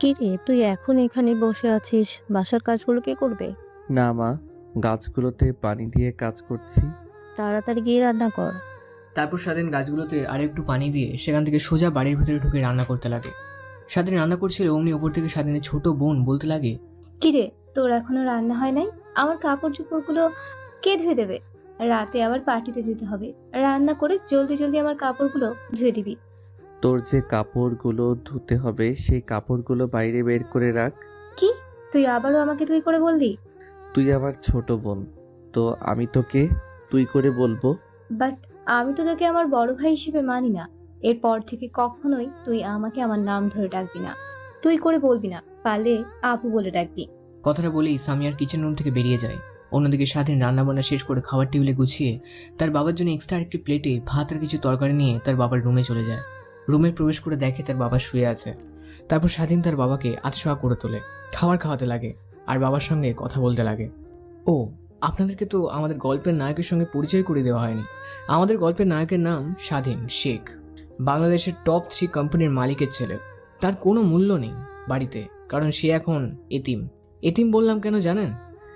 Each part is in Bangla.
কি রে, তুই এখন এখানে বসে আছিস? বাসার কাজগুলো কে করবে? না মা, গাছগুলোতে পানি দিয়ে কাজ করছি। তাড়াতাড়ি গিয়ে রান্না কর। তারপর স্বাধীন গাছগুলোতে আরেকটু পানি দিয়ে সেখান থেকে সোজা বাড়ির ভিতরে ঢুকে রান্না করতে লাগে। স্বাধীন রান্না করছিল, অমনি ওপর থেকে স্বাধীনের ছোট বোন বলতে লাগে, কিরে, তোর এখনো রান্না হয় নাই? আমার কাপড় চোপড়গুলো কে ধুয়ে দেবে? রাতে আবার পার্টিতে যেতে হবে। রান্না করে জলদি জলদি আমার কাপড়গুলো ধুয়ে দিবি। তোর যে কাপড়গুলো ধুতে হবে সেই কাপড়গুলো বাইরে বের করে রাখ। কি, তুই আবারও আমাকে তুই করে বললি? তুই আমার ছোট বোন, তো আমি তোকে তুই করে বলবো। বাট আমি তো তোকে আমার বড় ভাই হিসেবে মানি না। এরপর থেকে কখনোই তুই আমাকে আমার নাম ধরে ডাকবি না, তুই করে বলবি না, পারলে আপু বলে ডাকবি। কথাটা বলেই সামিয়ার কিচেন রুম থেকে বেরিয়ে যায়। অন্যদিকে স্বাধীন রান্নাবান্না শেষ করে খাবার টেবিলে গুছিয়ে তার বাবার জন্য এক্সট্রা আরেকটি প্লেটে ভাত আর কিছু তরকারি নিয়ে তার বাবার রুমে চলে যায়। রুমে প্রবেশ করে দেখে তার বাবা শুয়ে আছে। তারপর স্বাধীন তার বাবাকে আতশোয়া করে তোলে, খাবার খাওয়াতে লাগে আর বাবার সঙ্গে কথা বলতে লাগে। ও, আপনাদেরকে তো আমাদের গল্পের নায়কের সঙ্গে পরিচয় করে দেওয়া হয়নি। আমাদের গল্পের নায়কের নাম স্বাধীন শেখ, বাংলাদেশের টপ 3 কোম্পানির মালিকের ছেলে। তার কোনো মূল্য নেই বাড়িতে, কারণ সে এখন এতিম। এতিম বললাম কেন জানেন?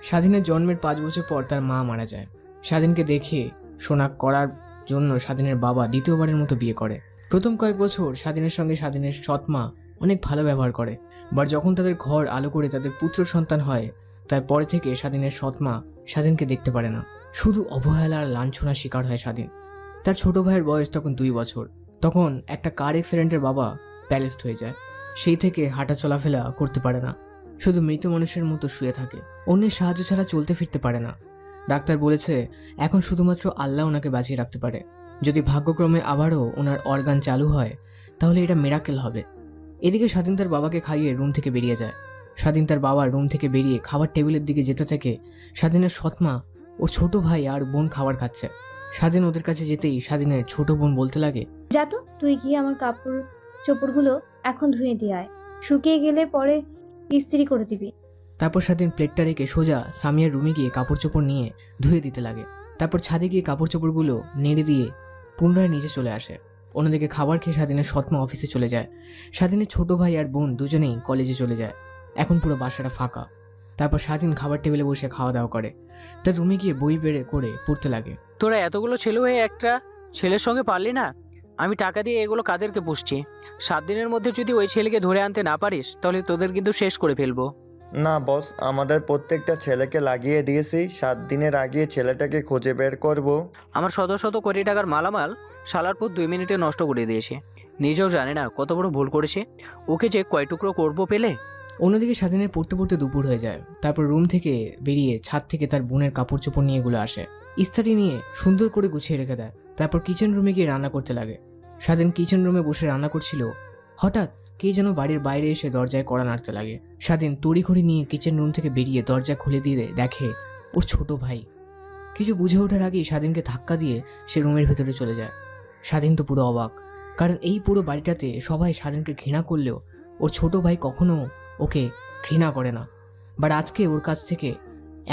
স্বাধীনের জন্মের 5 বছর পর তার মা মারা যায়। স্বাধীনকে দেখে শোনা করার জন্য স্বাধীনের বাবা দ্বিতীয়বারের মতো বিয়ে করে। প্রথম কয়েক বছর স্বাধীনের সঙ্গে স্বাধীনের সৎ মা অনেক ভালো ব্যবহার করে, বাট যখন তাদের ঘর আলো করে তাদের পুত্র সন্তান হয়, তারপরে থেকে স্বাধীনের সৎ মা স্বাধীনকে দেখতে পারে না। শুধু অবহেলা আর লাঞ্ছনার শিকার হয় স্বাধীন। তার ছোট ভাইয়ের বয়স তখন 2 বছর। তখন একটা কার অ্যাক্সিডেন্টের বাবা প্যালেসড হয়ে যায়। সেই থেকে হাঁটা চলাফেরা করতে পারে না, শুধু মৃত মানুষের মতো শুয়ে থাকে। অন্যের সাহায্য ছাড়া চলতে ফিরতে পারে না। ডাক্তার বলেছে এখন শুধুমাত্র আল্লাহ ওনাকে বাঁচিয়ে রাখতে পারে। যদি ভাগ্যক্রমে আবারও ওনার অর্গান চালু হয় তাহলে এটা মিরাকেল হবে। এদিকে স্বাধীন তার বাবাকে খাইয়ে রুম থেকে বেরিয়ে যায়। স্বাধীন তার বাবা রুম থেকে বেরিয়ে খাবার টেবিলের দিকে যেতে থেকে স্বাধীনের সৎমা ও ছোট ভাই আর বোন খাবার খাচ্ছে। স্বাধীন ওদের কাছে যেতেই স্বাধীনের ছোট বোন বলতে লাগে, যা তো, তুই গিয়ে আমার কাপড় চোপড়গুলো এখন ধুয়ে দিয়ে আয়। শুকিয়ে গেলে পরে ইস্ত্রি করে দিবি। তারপর স্বাধীন প্লেটটা রেখে সোজা সামিয়ার রুমে গিয়ে কাপড় চোপড় নিয়ে ধুয়ে দিতে লাগে। তারপর ছাদে গিয়ে কাপড় চোপড়গুলো নেড়ে দিয়ে পুনরায় নিচে চলে আসে। অন্যদিকে খাবার খেয়ে স্বাধীনের সৎমা অফিসে চলে যায়। স্বাধীনের ছোট ভাই আর বোন দুজনেই কলেজে চলে যায়। এখন পুরো বাসাটা ফাঁকা। তারপর স্বাধীন খাবার টেবিলে বসে খাওয়া দাওয়া করে, তার রুমে গিয়ে বই বেড়ে করে পড়তে লাগে। তোরা এতগুলো ছেলে হয়ে একটা ছেলের সঙ্গে পারলি না? আমি টাকা দিয়ে এগুলো কাদেরকে পুষছি? 7 দিনের মধ্যে যদি ওই ছেলেকে ধরে আনতে না পারিস তাহলে তোদের কিন্তু শেষ করে ফেলবো। না বস, আমাদের প্রত্যেকটা ছেলেকে লাগিয়ে দিয়েছি, 7 দিনের আগে ছেলেটাকে খুঁজে বের করব। আমার শত শত কোটি টাকার মালামাল শালার পর 2 মিনিটে নষ্ট করে দিয়েছে। নিজেও জানে না কত বড় ভুল করেছে। ওকে যে কয় টুকরো করবো পেলে। অন্যদিকে স্বাধীনের পড়তে পড়তে দুপুর হয়ে যায়। তারপর রুম থেকে বেরিয়ে ছাদ থেকে তার বোনের কাপড় চোপড় নিয়ে এগুলো আসে, ইস্ত্রি নিয়ে সুন্দর করে গুছিয়ে রেখে দেয়। তারপর কিচেন রুমে গিয়ে রান্না করতে লাগে। স্বাধীন কিচেন রুমে বসে রান্না করছিল, হঠাৎ কে যেন বাড়ির বাইরে এসে দরজায় কড়া নাড়তে লাগে। স্বাধীন তড়িঘড়ি নিয়ে কিচেন রুম থেকে বেরিয়ে দরজা খুলে দিয়ে দেখে ওর ছোট ভাই। কিছু বুঝে ওঠার আগেই স্বাধীনকে ধাক্কা দিয়ে সে রুমের ভেতরে চলে যায়। স্বাধীন তো পুরো অবাক, কারণ এই পুরো বাড়িটাতে সবাই স্বাধীনকে ঘৃণা করলেও ওর ছোট ভাই কখনো ওকে ঘৃণা করে না। বাট আজকে ওর কাছ থেকে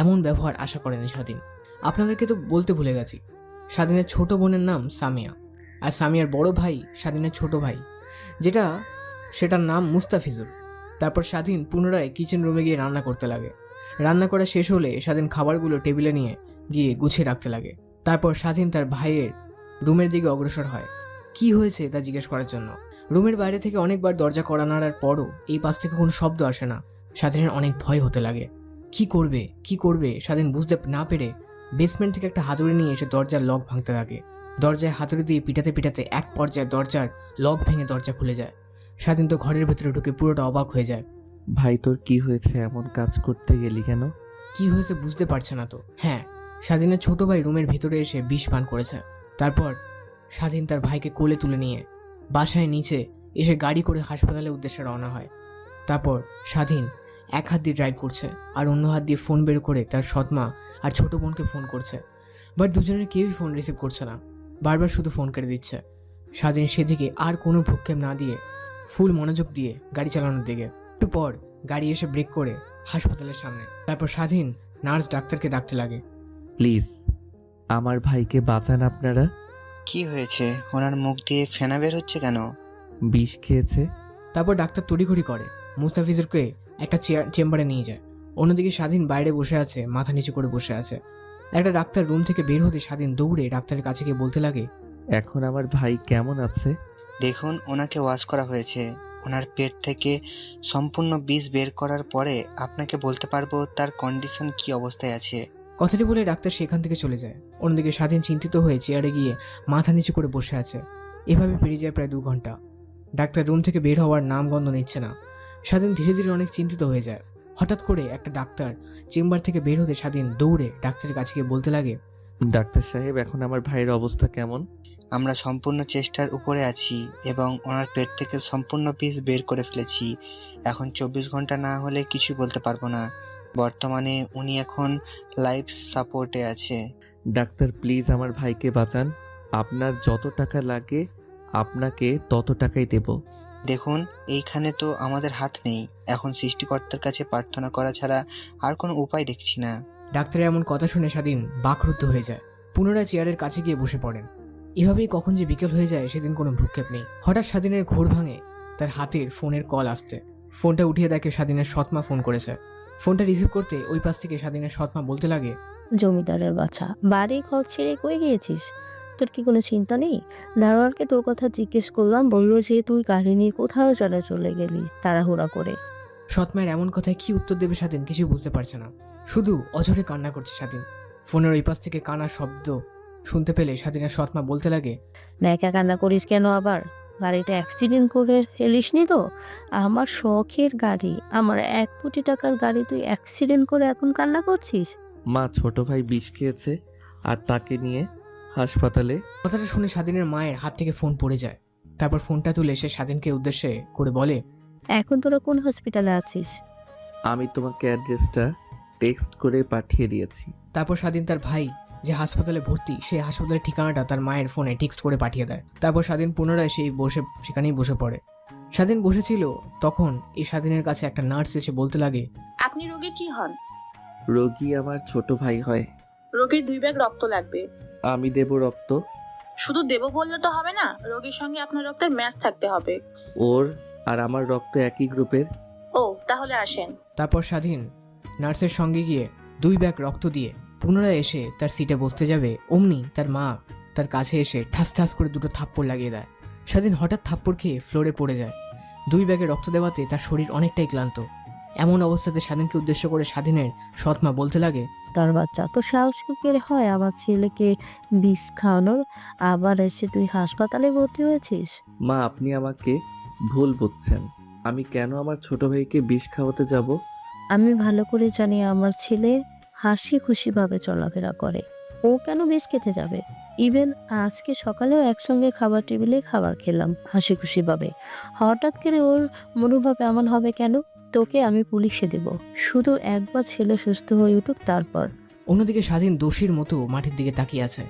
এমন ব্যবহার আশা করেনি স্বাধীন। আপনাদেরকে তো বলতে ভুলে গেছি, স্বাধীনের ছোট বোনের নাম সামিয়া, আর সামিয়ার বড় ভাই স্বাধীনের ছোট ভাই, সেটার নাম মুস্তাফিজুর। তারপর স্বাধীন পুনরায় কিচেন রুমে গিয়ে রান্না করতে লাগে। রান্না করা শেষ হলে স্বাধীন খাবারগুলো টেবিলে নিয়ে গিয়ে গুছিয়ে রাখতে লাগে। তারপর স্বাধীন তার ভাইয়ের রুমের দিকে অগ্রসর হয় কি হয়েছে তা জিজ্ঞেস করার জন্য। রুমের বাইরে থেকে অনেকবার দরজা কড়া নাড়ার পরও এই পাশ থেকে কোনো শব্দ আসে না। স্বাধীনের অনেক ভয় হতে লাগে। কি করবে স্বাধীন বুঝতে না পেরে বেসমেন্ট থেকে একটা হাতুড়ি নিয়ে এসে দরজার লক ভাঙতে লাগে। দরজায় হাতুড়ি দিয়ে পিটাতে পিটাতে এক পর্যায়ে দরজার লক ভেঙে দরজা খুলে যায়। স্বাধীন তো ঘরের ভেতরে ঢুকে পুরোটা অবাক হয়ে যায়। ভাই তোর কি হয়েছে? এমন কাজ করতে গেলি কেন? কি হয়েছে বুঝতে পারছে না তো। হ্যাঁ, স্বাধীনের ছোট ভাই রুমের ভিতরে এসে বিষ পান করেছে। তারপর স্বাধীন তার ভাইকে কোলে তুলে নিয়ে বাসায় নিচে এসে গাড়ি করে হাসপাতালের উদ্দেশ্যে রওনা হয়। তারপর স্বাধীন এক হাত দিয়ে ড্রাইভ করছে আর অন্য হাত দিয়ে ফোন বের করে তার সৎমা আর ছোট বোনকে ফোন করছে। বাট দুজনের কেউই ফোন রিসিভ করছে না, বারবার শুধু ফোন কেটে দিচ্ছে। স্বাধীন সেদিকে আর কোনো ভ্রুক্ষেপ না দিয়ে ফুল মনোযোগ দিয়ে গাড়ি চালানোর দিকে। একটু পর গাড়ি এসে ব্রেক করে হাসপাতালের সামনে। তারপর স্বাধীন নার্স ডাক্তারকে ডাকতে লাগে, প্লিজ আমার ভাইকে বাঁচান আপনারা। কি হয়েছে? ওনার মুখ দিয়ে ফেনা বের হচ্ছে কেন? বিষ খেয়েছে। তারপর ডাক্তার তড়িঘড়ি করে মুস্তাফিজুরকে একটা চেম্বারে নিয়ে যায়। অন্যদিকে স্বাধীন বাইরে বসে আছে, মাথা নিচু করে বসে আছে। একটা ডাক্তার রুম থেকে বের হতে স্বাধীন দৌড়ে ডাক্তারের কাছে গিয়ে বলতে লাগে, এখন আমার ভাই কেমন আছে? দেখুন, ওনাকে ওয়াশ করা হয়েছে। ওনার পেট থেকে সম্পূর্ণ বিষ বের করার পরে আপনাকে বলতে পারবো তার কন্ডিশন কি অবস্থায় আছে। কথাটি বলে ডাক্তার সেখান থেকে চলে যায়। অন্যদিকে স্বাধীন চিন্তিত হয়ে চেয়ারে গিয়ে মাথা নিচু করে বসে আছে। এভাবে পেরিয়ে যায় প্রায় 2 ঘন্টা। ডাক্তার রুম থেকে বের হওয়ার নাম গন্ধ নিচ্ছে না। স্বাধীন ধীরে ধীরে অনেক চিন্তিত হয়ে যায়। হঠাৎ করে একটা ডাক্তার চেম্বার থেকে বের হতে স্বাধীন দৌড়ে ডাক্তারের কাছে গিয়ে বলতে লাগে, ডাক্তার সাহেব, এখন আমার ভাইয়ের অবস্থা কেমন? আমরা সম্পূর্ণ চেষ্টার উপরে আছি এবং ওনার পেট থেকে সম্পূর্ণ বিষ বের করে ফেলেছি। এখন 24 ঘন্টা না হলে কিছু বলতে পারবো না। বর্তমানে উনি এখন লাইফ সাপোর্টে আছে। ডাক্তার প্লিজ আমার ভাইকে বাঁচান। আপনার যত টাকা লাগে আপনাকে তত টাকাই দেব। দেখুন, এইখানে তো আমাদের হাত নেই। এখন সৃষ্টিকর্তার কাছে প্রার্থনা করা ছাড়া আর কোনো উপায় দেখছি না। ডাক্তারের এমন কথা শুনে স্বাধীন বাকরুদ্ধ হয়ে যায়। পুনরায় চেয়ারের কাছে গিয়ে বসে পড়েন। এভাবেই কখন যে বিকেল হয়ে যায় সেদিন কোনো ভ্রুক্ষেপ নেই। হঠাৎ স্বাধীনের ঘোর ভাঙে তার হাতের ফোনের কল আসতে। ফোনটা উঠিয়ে দেখে স্বাধীনের সৎমা ফোন করেছে। ফোনটা রিসিভ করতে ওই পাশ থেকে স্বাধীনের সৎমা বলতে লাগে, জমিদারের বাচ্চা, বাড়ি ঘর ছেড়ে কই গিয়েছিস? তোর কি কোনো চিন্তা নেই? দারোয়ানকে তোর কথা জিজ্ঞেস করলাম, বললো যে তুই গাড়ি নিয়ে কোথাও চলে গেলি তাড়াহুড়া করে। সৎমায়ের এমন কথায় কি উত্তর দেবে স্বাধীন কিছু বুঝতে পারছে না। শুধু অঝরে কান্না করছে স্বাধীন। ফোনের ওই পাশ থেকে কান্নার শব্দ শুনতে পেলে স্বাধীনের সৎমা বলতে লাগে, একা কান্না করিস কেন আবার? গাড়িটা অ্যাক্সিডেন্ট করে ফেলিসনি তো? আমার শখের গাড়ি, আমার 1 কোটি টাকার গাড়ি, তুই অ্যাক্সিডেন্ট করে এখন কান্না করছিস? মা, ছোট ভাই বিষ খেয়েছে আর তাকে নিয়ে হাসপাতালে। কথাটা শুনে স্বাধীনের মায়ের হাত থেকে ফোন পড়ে যায়। তারপর ফোনটা তুলে সে স্বাধীনকে উদ্দেশ্যে করে বলে, এখন তোরা কোন হসপিটালে আছিস? আমি তোমাকে অ্যাড্রেসটা টেক্সট করে পাঠিয়ে দিয়েছি। তারপর স্বাধীন তার ভাই যে হাসপাতালে ভর্তি সেই হাসপাতালের ঠিকানাটা তার মায়ের ফোনে টেক্সট করে পাঠিয়ে দেয়। তারপর স্বাধীন পুনরায় সেখানেই বসে পড়ে। স্বাধীন বসেছিল তখন এই স্বাধীনের কাছে একটা নার্স এসে বলতে লাগে, আপনি রোগীর কি হন? রোগী আমার ছোট ভাই হয়। রোগীর 2 ব্যাগ রক্ত লাগবে। আমি দেব রক্ত? শুধু দেব বললে তো হবে না, রোগীর সঙ্গে আপনার রক্তের ম্যাচ থাকতে হবে। ওর আর আমার রক্ত একই গ্রুপের। ও, তাহলে আসেন। তারপর স্বাধীন নার্সের সঙ্গে গিয়ে 2 ব্যাগ রক্ত দিয়ে পুনরায় এসে তার সিটে বসতে যাবে, অমনি তার মা তার কাছে এসে ঠাস ঠাস করে 2টো থাপ্পড় লাগিয়ে দেয়। স্বাধীন হঠাৎ থাপ্পড় খেয়ে ফ্লোরে পড়ে যায়। 2 ব্যাগে রক্ত দেওয়াতে তার শরীর অনেকটাই ক্লান্ত। এমন অবস্থাতে স্বাধীনকে উদ্দেশ্য করে স্বাধীনের সৎমা বলতে লাগে, তার বাচ্চা তো সাহস কি করে হয় আমার ছেলেকে বিষ খাওয়ানোর? আবার এসে তুই হাসপাতালে ভর্তি হয়েছিস? মা, আপনি আমাকে ভুল বুঝছেন। আমি কেন আমার ছোট ভাইকে বিষ খাওয়াতে যাব? আমি ভালো করে জানি আমার ছেলে হাসি খুশিভাবে চলাফেরা করে। ও কেন বিষ খেতে যাবে? ইভেন আজকে সকালেও একসঙ্গে খাবার টেবিলে খাবার খেলাম হাসি খুশিভাবে। হঠাৎ করে ওর মনোভাব এমন হবে কেন? তোকে আমি পুলিশে দেব, শুধু একবার ছেলে সুস্থ হয়ে উঠুক তারপর। অন্যদিকে স্বাধীন দোষীর মতো মাটির দিকে তাকিয়ে আছে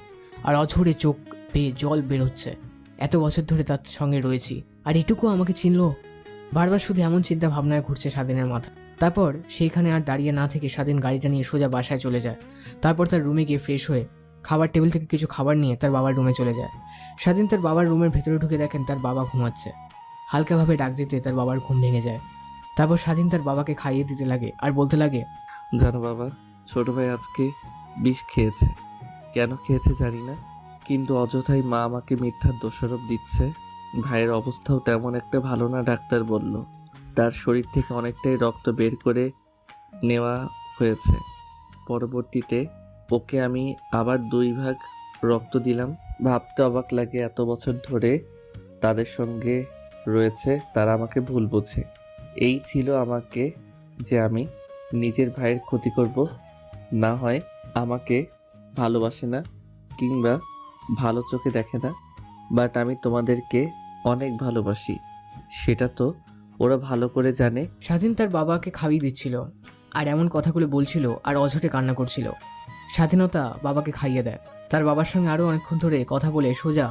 আর অঝরে চোখ বেয়ে জল বেরোচ্ছে। এত বছর ধরে তার সঙ্গে রয়েছি আর এটুকু আমাকে চিনলো? বারবার শুধু এমন চিন্তা ভাবনায় ঘুরছে স্বাধীনের মাথা। তারপর সেইখানে আর দাঁড়িয়ে না থেকে স্বাধীন গাড়িটা নিয়ে সোজা বাসায় চলে যায়। তারপর তার রুমে গিয়ে ফ্রেশ হয়ে খাবার টেবিল থেকে কিছু খাবার নিয়ে তার বাবার রুমে চলে যায়। স্বাধীন তার বাবার রুমের ভেতরে ঢুকে দেখেন তার বাবা ঘুমাচ্ছে। হালকাভাবে ডাক দিতে তার বাবার ঘুম ভেঙে যায়। তারপর স্বাধীন তার বাবাকে খাইয়ে দিতে লাগে আর বলতে লাগে, জানো বাবা, ছোট ভাই আজকে বিষ খেয়েছে। কেন খেয়েছে জানি না, কিন্তু অযথাই মা আমাকে মিথ্যার দোষারোপ দিচ্ছে। ভাইয়ের অবস্থাও তেমন একটা ভালো না, ডাক্তার বলল। তার শরীর থেকে অনেকটাই রক্ত বের করে নেওয়া হয়েছে। পরবর্তীতে ওকে আমি আবার 2 ভাগ রক্ত দিলাম। ভাবতে অবাক লাগে, এত বছর ধরে তাদের সঙ্গে রয়েছে, তারা আমাকে ভুল বোঝে। এই ছিল আমাকে যে আমি নিজের ভাইয়ের ক্ষতি করব, না হয় আমাকে ভালোবাসে না কিংবা ভালো চোখে দেখে না। বাট আমি তোমাদেরকে অনেক ভালোবাসি, সেটা তো ওরা ভালো করে জানে। স্বাধীন তার বাবাকে খাইয়ে দিচ্ছিল আর এমন কথাগুলো বলছিল আর অঝটে কান্না করছিল। স্বাধীনতা বাবাকে খাইয়ে দেয়। তার বাবার সঙ্গে আরও অনেকক্ষণ ধরে কথা বলে সোজা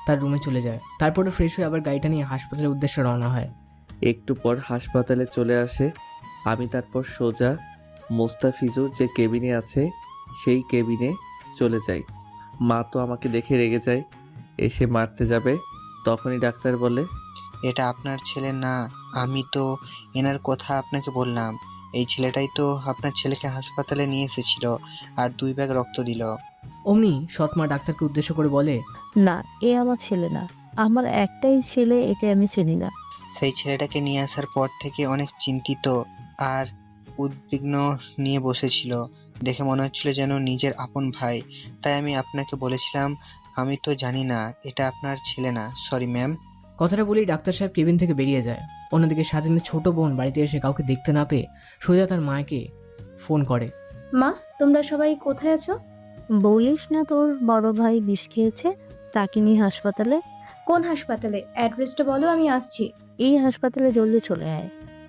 তার রুমে চলে যায়। তারপরে ফ্রেশ হয়ে আবার গাড়িটা নিয়ে হাসপাতালের উদ্দেশ্যে রওনা হয়। একটু পর হাসপাতালে চলে আসে। আমি তারপর সোজা মোস্তাফিজুর যে কেবিনে আছে সেই কেবিনে চলে যাই। মা তো আমাকে দেখে রেগে যায়, এসে মারতে যাবে, তখনই ডাক্তার বলে, এটা আপনার ছেলে না, আমি তো এনার কথা আপনাকে বললাম। এই ছেলেটাই তো আপনার ছেলেকে হাসপাতালে নিয়ে এসেছিল আর 2 ব্যাগ রক্ত দিল। অমনি সৎমা ডাক্তারকে উদ্দেশ্য করে বলে, না, এ আমার ছেলে না। আমার একটাই ছেলে, একে আমি চিনি না। সেই ছেলেটাকে নিয়ে আসার পর থেকে অনেক চিন্তিত আর উদ্বিগ্ন নিয়ে বসেছিল। দেখে মনে হচ্ছিল যেন নিজের আপন ভাই। তাই আমি আপনাকে বলেছিলাম, আমি তো জানি না এটা আপনার ছেলে না, সরি ম্যাম। কথাটা বলেই ডাক্তার সাহেব কেবিন থেকে বেরিয়ে যায়। অন্যদিকে স্বাধীনের ছোট বোন বাড়িতে এসে কাউকে দেখতে না পেয়ে সোজা তার মাকে ফোন করে। মা, তোমরা সবাই কোথায় আছো? বলিস না তোর বড় ভাই বিষ খেয়েছে, তাকে নিয়ে হাসপাতালে। কোন হাসপাতালে? অ্যাড্রেসটা বলো, আমি আসছি। এই হাসপাতালে জলদি চলে আয়।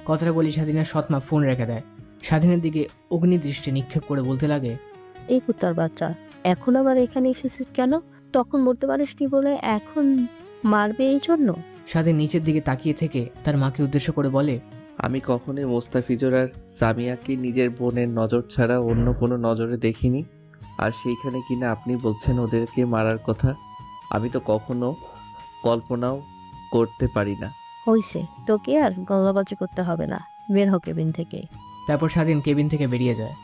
কথাটা বলি স্বাধীনের সৎমা ফোন রেখে দেয়। স্বাধীনের দিকে অগ্নিদৃষ্টি নিক্ষেপ করে বলতে লাগে, এই কুত্তার বাচ্চা, এখন আবার এখানে এসেছিস কেন? তখন বলতে পারিসনি বলে এখন মারবে এই জন্য? স্বাধীন নিচের দিকে তাকিয়ে থেকে তার মাকে উদ্দেশ্য করে বলে, আমি কখনোই মোস্তাফিজুর আর সামিয়াকে নিজের বোনের নজর ছাড়া অন্য কোনো নজরে দেখিনি। আর সেইখানে কিনা আপনি বলছেন ওদেরকে মারার কথা। আমি তো কখনো কল্পনাও করতে পারি না। হইছে, তোকে আর গল্লাবাজি করতে হবে না, বের হ কেবিন থেকে। তারপর স্বাধীন কেবিন থেকে বেরিয়ে যায়।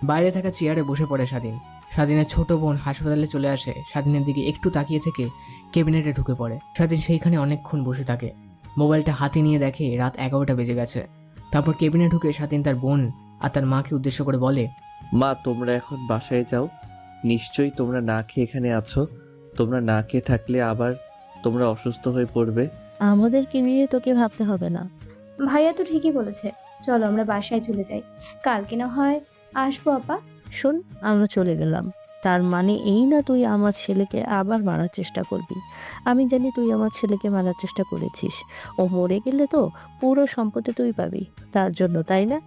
বাইরে থাকা চেয়ারে বসে পড়ে স্বাধীন। স্বাধীনের ছোট বোন হাসপাতালে চলে আসে। স্বাধীনের দিকে একটু তাকিয়ে থেকে কেবিনেটে ঢুকে পড়ে। স্বাধীন সেইখানে অনেকক্ষণ বসে থাকে। মোবাইলটা হাতে নিয়ে দেখে রাত 11টা বেজে গেছে। তারপর কেবিনে ঢুকে স্বাধীন তার বোন আর তার মাকে উদ্দেশ্য করে বলে, মা, তোমরা এখন বাসায় যাও। নিশ্চয়ই তোমরা না খেয়ে এখানে আছো। তোমরা না খেয়ে থাকলে আবার তোমরা অসুস্থ হয়ে পড়বে। আমাদেরকে নিয়ে তোকে ভাবতে হবে না। ভাইয়া তো ঠিকই বলেছে, চলো আমরা বাসায় চলে যাই। কালকে না হয় আসবো আপা। শোন, আমরা চলে গেলাম, তার মানে এই না তুই আমার ছেলেকে আবার মারার চেষ্টা করবি। আমি জানি তুই আমার ছেলেকে মারার চেষ্টা করেছিস। ও মরে গেলে তো পুরো সম্পত্তি তুই পাবি, তার জন্য, তাই না?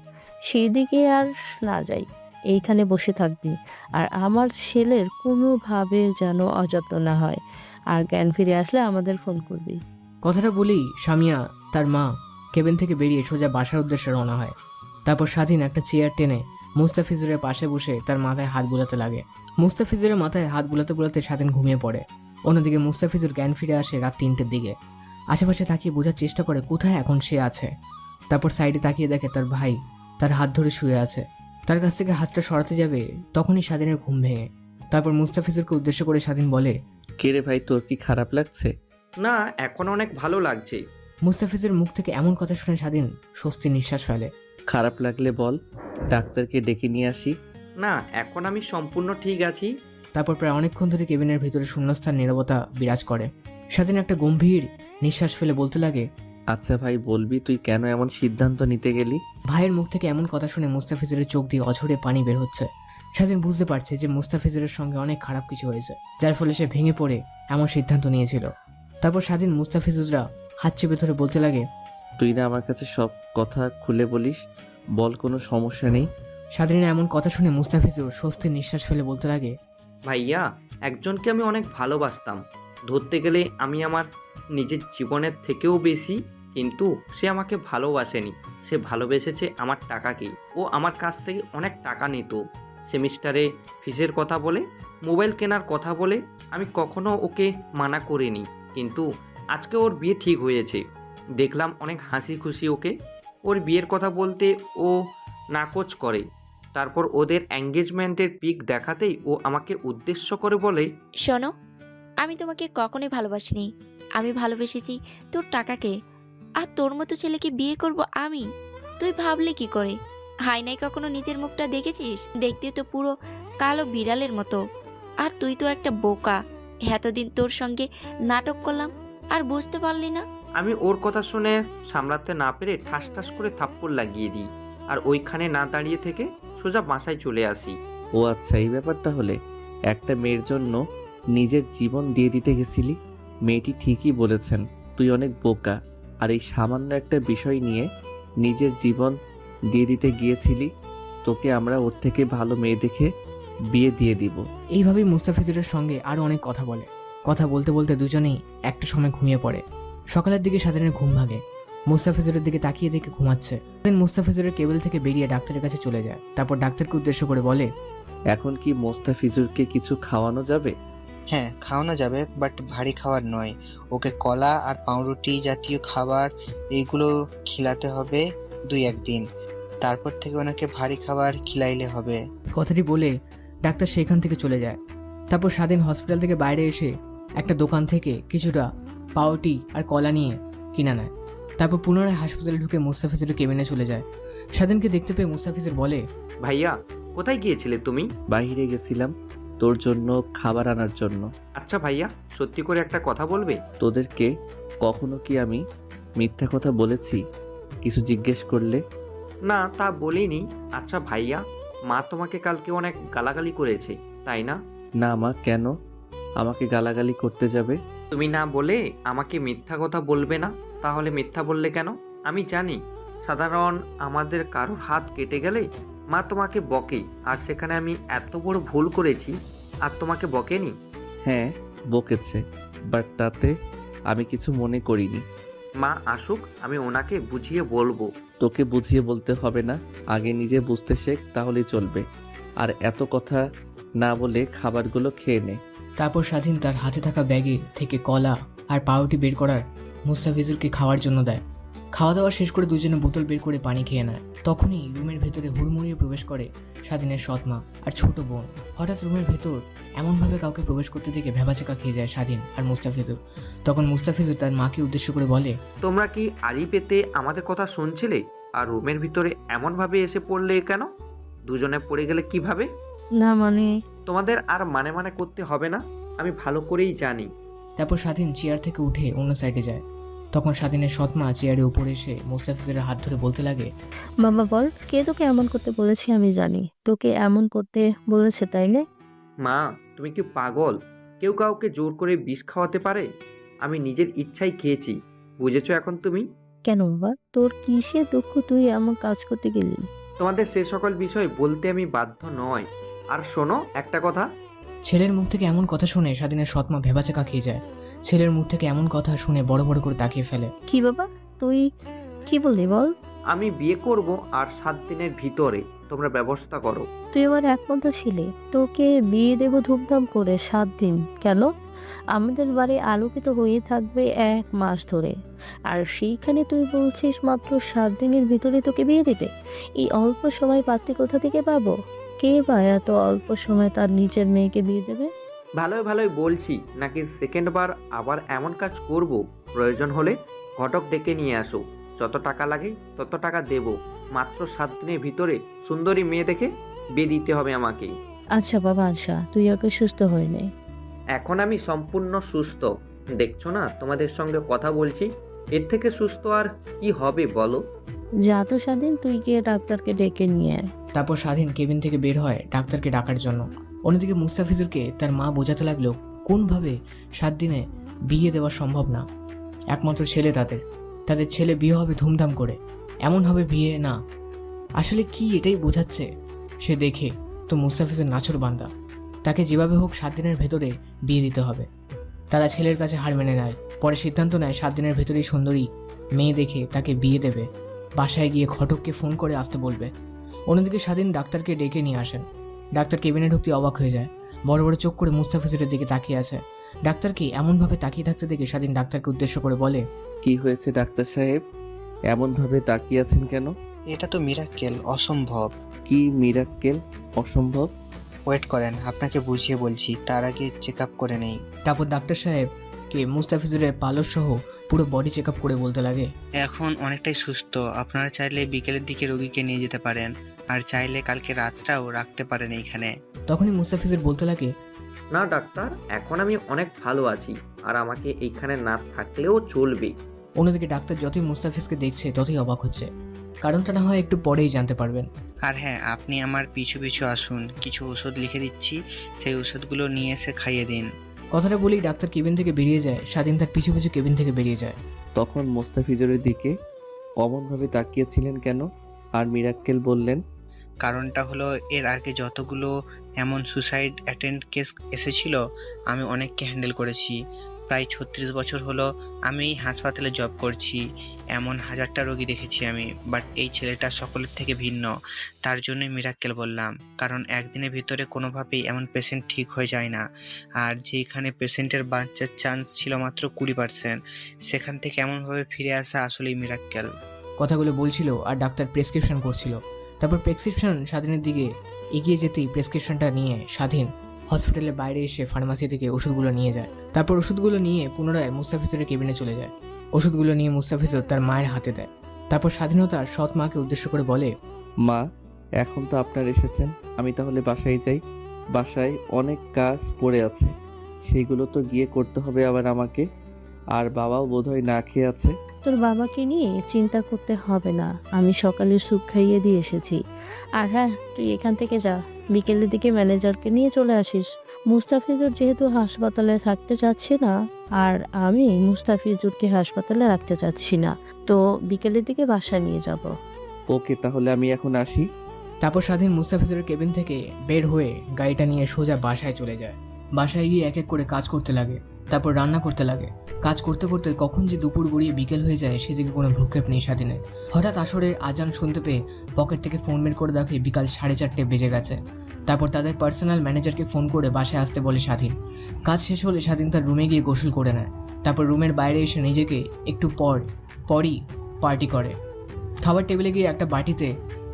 সেই দিকে আর না যাই, এইখানে বসে থাকবি। আর আমার ছেলের কোনোভাবে যেন অযত্ন না হয়। আর জ্ঞান ফিরে আসলে আমাদের ফোন করবি। কথাটা বলেই সামিয়া তার মা কেবিন থেকে বেরিয়ে সোজা বাসার উদ্দেশ্যে রওনা হয়। তারপর স্বাধীন একটা চেয়ার টেনে মুস্তাফিজুরের পাশে বসে তার মাথায় হাত বুলাতে লাগে। মুস্তাফিজুরের মাথায় হাত বুলাতে বুলাতে স্বাধীন ঘুমিয়ে পড়ে। অন্যদিকে মুস্তাফিজুর জ্ঞান ফিরে আসে রাত 3টের দিকে। আশেপাশে তাকিয়ে বোঝার চেষ্টা করে কোথায় এখন সে আছে। তারপর সাইডে তাকিয়ে দেখে তার ভাই তার হাত ধরে শুয়ে আছে। তার কাছ থেকে হাতটা সরাতে যাবে, তখনই স্বাধীনের ঘুম ভেঙে। তারপর মুস্তাফিজুরকে উদ্দেশ্য করে স্বাধীন বলে, কে রে ভাই, তোর কি খারাপ লাগছে? না, এখন অনেক ভালো লাগছে। মুস্তাফিজের মুখ থেকে এমন কথা শুনে স্বাধীন স্বস্তি নিঃশ্বাস ফেলে। খারাপ লাগলে বল, ডাক্তারকে ডেকে নিয়ে আসি। না, এখন আমি সম্পূর্ণ ঠিক আছি। তারপর প্রায় অনেকক্ষণ ধরে কেবিনের ভিতরে শূন্যস্থান নীরবতা বিরাজ করে। স্বাধীন একটা গম্ভীর নিঃশ্বাস ফেলে বলতে লাগে, আচ্ছা ভাই, বলবি তুই কেন এমন সিদ্ধান্ত নিতে গেলি? ভাইয়ের মুখ থেকে এমন কথা শুনে মুস্তাফিজুরের চোখ দিয়ে অঝরে পানি বের হচ্ছে। স্বাধীন বুঝতে পারছে যে মুস্তাফিজুরের সঙ্গে অনেক খারাপ কিছু হয়েছে, যার ফলে সে ভেঙে পড়ে এমন সিদ্ধান্ত নিয়েছিল। তারপর স্বাধীন মুস্তাফিজুররা হাত চেপে ধরে বলতে লাগে, তুই না আমার কাছে সব কথা খুলে বলিস, বল, কোনো সমস্যা নেই। স্বাধীনের এমন কথা শুনে মুস্তাফিজুর স্বস্তির নিঃশ্বাস ফেলে বলতে লাগে, ভাইয়া, একজনকে আমি অনেক ভালোবাসতাম। ধরতে গেলে আমি আমার নিজের জীবনের থেকেও বেশি। কিন্তু সে আমাকে ভালোবাসেনি, সে ভালোবেসেছে আমার টাকাকে। ও আমার কাছ থেকে অনেক টাকা নিত সেমিস্টারে ফিসের কথা বলে, মোবাইল কেনার কথা বলে। আমি কখনো ওকে মানা করিনি। কিন্তু আজকে ওর বিয়ে ঠিক হয়েছে, দেখলাম অনেক হাসি খুশি ওকে। ওর বিয়ের কথা বলতে ও নাকচ করে। তারপর ওদের এঙ্গেজমেন্টের পিক দেখাতেই ও আমাকে উদ্দেশ্য করে বলে, শোনো, আমি তোমাকে কখনোই ভালোবাসিনি। আমি ভালোবেসেছি তোর টাকাকে। আর তোর মতো ছেলেকে বিয়ে করব আমি? তুই ভাবলে কি করে? হায়নায় কখনো নিজের মুখটা দেখেছিস? দেখতে তো পুরো কালো বিড়ালের মতো। আর তুই তো একটা বোকা। এতদিন তোর সঙ্গে নাটক করলাম আর বুঝতে পারলি না। আমি ওর কথা শুনে সামলাতে না পেরে ঠাস ঠাস করে থাপ্পড় লাগিয়ে দিই। আর ওইখানে না দাঁড়িয়ে থেকে সোজা বাসায় চলে আসি। ও আচ্ছা, এই ব্যাপার তাহলে। একটা মেয়ের জন্য নিজের জীবন দিয়ে দিতে গেছিলি। মেয়েটি ঠিকই বলেছেন, তুই অনেক বোকা। আর এই সামান্য একটা বিষয় নিয়ে নিজের জীবন দিয়ে দিতে গিয়েছিলি। তোকে আমরা ওর থেকে ভালো মেয়ে দেখে বিয়ে দিয়ে দিব। এইভাবেই মুস্তাফিজুরের সঙ্গে আরও অনেক কথা বলে। কথা বলতে বলতে দুজনেই একটা সময় ঘুমিয়ে পড়ে। সকালের দিকে স্বাধীনের ঘুম ভাঙে। মুস্তাফিজুরের দিকে তাকিয়ে দেখে ঘুমাচ্ছে। স্বাধীন মুস্তাফিজুরের কেবিল থেকে বেরিয়ে ডাক্তারের কাছে চলে যায়। তারপর ডাক্তারকে উদ্দেশ্য করে বলে, এখন কি মোস্তাফিজুরকে কিছু খাওয়ানো যাবে? হ্যাঁ, খাওয়ানো যাবে, বাট ভারী খাবার নয়। ওকে কলা আর পাউরুটি জাতীয় খাবার এইগুলো খিলাতে হবে 2-1 দিন। তারপর থেকে ওনাকে ভারী খাবার খিলাইলে হবে। কথাটি বলে ডাক্তার সেখান থেকে চলে যায়। তারপর স্বাধীন হসপিটাল থেকে বাইরে এসে একটা দোকান থেকে কিছুটা পাউরুটি আর কলা নিয়ে কিনে নেয়। তারপর পুনরায় হাসপাতালে ঢুকে মুস্তাফিজের কেবিনে চলে যায়। স্বাধীনকে দেখতে পেয়ে মুস্তাফিজের বলে, ভাইয়া, কোথায় গিয়েছিলে তুমি? বাইরে গেছিলাম তোর জন্য খাবার আনার জন্য। আচ্ছা ভাইয়া, সত্যি করে একটা কথা বলবে? তোদেরকে কখনো কি আমি মিথ্যা কথা বলেছি কিছু জিজ্ঞেস করলে? না, তা বলিনি। আচ্ছা ভাইয়া, মা তোমাকে কালকে অনেক গালাগালি করেছে, তাই না? না মা, কেন আমাকে গালাগালি করতে যাবে? তুমি না বলে আমাকে মিথ্যা কথা বলবে না, তাহলে মিথ্যা বললে কেন? আমি জানি সাধারণ আমাদের কারোর হাত কেটে গেলে মা তোমাকে বকে, আর সেখানে আমি এত বড় ভুল করেছি আর তোমাকে বকেনি। হ্যাঁ বকেছে, বাট তাতে আমি কিছু মনে করিনি। মা আসুক, আমি ওনাকে বুঝিয়ে বলবো। তোকে বুঝিয়ে বলতে হবে না, আগে নিজে বুঝতে শেখ, তাহলেই চলবে। আর এত কথা না বলে খাবারগুলো খেয়ে নে। তারপর স্বাধীন তার হাতে থাকা ব্যাগে থেকে কলা আর পাউরুটি বের করার মুস্তাফিজুরকে খাওয়ার জন্য দেয়। খাওয়া দাওয়া শেষ করে দুজনে বোতল বের করে পানি খেয়ে নেয়। তখনই রুমের ভেতরে হুড়মুড়িয়ে প্রবেশ করে স্বাধীনের সৎমা আর ছোট বোন। হঠাৎ রুমের ভেতর এমনভাবে কাউকে প্রবেশ করতে দেখে ভেবাচাকা খেয়ে যায় স্বাধীন আর মুস্তাফিজুর। তখন মুস্তাফিজুর তার মাকে উদ্দেশ্য করে বলে, তোমরা কি আড়ি পেতে আমাদের কথা শুনছিলে আর রুমের ভিতরে এমনভাবে এসে পড়লে কেন? দুজনে পড়ে গেলে কিভাবে? না মানে তোমাদের আর মানে করতে হবে না, আমি ভালো করেই জানি। তারপর স্বাধীন চেয়ার থেকে উঠে অন্য সাইডে যায়। তখন স্বাধীনের সৎমা চেয়ারের উপরে এসে মুস্তাফিজের হাত ধরে বলতে লাগে, বাবা বল, কে তোকে এমন করতে বলেছে? আমি জানি তোকে এমন করতে বলেছে, তাই না? মা, তুমি কি পাগল? কেউ কাউকে জোর করে বিষ খাওয়াতে পারে? আমি নিজের ইচ্ছাই খেয়েছি, বুঝেছো এখন তুমি? কেন বাবা, তোর কিসের দুঃখ তুই এমন কাজ করতে গেলি? তোমাদের সে সকল বিষয় বলতে আমি বাধ্য নয়। আর শোনো একটা কথা, ছেলের মুখ থেকে এমন কথা শুনে স্বাধীনের সৎমা ভেবাচাকা খেয়ে যায়। ছেলের মুখ থেকে এমন কথা শুনে বড় বড় করে তাকিয়ে ফেলে। কি বাবা, তুই কি বললি বল? আমি বিয়ে করব আর 7 দিনের ভিতরে তোমরা ব্যবস্থা করো। তুই আমার একমাত্র ছেলে, তোকে বিয়ে দেব ধুমধাম করে 7 দিন। কেন? আমাদের বাড়ি আলোকিত হয়ে থাকবে 1 মাস ধরে, আর সেইখানে তুই বলছিস মাত্র 7 দিনের ভিতরে তোকে বিয়ে দিতে? এই অল্প সময় পাত্রী কোথা থেকে পাবো? কে বা এত অল্প সময় তার নিজের মেয়েকে বিয়ে দেবে? ভালোই বলছি, নাকি সেকেন্ড বার আবার এমন কাজ করব? প্রয়োজন হলে ঘটক ডেকে নিয়ে আসো, যত টাকা লাগে তত টাকা দেব। মাত্র 7 দিনের ভিতরে সুন্দরী মেয়ে দেখে বিয়ে দিতে হবে আমাকে। আচ্ছা বাবা, আচ্ছা, তুই আগে সুস্থ হয়ে নে। এখন আমি সম্পূর্ণ সুস্থ, দেখছো না তোমাদের সঙ্গে কথা বলছি। এর থেকে সুস্থ আর কি হবে বলো? যা তো স্বাধীন, তুই গিয়ে ডাক্তারকে ডেকে নিয়ে আয়। তারপর স্বাধীন কেবিন থেকে বের হয় ডাক্তারকে ডাকার জন্য। অন্যদিকে মুস্তাফিজুরকে তার মা বোঝাতে লাগলো কোনভাবে 7 দিনে বিয়ে দেওয়া সম্ভব না। একমাত্র ছেলে তাদের ছেলে বিয়ে হবে ধুমধাম করে, এমন হবে বিয়ে না। আসলে কি এটাই বোঝাচ্ছে সে দেখে তো মুস্তাফিজের নাছর বান্দা, তাকে যেভাবে হোক 7 দিনের ভেতরে বিয়ে দিতে হবে। তারা ছেলের কাছে হার মেনে নেয়। পরে সিদ্ধান্ত নেয় 7 দিনের ভেতরেই সুন্দরী মেয়ে দেখে তাকে বিয়ে দেবে। বাসায় গিয়ে ঘটককে ফোন করে আসতে বলবে। অন্যদিকে স্বাধীন ডাক্তারকে ডেকে নিয়ে আসেন। ডাক্তার কেবিনে ঢুকতে অবাক হয়ে যায়, বড় বড় চোখ করে মুস্তাফিজের দিকে তাকিয়ে আছে। ডাক্তারকে এমনভাবে তাকিয়ে থাকতে দেখে স্বাধীন ডাক্তারকে উদ্দেশ্য করে বলে, কি হয়েছে ডাক্তার সাহেব, এমনভাবে তাকিয়ে আছেন কেন? এটা তো মিরাক্কেল, অসম্ভব। কি মিরাক্কেল অসম্ভব? ওয়েট করেন, আপনাকে বুঝিয়ে বলছি, তার আগে চেক আপ করে নেই। তারপর ডাক্তার সাহেবকে মুস্তাফিজুরের পালস সহ পুরো বডি চেক আপ করে বলতে লাগে, এখন অনেকটাই সুস্থ। আপনারা চাইলে বিকেলের দিকে রোগীকে নিয়ে যেতে পারেন, আর চাইলে কালকে রাতটাও রাখতে পারেন এইখানে। তখনই মুস্তাফিজুর বলতে লাগে, না ডাক্তার, এখন আমি অনেক ভালো আছি, আর আমাকে এইখানে না থাকলেও চলবে। অন্যদিকে ডাক্তার যতই মুস্তাফিজকে দেখছে ততই অবাক হচ্ছে। কারণটা না হয় একটু পরেই জানতে পারবেন। আর হ্যাঁ, আপনি আমার পিছু পিছু আসুন, কিছু ওষুধ লিখে দিচ্ছি, সেই ওষুধগুলো নিয়ে এসে খাইয়ে দিন। কথাটা বলেই ডাক্তার কেবিন থেকে বেরিয়ে যায়। স্বাধীন তার পিছু পিছু কেবিন থেকে বেরিয়ে যায়। তখন মুস্তাফিজুরের দিকে অমনভাবে তাকিয়েছিলেন কেন? আর মিরাক্কেল বললেন, কারণটা হলো এর আগে যতগুলো এমন সুসাইড অ্যাটেম্প্ট কেস এসেছিল আমি অনেককে হ্যান্ডেল করেছি। প্রায় 36 বছর হলো আমি এই হাসপাতালে জব করছি। এমন হাজারটা রোগী দেখেছি আমি, বাট এই ছেলেটা সকলের থেকে ভিন্ন। তার জন্যই মিরাক্কেল বললাম, কারণ একদিনের ভিতরে কোনোভাবেই এমন পেশেন্ট ঠিক হয়ে যায় না। আর যেখানে পেশেন্টের বাঁচার চান্স ছিল মাত্র 20%, সেখান থেকে এমনভাবে ফিরে আসা আসলেই মিরাক্কেল। কথাগুলো বলছিল আর ডাক্তার প্রেসক্রিপশন করছিল। তারপর প্রেসক্রিপশন স্বাধীনের দিকে এগিয়ে যেতেই প্রেসক্রিপশনটা নিয়ে স্বাধীন হসপিটালের বাইরে এসে ফার্মাসি থেকে ওষুধগুলো নিয়ে যায়। তারপর ওষুধগুলো নিয়ে পুনরায় মুস্তাফিজের কেবিনে চলে যায়। ওষুধগুলো নিয়ে মুস্তাফিজর তার মায়ের হাতে দেয়। তারপর স্বাধীনতার সৎ মাকে উদ্দেশ্য করে বলে, মা, এখন তো আপনার এসেছেন, আমি তাহলে বাসায় যাই। বাসায় অনেক কাজ পড়ে আছে, সেইগুলো তো গিয়ে করতে হবে আবার আমাকে। আর বাবাও বোধহয় না খেয়ে আছে। তোর বাবাকে নিয়ে চিন্তা করতে হবে না, আমি সকালে স্যুপ খাইয়ে দিয়ে এসেছি। আর হ্যাঁ, তুই এখান থেকে যা, বিকেলের দিকে ম্যানেজারকে নিয়ে চলে আসিস। মুস্তাফিজুর যেহেতু হাসপাতালে থাকতে চাচ্ছে না, আর আমি মুস্তাফিজুরকে হাসপাতালে রাখতে চাচ্ছি না, তো বিকেলের দিকে বাসায় নিয়ে যাব। ওকে, তাহলে আমি এখন আসি। তারপর স্বাধীন মুস্তাফিজের কেবিন থেকে বের হয়ে গাড়িটা নিয়ে সোজা বাসায় চলে যায়। বাসায় গিয়ে এক এক করে কাজ করতে লাগে, তারপর রান্না করতে লাগে। কাজ করতে করতে কখন যে দুপুর গড়িয়ে বিকেল হয়ে যায় সেদিকে কোনো ভ্রুক্ষেপ নেই স্বাধীনের। হঠাৎ আসরের আজান শুনতে পেয়ে পকেট থেকে ফোন বের করে দেখে বিকাল 4:30 বেজে গেছে। তারপর তাদের পার্সোনাল ম্যানেজারকে ফোন করে বাসায় আসতে বলে স্বাধীন। কাজ শেষ হলে স্বাধীন তার রুমে গিয়ে গোসল করে নেয়। তারপর রুমের বাইরে এসে নিজেকে একটু পরই পার্টি করে। খাবার টেবিলে গিয়ে একটা বাটিতে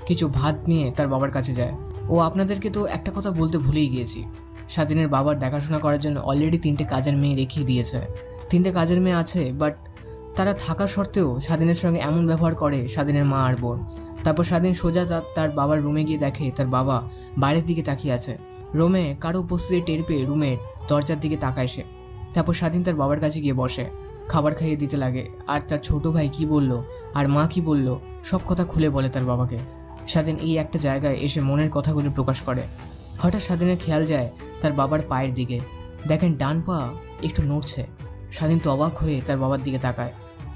কিছু ভাত নিয়ে তার বাবার কাছে যায়। ও আপনাদেরকে তো একটা কথা বলতে ভুলেই গিয়েছি, স্বাধীনের বাবার দেখাশোনা করার জন্য অলরেডি 3টে কাজের মেয়ে রেখিয়ে দিয়েছে। 3টে কাজের মেয়ে আছে, বাট তারা থাকা সত্ত্বেও স্বাধীনের সঙ্গে এমন ব্যবহার করে স্বাধীনের মা আর বোন। তারপর স্বাধীন সোজা তার বাবার রুমে গিয়ে দেখে তার বাবা বাইরের দিকে তাকিয়ে আছে। রুমে কারো উপস্থিতি টের পেয়ে রুমের দরজার দিকে তাকায় সে। তারপর স্বাধীন তার বাবার কাছে গিয়ে বসে, খাবার খাইয়ে দিতে লাগে। আর তার ছোট ভাই কি বলল আর মা কি বলল সব কথা খুলে বলে তার বাবাকে। স্বাধীন এই একটা জায়গায় এসে মনের কথাগুলো প্রকাশ করে। হঠাৎ স্বাধীনের খেয়াল যায় তার বাবার পায়ের দিকে। দেখেন ডান পা একটু নড়ছে। স্বাধীন তো অবাক হয়ে তার বাবার দিকে তাকায়।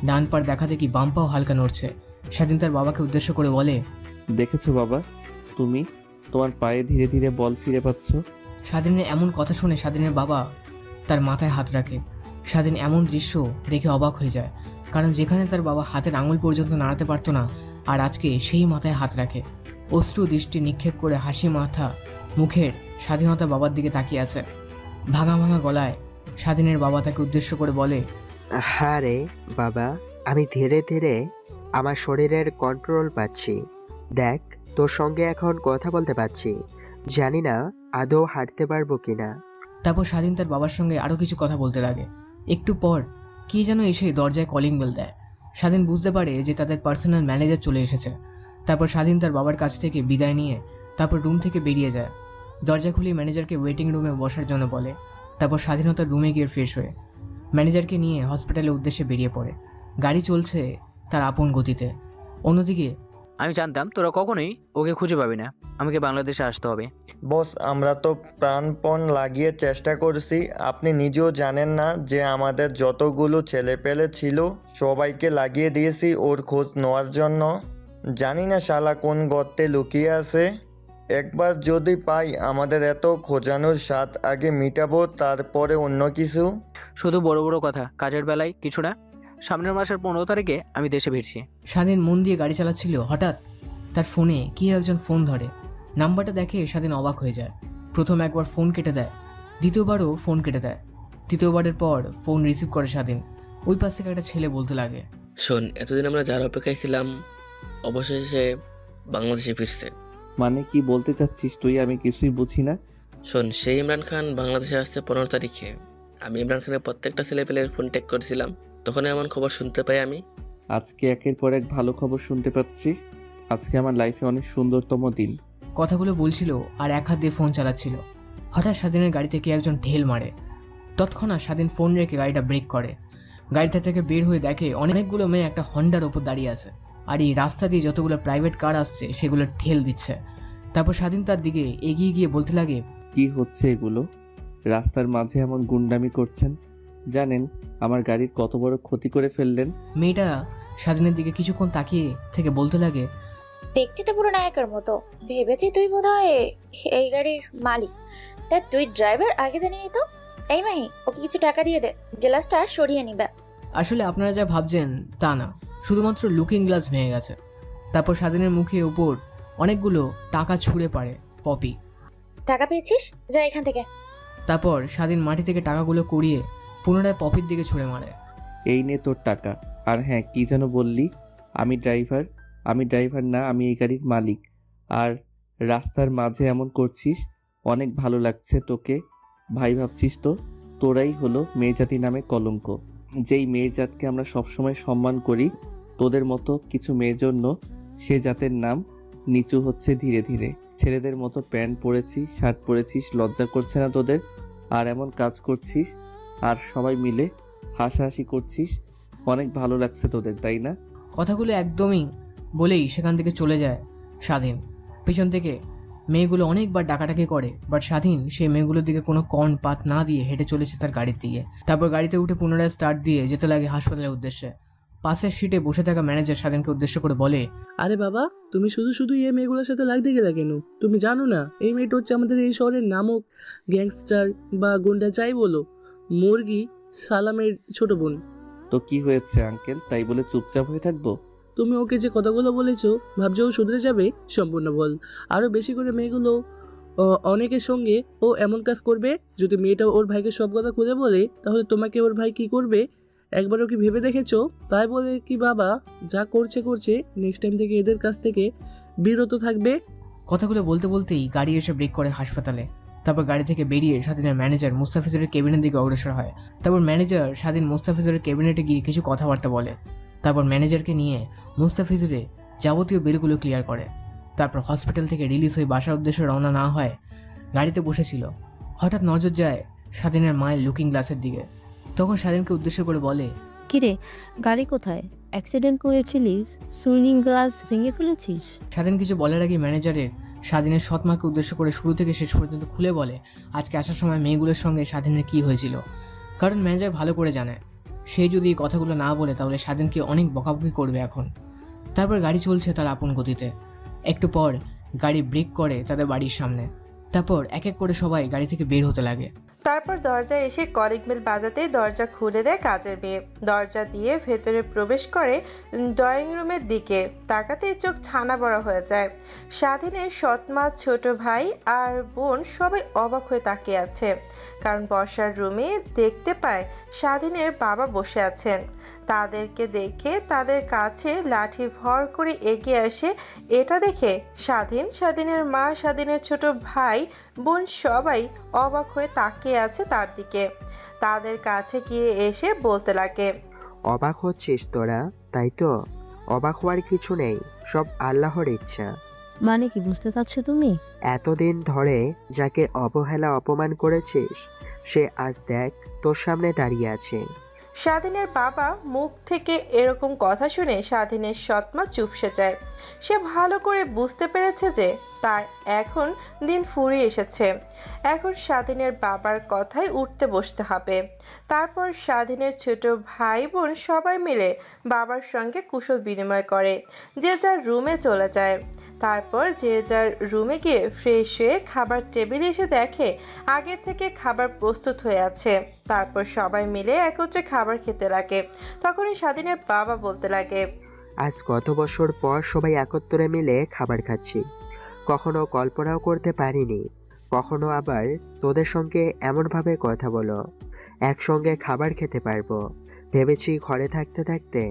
ডান পার দেখা দেখি বাম পাও হালকা নড়ছে। স্বাধীন তার বাবাকে উদ্দেশ্য করে বলে, দেখেছো বাবা, তুমি তোমার পায়ে ধীরে ধীরে বল ফিরে পাচ্ছ। স্বাধীনের এমন কথা শুনে স্বাধীনের বাবা তার মাথায় হাত রাখে। স্বাধীন এমন দৃশ্য দেখে অবাক হয়ে যায়, কারণ যেখানে তার বাবা হাতের আঙুল পর্যন্ত নাড়াতে পারতো না, আর আজকে সেই মাথায় হাত রাখে। অশ্রু দৃষ্টি নিক্ষেপ করে হাসি মাথা মুখের স্বাধীনতা বাবার দিকে তাকিয়ে আছে। ভাঙা ভাঙা গলায় স্বাধীনের বাবা তাকে উদ্দেশ্য করে বলে, হ্যাঁ রে বাবা, আমি ধীরে ধীরে আমার শরীরের কন্ট্রোল পাচ্ছি। দেখ, তোর সঙ্গে এখন কথা বলতে পারছি, জানি না আদৌ হাঁটতে পারবো কিনা। তারপর স্বাধীন তার বাবার সঙ্গে আরও কিছু কথা বলতে লাগে। একটু পর কি যেন এসে দরজায় কলিং বেল দেয়। স্বাধীন বুঝতে পারে যে তাদের পার্সোনাল ম্যানেজার চলে এসেছে। তারপর স্বাধীন তার বাবার কাছ থেকে বিদায় নিয়ে তারপর রুম থেকে বেরিয়ে যায়। দরজা খুলে ম্যানেজারকে ওয়েটিং রুমে বসার জন্য বলে। তারপর স্বাধীনতার রুমে গিয়ে ফ্রেশ হয়ে ম্যানেজারকে নিয়ে হসপিটালের উদ্দেশ্যে বেরিয়ে পড়ে। গাড়ি চলছে তার আপন গতিতে। অন্যদিকে আমি জানতাম তোরা কখনোই ওকে খুঁজে পাবি না, আমাকে বাংলাদেশে আসতে হবে। বস, আমরা তো প্রাণপণ লাগিয়ে চেষ্টা করছি। আপনি নিজেও জানেন না যে আমাদের যতগুলো ছেলেপেলে ছিল সবাইকে লাগিয়ে দিয়েছি ওর খোঁজ নেওয়ার জন্য। জানি না শালা কোন গর্তে লুকিয়ে আছে। একবার যদি পাই আমাদের এত খোঁজানোর স্বাদ আগে মিটাবো, তারপরে অন্য কিছু। শুধু বড় বড় কথা, কাজের বেলায় কিছু না। সামনের মাসের 15 তারিখে আমি দেশে ফিরছি। স্বাধীন মন দিয়ে গাড়ি চালাচ্ছিল, হঠাৎ তার ফোনে কি একজন ফোন ধরে। নাম্বারটা দেখে স্বাধীন অবাক হয়ে যায়। প্রথম একবার ফোন কেটে দেয়, দ্বিতীয়বারও ফোন কেটে দেয়, তৃতীয়বারের পর ফোন রিসিভ করে স্বাধীন। ওই পাশ থেকে একটা ছেলে বলতে লাগে, শোন, এতদিন আমরা যার অপেক্ষায় ছিলাম অবশেষে বাংলাদেশে ফিরছে। মানে কি বলতে চাচ্ছিস তুই? আমি কিছুই বুঝি না। শোন, সেই ইমরান খান বাংলাদেশে আসছে 15 তারিখে। আমি ইমরান খানের প্রত্যেকটা ছেলেপেলের ফোন টেক করেছিলাম, তখন এমন খবর শুনতে পাই আমি। আজকে একের পর এক ভালো খবর শুনতে পাচ্ছি। আজকে আমার লাইফে অনেক সুন্দরতম দিন। কথাগুলো বলছিল আর এক হাত দিয়ে ফোন চালাচ্ছিল। হঠাৎ স্বাধীনের গাড়ি থেকে একজন ঢেল মারে। তৎক্ষণাৎ স্বাধীন ফোন রেখে গাড়িটা ব্রেক করে। গাড়িটা থেকে বের হয়ে দেখে অনেকগুলো মেয়ে একটা হন্ডার ওপর দাঁড়িয়ে আছে, আর এই রাস্তা দিয়ে যতগুলো প্রাইভেট কার আসছে সেগুলো ঠেল দিচ্ছে। তারপর স্বাধীন তার দিকে এগিয়ে গিয়ে বলতে লাগে, কি হচ্ছে এগুলো? রাস্তার মাঝে এমন গুন্ডামি করছেন? জানেন আমার গাড়ির কত বড় ক্ষতি করে ফেললেন? মেয়েটা স্বাধীনের দিকে কিছুক্ষণ তাকিয়ে থেকে বলতে লাগে, দেখতে তো পুরো নায়কের মতো, ভেবেছি তুই বোধহয় এই গাড়ির মালিক। তা তুই ড্রাইভার আগে জানিয়ে তো। এই মাহি, ওকে কিছু টাকা দিয়ে দে, গ্লাসটা সরিয়ে নিবে। আসলে আপনারা যা ভাবছেন তা না, শুধুমাত্র লুকিং গ্লাস ভেঙে গেছে। তারপর স্বাধীনের মুখের উপর অনেকগুলো টাকা ছুঁড়ে পারে পপি। টাকা পেয়েছিস? যা এখান থেকে। তারপর স্বাধীন মাটি থেকে টাকাগুলো কুড়িয়ে পুনরায় পপির দিকে ছুঁড়ে মারে। এই নে তোর টাকা। আর হ্যাঁ, কি যেন বললি? আমি ড্রাইভার? আমি ড্রাইভার না, আমি এই গাড়ির মালিক। আর রাস্তার মাঝে এমন করছিস, অনেক ভালো লাগছে তোকে ভাই ভাবছিস তো? তোরাই হলো মেয়েজাতি নামে কলঙ্ক। যেই মেয়ের জাতকে আমরা সবসময় সম্মান করি, তোদের মতো কিছু মেয়ের জন্য সে জাতের নাম নিচু হচ্ছে ধীরে ধীরে। ছেলেদের মতো প্যান্ট পরেছিস, শার্ট পরেছিস, লজ্জা করছে না তোদের? আর এমন কাজ করছিস আর সবাই মিলে হাসাহাসি করছিস, অনেক ভালো লাগছে তোদের, তাই না? কথাগুলো একদমই বলেই সেখান থেকে চলে যায় স্বাধীন। পিছন থেকে মেয়েগুলো অনেকবার ডাকাডাকি করে, বাট স্বাধীন সেই মেয়েগুলোর দিকে কোনো কর্ণ পাত না দিয়ে হেঁটে চলেছে তার গাড়ির দিকে। তারপর গাড়িতে উঠে পুনরায় স্টার্ট দিয়ে যেতে লাগে হাসপাতালের উদ্দেশ্যে। পাশের সিটে বসে থাকা ম্যানেজার স্বাধীনকে উদ্দেশ্য করে বলে, আরে বাবা, তুমি শুধু শুধু এই মেয়েগুলোর সাথে লাগতে গেলে কেন? তুমি জানো না এই মেয়েটা হচ্ছে আমাদের এই শহরের নামক গ্যাংস্টার বা গুন্ডা যাই বলো, মুরগি সালামের ছোট বোন। তো কি হয়েছে আঙ্কেল, তাই বলে চুপচাপ হয়ে থাকবো? তুমি ওকে যে কথাগুলো বলেছো, ভাবছো ও শুধরে যাবে? সম্পূর্ণ ভুল। আরো বেশি করে মেয়েগুলো অনেকের সঙ্গে ও এমন কাজ করবে। যদি মেয়েটা ওর ভাইকে সব কথা খুলে বলে, তাহলে তোমাকে ওর ভাই কি করবে একবারও কি ভেবে দেখেছো? তাই বলে কি বাবা যা করছে করছে, নেক্সট টাইম থেকে এদের কাছ থেকে বিরত থাকবে। কথাগুলো বলতে বলতেই গাড়ি এসে ব্রেক করে হাসপাতালে। তারপর গাড়ি থেকে বেরিয়ে স্বাধীনের ম্যানেজার মুস্তাফিজুরের কেবিনের দিকে অগ্রসর হয়। তারপর ম্যানেজার স্বাধীন মুস্তাফিজুরের কেবিনেটে গিয়ে কিছু কথাবার্তা বলে। তারপর ম্যানেজারকে নিয়ে মুস্তাফিজুরে যাবতীয় বিলগুলো ক্লিয়ার করে। তারপর হসপিটাল থেকে রিলিজ হয়ে বাসার উদ্দেশ্যে রওনা না হয় গাড়িতে বসেছিল। হঠাৎ নজর যায় স্বাধীনের মায়ের লুকিং গ্লাসের দিকে। তখন স্বাধীনকে উদ্দেশ্য করে বলে, কিরে, গাড়ি কোথায়? অ্যাক্সিডেন্ট করেছিলিস? সুইমিং গ্লাস ভেঙে ফেলেছিস? স্বাধীন কিছু বলার আগে ম্যানেজারের স্বাধীনের সৎমাকে উদ্দেশ্য করে শুরু থেকে শেষ পর্যন্ত খুলে বলে আজকে আসার সময় মেয়েগুলোর সঙ্গে স্বাধীনের কী হয়েছিল। কারণ ম্যানেজার ভালো করে জানে সে যদি এই কথাগুলো না বলে তাহলে স্বাধীনকে অনেক বকাবকি করবে এখন। তারপর গাড়ি চলছে তার আপন গতিতে। একটু পর গাড়ি ব্রেক করে তাদের বাড়ির সামনে। তারপর এক এক করে সবাই গাড়ি থেকে বের হতে লাগে। তারপর দরজায় এসে কলিং বেল বাজাতেই দরজা খুলে দেয় কাজের মেয়ে। দরজা দিয়ে ভেতরে প্রবেশ করে ড্রয়িং রুমের দিকে তাকাতেই চোখ ছানা বড়া হয়ে যায়। স্বাধীনের সৎমা, ছোট ভাই আর বোন সবাই অবাক হয়ে তাকিয়ে আছে, কারণ বসার রুমে দেখতে পায় স্বাধীনের বাবা বসে আছেন। তাদেরকে দেখে তাদের কাছে লাঠি ভর করে এগিয়ে আসে। এটা দেখে স্বাধীনের মা, স্বাধীনের ছোট ভাই, বোন সবাই অবাক হয়ে তাকিয়ে আছে তার দিকে। তাদের কাছে গিয়ে এসে বলতে লাগে, অবাক হচ্ছিস তোরা, তাই তো? অবাক হওয়ার কিছু নেই, সব আল্লাহর ইচ্ছা। মানে কি বুঝতে চাচ্ছো তুমি? এতদিন ধরে যাকে অবহেলা অপমান করেছিস, সে আজ দেখ তোর সামনে দাঁড়িয়ে আছে। স্বাধীনের বাবা মুখ থেকে এরকম কথা শুনে স্বাধীনের সৎমা চুপসে যায়। সে ভালো করে বুঝতে পেরেছে যে তার এখন দিন ফুরিয়ে এসেছে। এখন স্বাধীনের বাবার কথায় উঠতে বসতে হবে। তারপর স্বাধীনের ছোট ভাই বোন সবাই মিলে বাবার সঙ্গে কুশল বিনিময় করে, যে যার রুমে চলে যায়। তারপর যে যার রুমে গিয়ে ফ্রেশ হয়ে খাবার টেবিলে এসে দেখে আগে থেকে খাবার প্রস্তুত হয়ে আছে। তারপর সবাই মিলে একত্রে খাবার খেতে লাগে। তখনই স্বাধীনের বাবা বলতে লাগে, আজ কত বছর পর সবাই একত্রে মিলে খাবার খাচ্ছি। কখনো কল্পনাও করতে পারিনি কখনো আবার তোদের সঙ্গে এমনভাবে কথা বলো, একসঙ্গে খাবার খেতে পারবো। ভেবেছি ঘরে থাকতে থাকতে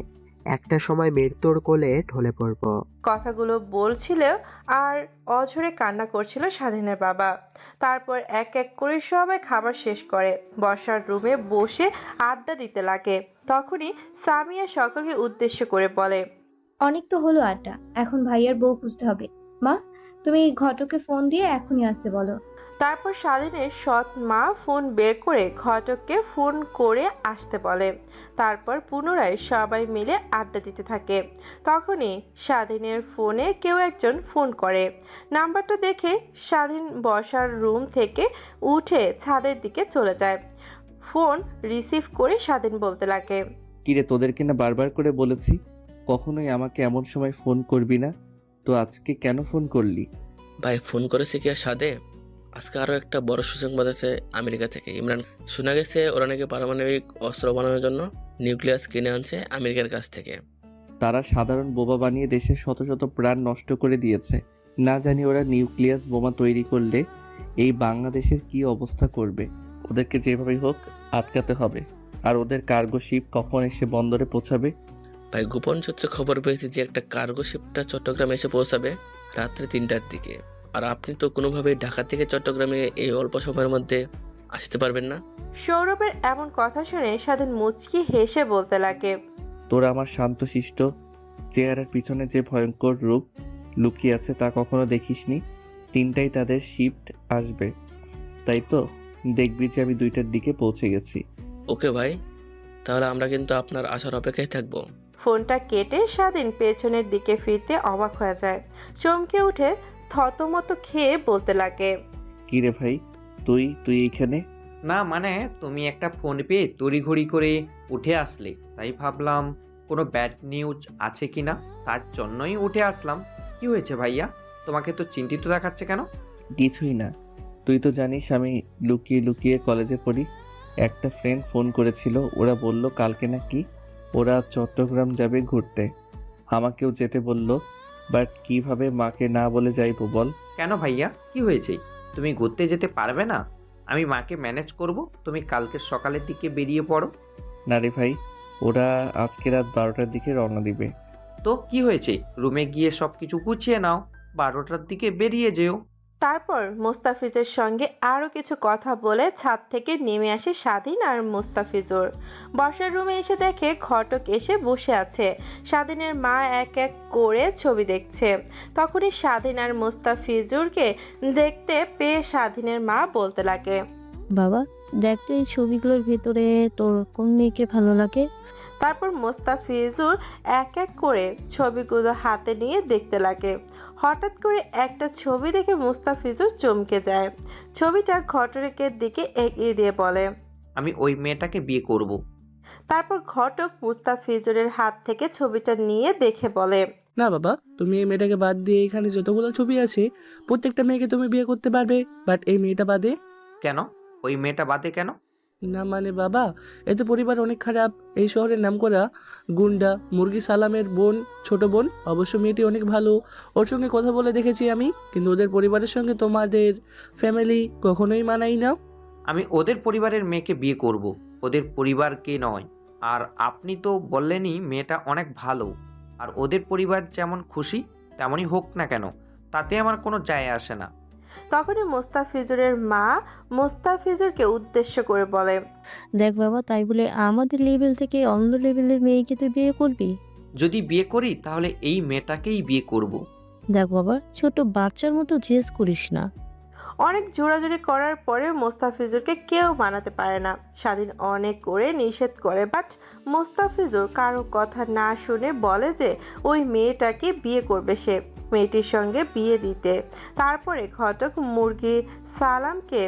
একটা সময় মৃত্যুর কোলে ঢলে পড়বো। কথাগুলো বলছিল আর অঝরে কান্না করছিল স্বাধীনের বাবা। তারপর এক এক করে সবাই খাবার শেষ করে বসার রুমে বসে আড্ডা দিতে লাগে। তখনই সামিয়া সকলকে উদ্দেশ্য করে বলে, অনেক তো হলো আড্ডা, এখন ভাইয়ার বউ খুঁজতে হবে। মা, তুমি ঘটককে ফোন দিয়ে এখনই আসতে বলো। তারপর স্বাধীনের সৎ মা ফোন বের করে ঘটককে ফোন করে আসতে বলে। তারপর পুনরায় সবাই মিলে আড্ডা দিতে থাকে। তখনই স্বাধীনের ফোনে কেউ একজন ফোন করে। নাম্বারটা দেখে স্বাধীন বসার রুম থেকে উঠে ছাদের দিকে চলে যায়। ফোন রিসিভ করে স্বাধীন বলতে লাগে, কিরে, তোদেরকে না বারবার করে বলেছি কখনোই আমাকে এমন সময় ফোন করবি না, তো আজকে কেন ফোন করলি? ভাই ফোন করেছে কি আর সাদে? আজকে আরও একটা বড় সুসংবাদ আছে আমেরিকা থেকে। ইমরান, শোনা গেছে ওরা নাকি পারমাণবিক অস্ত্র বানানোর জন্য নিউক্লিয়াস কিনে আনছে আমেরিকার কাছ থেকে। তারা সাধারণ বোমা বানিয়ে দেশের শত শত প্রাণ নষ্ট করে দিয়েছে। না জানি ওরা নিউক্লিয়াস বোমা তৈরি করলে এই বাংলাদেশের কি অবস্থা করবে। ওদেরকে যেভাবেই হোক আটকাতে হবে। আর ওদের কার্গো শিপ কখন এসে বন্দরে পৌঁছাবে? ভাই, গোপন সূত্রে খবর পেয়েছি যে একটা কার্গো শিপটা চট্টগ্রামে এসে পৌঁছাবে রাত্রে 3টার দিকে। আর আপনি তো কোনোভাবেই ঢাকা থেকে চট্টগ্রামে এই অল্প সময়ের মধ্যে আসতে পারবেন না। সৌরভের এমন কথা শুনে স্বাধীন মুচকি হেসে বলতে লাগে, তোরা আমার শান্তশিষ্ট চেহারার পিছনে যে ভয়ঙ্কর রূপ লুকিয়ে আছে তা কখনো দেখিসনি। 3টায় তাদের শিফট আসবে, তাই তো? দেখবি যে আমি 2টার দিকে পৌঁছে গেছি। ওকে ভাই, তাহলে আমরা কিন্তু আপনার আসার অপেক্ষায় থাকবো। ফোনটা কেটে স্বাধীন পেছনের দিকে ফিরতে অবাক হয়ে যায়। চমকে উঠে থতমত খেয়ে বলতে লাগে, কি রে ভাই, তুই এইখানে? না মানে তুমি একটা ফোন পেয়ে তড়িঘড়ি করে উঠে আসলে, তাই ভাবলাম কোনো ব্যাড নিউজ আছে কি না, তার জন্যই উঠে আসলাম। কি হয়েছে ভাইয়া, তোমাকে তো চিন্তিত দেখাচ্ছে কেন? কিছুই না, তুই তো জানিস আমি লুকিয়ে লুকিয়ে কলেজে পড়ি। একটা ফ্রেন্ড ফোন করেছিল, ওরা বলল কালকে নাকি ওরা চট্টগ্রাম যাবে ঘুরতে। আমাকেও যেতে বলল, বাট কিভাবে মাকে না বলে যাইবো বল? কেন ভাইয়া, কি হয়েছে? তুমি ঘুরতে যেতে পারবে না? আমি মাকে ম্যানেজ করব, তুমি কালকে সকালের দিকে বেরিয়ে পড়ো। না রে ভাই, ওরা আজকে রাত 12টার দিকে রওনা দিবে। তো কি হয়েছে, রুমে গিয়ে সব কিছু গুছিয়ে নাও, 12টার দিকে বেরিয়ে যেও। তারপর মোস্তাফিজের সঙ্গে আরো কিছু কথা বলে ছাদ থেকে নেমে আসে স্বাধীন আর মোস্তাফিজুর। বসার রুমে এসে দেখে ঘটক এসে বসে আছে। স্বাধীনের মা এক এক করে ছবি দেখছে। তখনই স্বাধীন আর মোস্তাফিজুরকে দেখতে পেয়ে স্বাধীনের মা বলতে লাগে, বাবা, দেখ তো এই ছবিগুলোর ভিতরে তোর কোন মেয়েকে ভালো লাগে? তারপর মোস্তাফিজুর এক এক করে ছবিগুলো হাতে নিয়ে দেখতে লাগে। হঠাৎ করে একটা ছবি দেখে মোস্তাফিজুর চমকে যায়। ছবিটা ঘটকের দিকে এগিয়ে দিয়ে বলে, আমি ওই মেয়েটাকে বিয়ে করব। তারপর ঘটক মুস্তাফিজুরের হাত থেকে ছবিটা নিয়ে দেখে বলে, না বাবা, তুমি এই মেয়েটাকে বাদ দিয়ে এখানে যতগুলো ছবি আছে প্রত্যেকটা মেয়েকে তুমি বিয়ে করতে পারবে, বাট এই মেয়েটা বাদে। কেন? ওই মেয়েটা বাদে কেন? না মানে বাবা, এতে পরিবার অনেক খারাপ। এই শহরের নামকরা গুন্ডা মুরগি সালামের বোন, ছোট বোন। অবশ্য মেয়েটি অনেক ভালো, ওর সঙ্গে কথা বলে দেখেছি আমি, কিন্তু ওদের পরিবারের সঙ্গে তোমাদের ফ্যামিলি কখনোই মানাই না। আমি ওদের পরিবারের মেয়েকে বিয়ে করব, ওদের পরিবারকে নয়। আর আপনি তো বললেনই মেয়েটা অনেক ভালো, আর ওদের পরিবার যেমন খুশি তেমনই হোক না কেন, তাতে আমার কোনো যায় আসে না। তখনই মোস্তাফিজুরের মা মোস্তাফিজুরকে উদ্দেশ্য করে বলে, দেখ বাবা, তাই বলে আমাদের লেভেল থেকে অন্য লেভেলের মেয়েকে তুই বিয়ে করবি? যদি বিয়ে করি তাহলে এই মেয়েটাকেই বিয়ে করব। দেখ বাবা, ছোট বাচ্চার মতো জেদ করিস না। অনেক জোরাজুরি করার পরে মোস্তাফিজুরকে কেউ মানাতে পারে না। স্বাধীন অনেক করে নিষেধ করে, বাট মোস্তাফিজুর কারো কথা না শুনে বলে যে ওই মেয়েটাকে বিয়ে করবে সে, মেয়েটির সঙ্গে বিয়ে দিতে। তারপরে ঘটক মুরগি সালামকে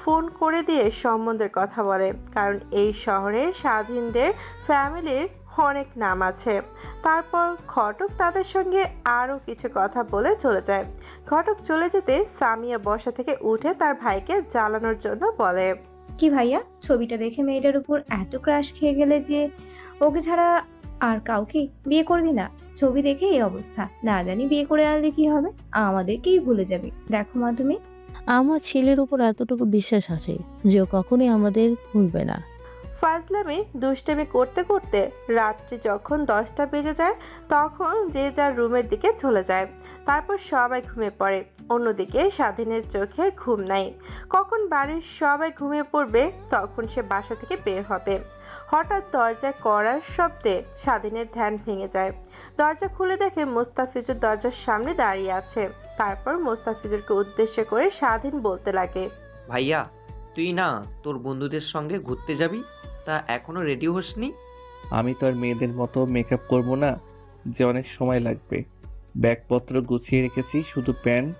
ফোন করে দিয়ে সম্বন্ধের কথা বলে, কারণ এই শহরে স্বাধীনদের ফ্যামিলির অনেক নাম আছে। তারপর ঘটক তাদের সঙ্গে আরো কিছু কথা বলে চলে যায়। ঘটক চলে যেতে সামিয়া বসা থেকে উঠে তার ভাইকে জ্বালানোর জন্য বলে, কি ভাইয়া, ছবিটা দেখে মেয়েটার উপর এত ক্রাশ খেয়ে গেলে যে ওকে ছাড়া আর কাউকে বিয়ে করবি না? ছবি দেখে এই অবস্থা, না জানি বিয়ে করে আনলে কি হবে, আমাদেরকেই ভুলে যাবে। দেখো মা তুমি, আমার ছেলের উপর এতটুকু বিশ্বাস আছে যে ও কখনোই আমাদের ভুলবে না। ফাজলামি দুষ্টামি করতে করতে রাত্রি যখন 10টা বেজে যায় তখন যে যার রুমের দিকে চলে যায়। তারপর সবাই ঘুমিয়ে পড়ে। অন্যদিকে স্বাধীনের চোখে ঘুম নাই। কখন বাড়ির সবাই ঘুমিয়ে পড়বে তখন সে বাসা থেকে বের হবে। হঠাৎ দরজায় কড়ার শব্দে স্বাধীনের ধ্যান ভেঙে যায়। দরজা খুলে দেখে মোস্তাফিজুর দরজার সামনে দাঁড়িয়ে আছে। তারপর মোস্তাফিজুরকে উদ্দেশ্য করে স্বাধীন বলতে লাগে, ভাইয়া, তুই না তোর বন্ধুদের সঙ্গে ঘুরতে যাবি, তা এখনো রেডি হসনি? আমি তো আর মেয়েদের মতো মেকআপ করব না যে অনেক সময় লাগবে। ব্যাগপত্র গুছিয়ে রেখেছি, শুধু প্যান্ট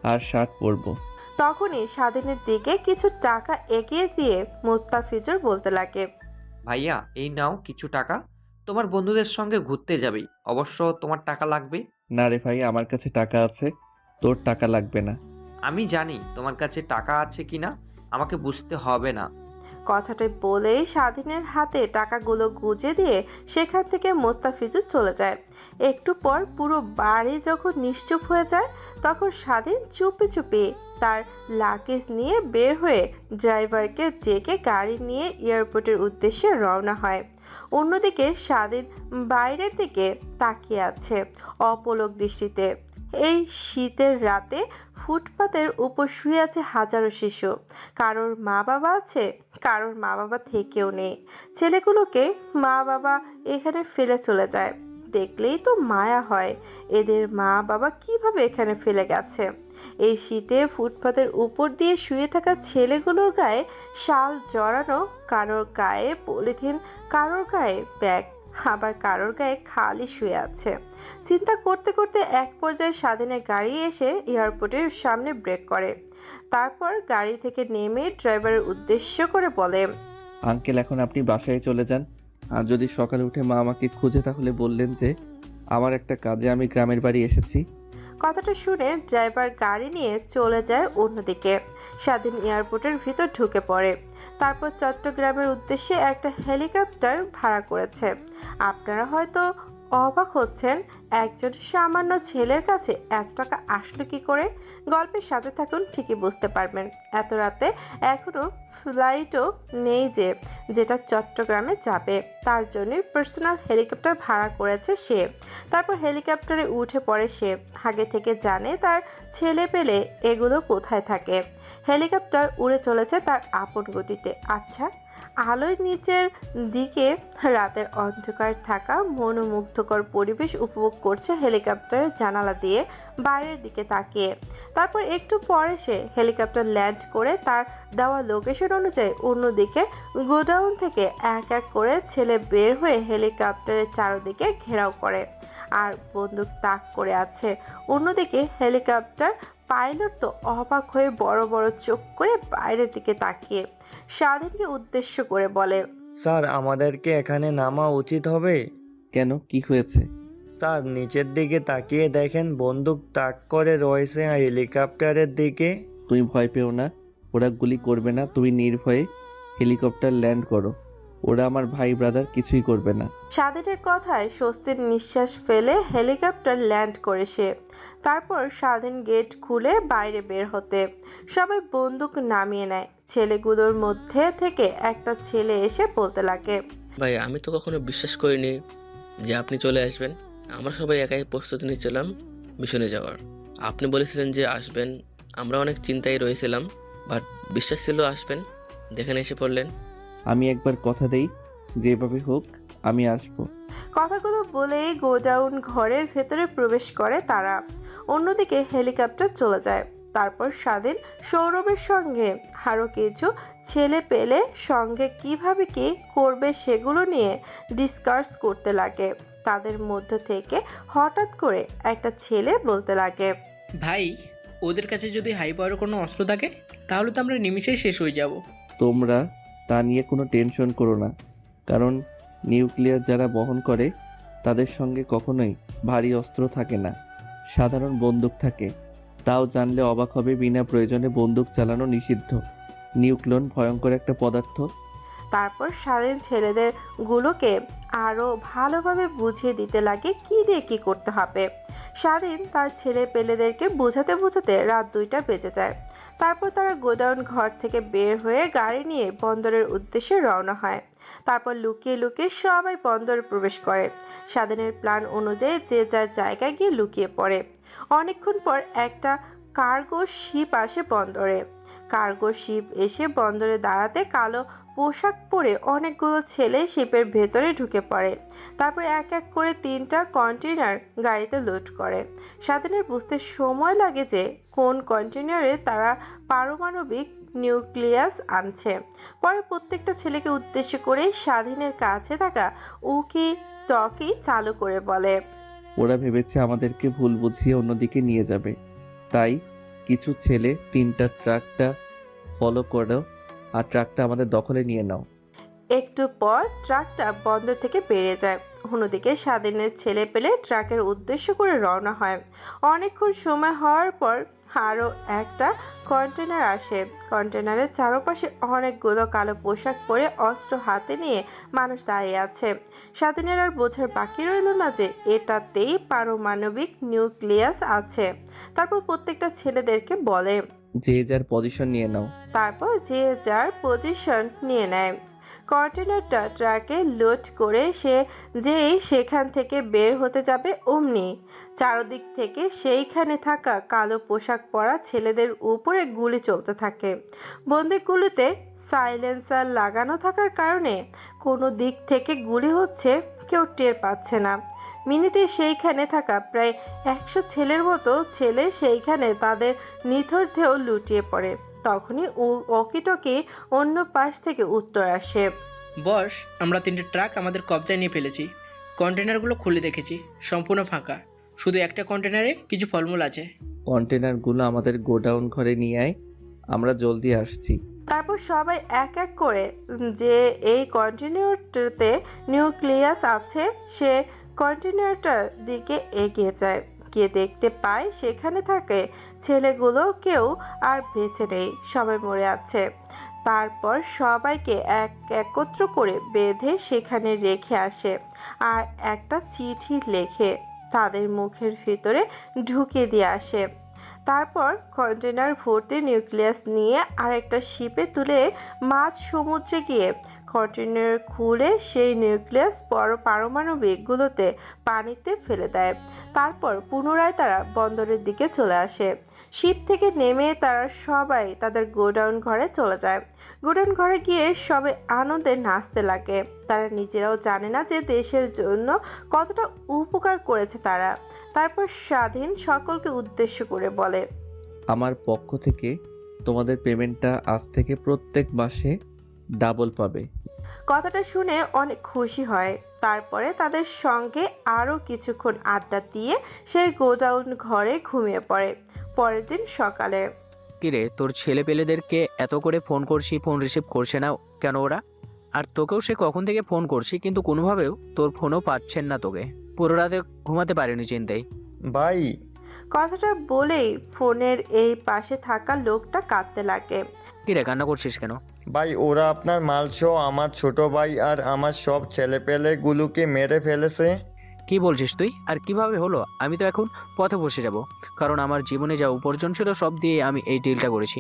আর শার্ট পরবো। তখনই স্বাধীনের দিকে কিছু টাকা এগিয়ে দিয়ে মোস্তাফিজুর বলতে লাগে, ভাইয়া, এই নাও কিছু টাকা, তোমার বন্ধুদের সঙ্গে ঘুরতে যাবি, অবশ্য তোমার টাকা লাগবে। না রে ভাই, আমার কাছে টাকা আছে, তোর টাকা লাগবে না। আমি জানি তোমার কাছে টাকা আছে কিনা, আমাকে বুঝতে হবে না। কথাটা বলেই স্বাধীনের হাতে টাকাগুলো গুজে দিয়ে সেখান থেকে মোস্তাফিজুর চলে যায়। একটু পর পুরো বাড়ি যখন নিশ্চুপ হয়ে যায়, তখন স্বাধীন চুপি চুপি তার লাগেজ নিয়ে বের হয়ে ড্রাইভারকে ডেকে গাড়ি নিয়ে এয়ারপোর্টের উদ্দেশ্যে রওনা হয়। অন্যদিকে স্বাধীন বাইরের দিকে তাকিয়ে আছে অপলক দৃষ্টিতে। এই শীতের রাতে ফুটপাতের উপর শুয়ে আছে হাজারো শিশু। কারোর মা বাবা আছে, কারোর মা বাবা থেকেও নেই। ছেলেগুলোকে মা বাবা এখানে ফেলে চলে যায়, দেখলেই তো মায়া হয় এদের মা বাবা কিভাবে এখানে ফেলে গেছে। এই শীতে ফুটপাতের উপর দিয়ে শুয়ে থাকা ছেলেগুলোর গায়ে শাল জড়ানো, কারোর গায়ে পলিথিন, কারোর গায়ে ব্যাগ, আবার কারোর গায়ে খালি শুয়ে আছে। চিন্তা করতে করতে এক পর্যায়ে স্বাধীনের গাড়ি এসে এয়ারপোর্টের সামনে ব্রেক করে। তারপর গাড়ি থেকে নেমে ড্রাইভারের উদ্দেশ্য করে বলে, আঙ্কেল এখন আপনি বাসায় চলে যান, আর যদি সকালে উঠে মা আমাকে খুঁজে তাহলে বললেন যে আমার একটা কাজে আমি গ্রামের বাড়ি এসেছি। কথাটা শুনে ড্রাইভার গাড়ি নিয়ে চলে যায় অন্যদিকে। স্বাধীন এয়ারপোর্টের ভিতর ঢুকে পড়ে। তারপর চট্টগ্রামের উদ্দেশ্যে একটা হেলিকপ্টার ভাড়া করেছে। আপনারা হয়তো অবাক হচ্ছেন, একজন সামান্য ছেলের কাছে এত টাকা আসলো কি করে? গল্পের সাথে থাকুন, ঠিকই বুঝতে পারবেন। এত রাতে এখনো ফ্লাইটও নেই যেটা চট্টগ্রামে যাবে, তার জন্যই পার্সোনাল হেলিকপ্টার ভাড়া করেছে সে। তারপর হেলিকপ্টারে উঠে পড়ে সে। আগে থেকে জানে তার ছেলে পেলে এগুলো কোথায় থাকে। হেলিকপ্টার উড়ে চলেছে তার আপন গতিতে। আচ্ছা, আলোয় নিচের দিকে রাতের অন্ধকার থাকা মনোমুগ্ধকর পরিবেশ উপভোগ করছে হেলিকপ্টারের জানালা দিয়ে বাইরের দিকে তাকিয়ে। তারপর একটু পরে সে হেলিকপ্টার ল্যান্ড করে তার দেওয়া লোকেশন অনুযায়ী অন্যদিকে গোডাউন থেকে এক এক করে ছেলে বের হয়ে হেলিকপ্টারের চারদিকে ঘেরাও করে আর বন্দুক তাক করে আছে। অন্যদিকে হেলিকপ্টার পাইলট তো অবাক হয়ে বড় বড় চোখ করে বাইরের দিকে তাকিয়ে স্বাধীনকে উদ্দেশ্য করে বলে, স্যার আমাদেরকে এখানে নামা উচিত হবে। কেন, কি হয়েছে? স্যার নিচের দিকে তাকিয়ে দেখেন, বন্দুক তাক করে রয়েছে হেলিকপ্টারের দিকে। তুমি ভয় পেও না, ওরা গুলি করবে না, তুমি নির্ভয়ে হেলিকপ্টার ল্যান্ড করো, ওরা আমার ভাই ব্রাদার কিছুই করবে না। স্বাধীনের কথায় স্বস্তির নিঃশ্বাস ফেলে হেলিকপ্টার ল্যান্ড করে সে। তারপর স্বাধীন গেট খুলে বাইরে বের হতে সবাই বন্দুক নামিয়ে নেয়। ছেলেগুলোর মধ্যে থেকে একটা ছেলে এসে বলতে লাগে, ভাই আমি তো কখনো বিশ্বাস করিনি যে আপনি চলে আসবেন। আমরা সবাই একাই প্রস্তুতি নিচ্ছিলাম মিশনে যাওয়ার। আপনি বলেছিলেন যে আসবেন, আমরা অনেক চিন্তায় রয়েছিলাম, বাট বিশ্বাস ছিল আসবেন, যেখানে এসে পড়লেন। আমি একবার কথা দেই, যেভাবে হোক আমি আসবো। কথাগুলো বলেই গোডাউন ঘরের ভেতরে প্রবেশ করে তারা। অন্যদিকে হেলিকপ্টার চলে যায়। তারপর স্বাধীন সৌরভের সঙ্গে আরো কিছু ছেলে পেলে সঙ্গে কিভাবে কি করবে সেগুলো নিয়ে ডিসকাস করতে লাগে। তাদের মধ্য থেকে হঠাৎ করে একটা ছেলে বলতে লাগে, ভাই ওদের কাছে যদি হাই পাওয়ার কোনো অস্ত্র থাকে তাহলে তো আমরা নিমিশেই শেষ হয়ে যাব। তোমরা তা নিয়ে কোনো টেনশন করো না, কারণ নিউক্লিয়ার যারা বহন করে তাদের সঙ্গে কখনোই ভারী অস্ত্র থাকে না, সাধারণ বন্দুক থাকে। তাও জানলে অবাক হবে, বিনা প্রয়োজনে বন্দুক চালানো নিষিদ্ধ। নিউক্লিয়ন ভয়ঙ্কর একটা পদার্থ। তারপর স্বাধীন ছেলেদের গুলোকে আরো ভালোভাবে বুঝিয়ে দিতে লাগে কি দিয়ে কি করতে হবে। স্বাধীন তার ছেলে পেলেদেরকে বোঝাতে বোঝাতে রাত 2টা বেজে যায়। তারপর তারা গোডাউন ঘর থেকে বের হয়ে গাড়ি নিয়ে বন্দরের উদ্দেশ্যে রওনা হয়। তারপর লুকিয়ে লুকিয়ে সবাই বন্দরে প্রবেশ করে। স্বাধীনের প্ল্যান অনুযায়ী যে যার জায়গায় গিয়ে লুকিয়ে পড়ে। অনেকক্ষণ পর একটা কার্গো শিপ আসে বন্দরে। কার্গো শিপ এসে বন্দরে দাঁড়াতে কালো পোশাক পরে অনেকগুলো ছেলে শিপের ভেতরে ঢুকে পড়ে। তারপর এক এক করে 3টা কন্টেইনার গাড়িতে লোড করে। স্বাধীনের বুঝতে সময় লাগে যে কোন কন্টেইনারে তারা পারমাণবিক নিউক্লিয়াস আনছে। পরে প্রত্যেকটা ছেলেকে উদ্দেশ্য করে স্বাধীনের কাছে থাকা উকি টকি চালু করে বলে, ওরা ভেবেছে আমাদেরকে ভুল বুঝিয়ে অন্যদিকে নিয়ে যাবে, তাই কিছু ছেলে 3টা ট্রাকটা ফলো করো আর ট্রাকটা আমাদের দখলে নিয়ে নাও। একটু পর ট্রাকটা বন্দর থেকে বেরিয়ে যায়। অন্যদিকে স্বাধীনের ছেলে পেলে ট্রাকের উদ্দেশ্য করে রওনা হয়। অনেকক্ষণ সময় হওয়ার পর আরও একটা কন্টেনার আসে। কন্টেনারের চারপাশে অনেকগুলো কালো পোশাক পরে অস্ত্র হাতে নিয়ে মানুষ দাঁড়িয়ে আছে। স্বাধীনের আর বোঝার বাকি রইল না যে এটাতেই পারমাণবিক নিউক্লিয়াস আছে। তারপর প্রত্যেকটা ছেলেদেরকে বলে, যে যার পজিশন নিয়ে নাও। তারপর যে যার পজিশন নিয়ে নেয়। কন্টেনারটা ট্রাকে লোড করে যেই সেখান থেকে বের হতে যাবে অমনি চারদিক থেকে সেইখানে থাকা কালো পোশাক পরা ছেলেদের উপরে গুলি চলতে থাকে। বন্দুকগুলিতে সাইলেন্সার লাগানো থাকার কারণে কোনো দিক থেকে গুলি হচ্ছে কেউ টের পাচ্ছে না। মিনিটে সেইখানে থাকা প্রায় 100 ছেলের মতো ছেলে সেইখানে তাদের নিথর দেহ লুটিয়ে পড়ে। তখনই ওকিটকি অন্য পাশ থেকে উত্তর আসে, বস, আমরা 3টে ট্রাক আমাদের কবজায় নিয়ে ফেলেছি। কন্টেনারগুলো খুলে দেখেছি, সম্পূর্ণ ফাঁকা। শুধু একটা কন্টেনারে কিছু ফলমূল আছে। কন্টেনারগুলো আমাদের গোডাউন ঘরে নিয়ে আয়, আমরা জলদি আসছি। তারপর সবাই এক এক করে যে এই কন্টেনারটাতে নিউক্লিয়াস আছে সে কন্টেনারটার দিকে এগিয়ে যায়। গিয়ে দেখতে পায় সেখানে থাকে ছেলেগুলো কেউ আর বেঁচে নেই, সবাই মরে আছে। তারপর সবাইকে একত্র করে বেঁধে সেখানে রেখে আসে আর একটা চিঠি লেখে তাদের মুখের ভিতরে ঢুকিয়ে দিয়ে আসে। তারপর কন্টেনার ভর্তি নিউক্লিয়াস নিয়ে আরেকটা শিপে তুলে মাঝ সমুদ্রে গিয়ে কন্টেনার খুলে সেই নিউক্লিয়াস পারমাণবিকগুলোতে পানিতে ফেলে দেয়। তারপর পুনরায় তারা বন্দরের দিকে চলে আসে। শিপ থেকে নেমে তারা সবাই তাদের গোডাউন ঘরে চলে যায়। গোডাউন ঘরে গিয়ে সবাই আনন্দে নাচতে লাগে। তারা নিজেরাও জানে না যে দেশের জন্য কতটা উপকার করেছে তারা। তারপর স্বাধীন সকলকে উদ্দেশ্য করে বলে, আমার পক্ষ থেকে তোমাদের পেমেন্টটা আজ থেকে প্রত্যেক মাসে ডাবল পাবে। কথাটা শুনে অনেক খুশি হয়। তারপরে তাদের সঙ্গে আরো কিছুক্ষণ আড্ডা দিয়ে সেই গোডাউন ঘরে ঘুমিয়ে পড়ে। পরের দিন সকালে, কিরে, তোর ছেলে পেলেদেরকে এত করে ফোন করছি, ফোন রিসিভ করছে না কেন ওরা? আর তোকেও সে কখন থেকে ফোন করছি, কিন্তু কোনোভাবেও তোর ফোনও পাচ্ছেন না তোকে। পুরো রাতে ঘুমাতে পারিনি চিন্তায়। ভাই, কথাটা বলেই ফোনের এই পাশে থাকা লোকটা কাঁদতে লাগে। কিরে, কান্না করছিস কেন? ভাই ওরা আপনার মালসহ আমার ছোট ভাই আর আমার সব ছেলেপেলেগুলোকে মেরে ফেলেছে। কি বলছিস তুই? আর কিভাবে হলো? আমি তো এখন পথে বসে যাব, কারণ আমার জীবনে যা উপার্জন ছিল সব দিয়ে আমি এই ডিলটা করেছি।